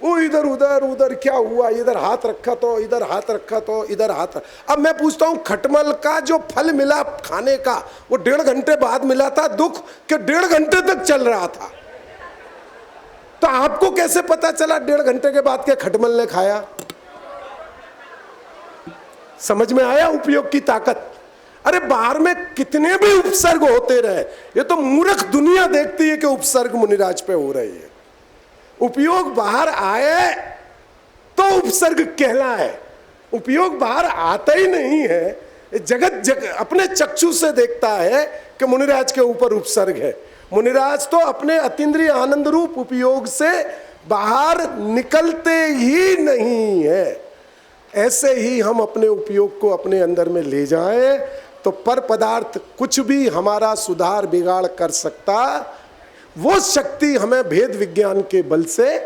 वो इधर उधर उधर क्या हुआ, इधर हाथ रखा तो इधर हाथ रखा तो इधर हाथ। अब मैं पूछता हूं खटमल का जो फल मिला खाने का वो 1.5 घंटे बाद मिला था, दुख कि 1.5 घंटे तक चल रहा था। तो आपको कैसे पता चला 1.5 घंटे के बाद के खटमल ने खाया? समझ में आया उपयोग की ताकत? अरे बाहर में कितने भी उपसर्ग होते रहे, ये तो मूर्ख दुनिया देखती है कि उपसर्ग मुनिराज पे हो रहे हैं। उपयोग बाहर आए तो उपसर्ग कहलाए। उपयोग बाहर आता ही नहीं है। जगत अपने चक्षु से देखता है कि मुनिराज के ऊपर उपसर्ग है। मुनिराज तो अपने अतीन्द्रिय आनंद रूप उपयोग से बाहर निकलते ही नहीं है। ऐसे ही हम अपने उपयोग को अपने अंदर में ले जाएं तो पर पदार्थ कुछ भी हमारा सुधार बिगाड़ कर सकता, वो शक्ति हमें भेद विज्ञान के बल से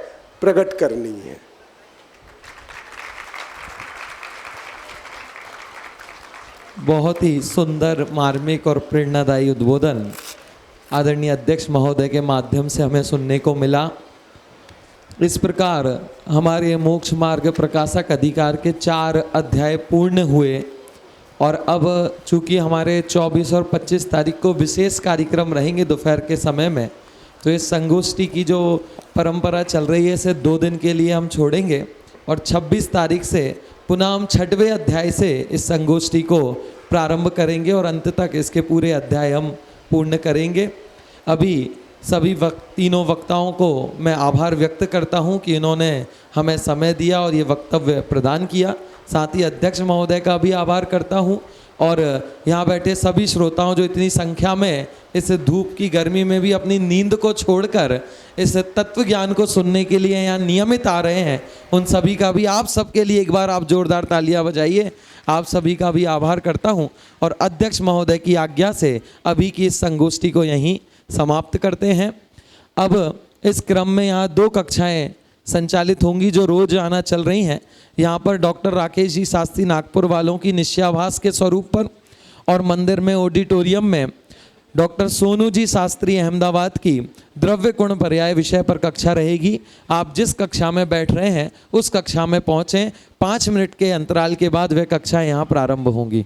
प्रकट करनी है। बहुत ही सुंदर, मार्मिक और प्रेरणादायी उद्बोधन आदरणीय अध्यक्ष महोदय के माध्यम से हमें सुनने को मिला। इस प्रकार हमारे मोक्ष मार्ग प्रकाशक अधिकार के 4 अध्याय पूर्ण हुए और अब चूंकि हमारे 24 और 25 तारीख को विशेष कार्यक्रम रहेंगे दोपहर के समय में, तो इस संगोष्ठी की जो परंपरा चल रही है इसे 2 दिन के लिए हम छोड़ेंगे और 26 तारीख से पुनः हम 6वें अध्याय से इस संगोष्ठी को प्रारंभ करेंगे और अंत तक इसके पूरे अध्याय हम पूर्ण करेंगे। अभी सभी तीनों वक्ताओं को मैं आभार व्यक्त करता हूं कि इन्होंने हमें समय दिया और ये वक्तव्य प्रदान किया। साथ ही अध्यक्ष महोदय का भी आभार करता हूं और यहाँ बैठे सभी श्रोताओं जो इतनी संख्या में इस धूप की गर्मी में भी अपनी नींद को छोड़कर इस तत्व ज्ञान को सुनने के लिए यहाँ नियमित आ रहे हैं, उन सभी का भी, आप सबके लिए एक बार आप जोरदार तालियां बजाइए। आप सभी का भी आभार करता हूँ और अध्यक्ष महोदय की आज्ञा से अभी की इस संगोष्ठी को यहीं समाप्त करते हैं। अब इस क्रम में यहाँ 2 कक्षाएं संचालित होंगी जो रोज आना चल रही हैं। यहाँ पर डॉक्टर राकेश जी शास्त्री नागपुर वालों की निश्चयाभास के स्वरूप पर और मंदिर में ऑडिटोरियम में डॉक्टर सोनू जी शास्त्री अहमदाबाद की द्रव्य गुण पर्याय विषय पर कक्षा रहेगी। आप जिस कक्षा में बैठ रहे हैं उस कक्षा में पहुँचें। 5 मिनट के अंतराल के बाद वह कक्षा यहाँ प्रारंभ होंगी।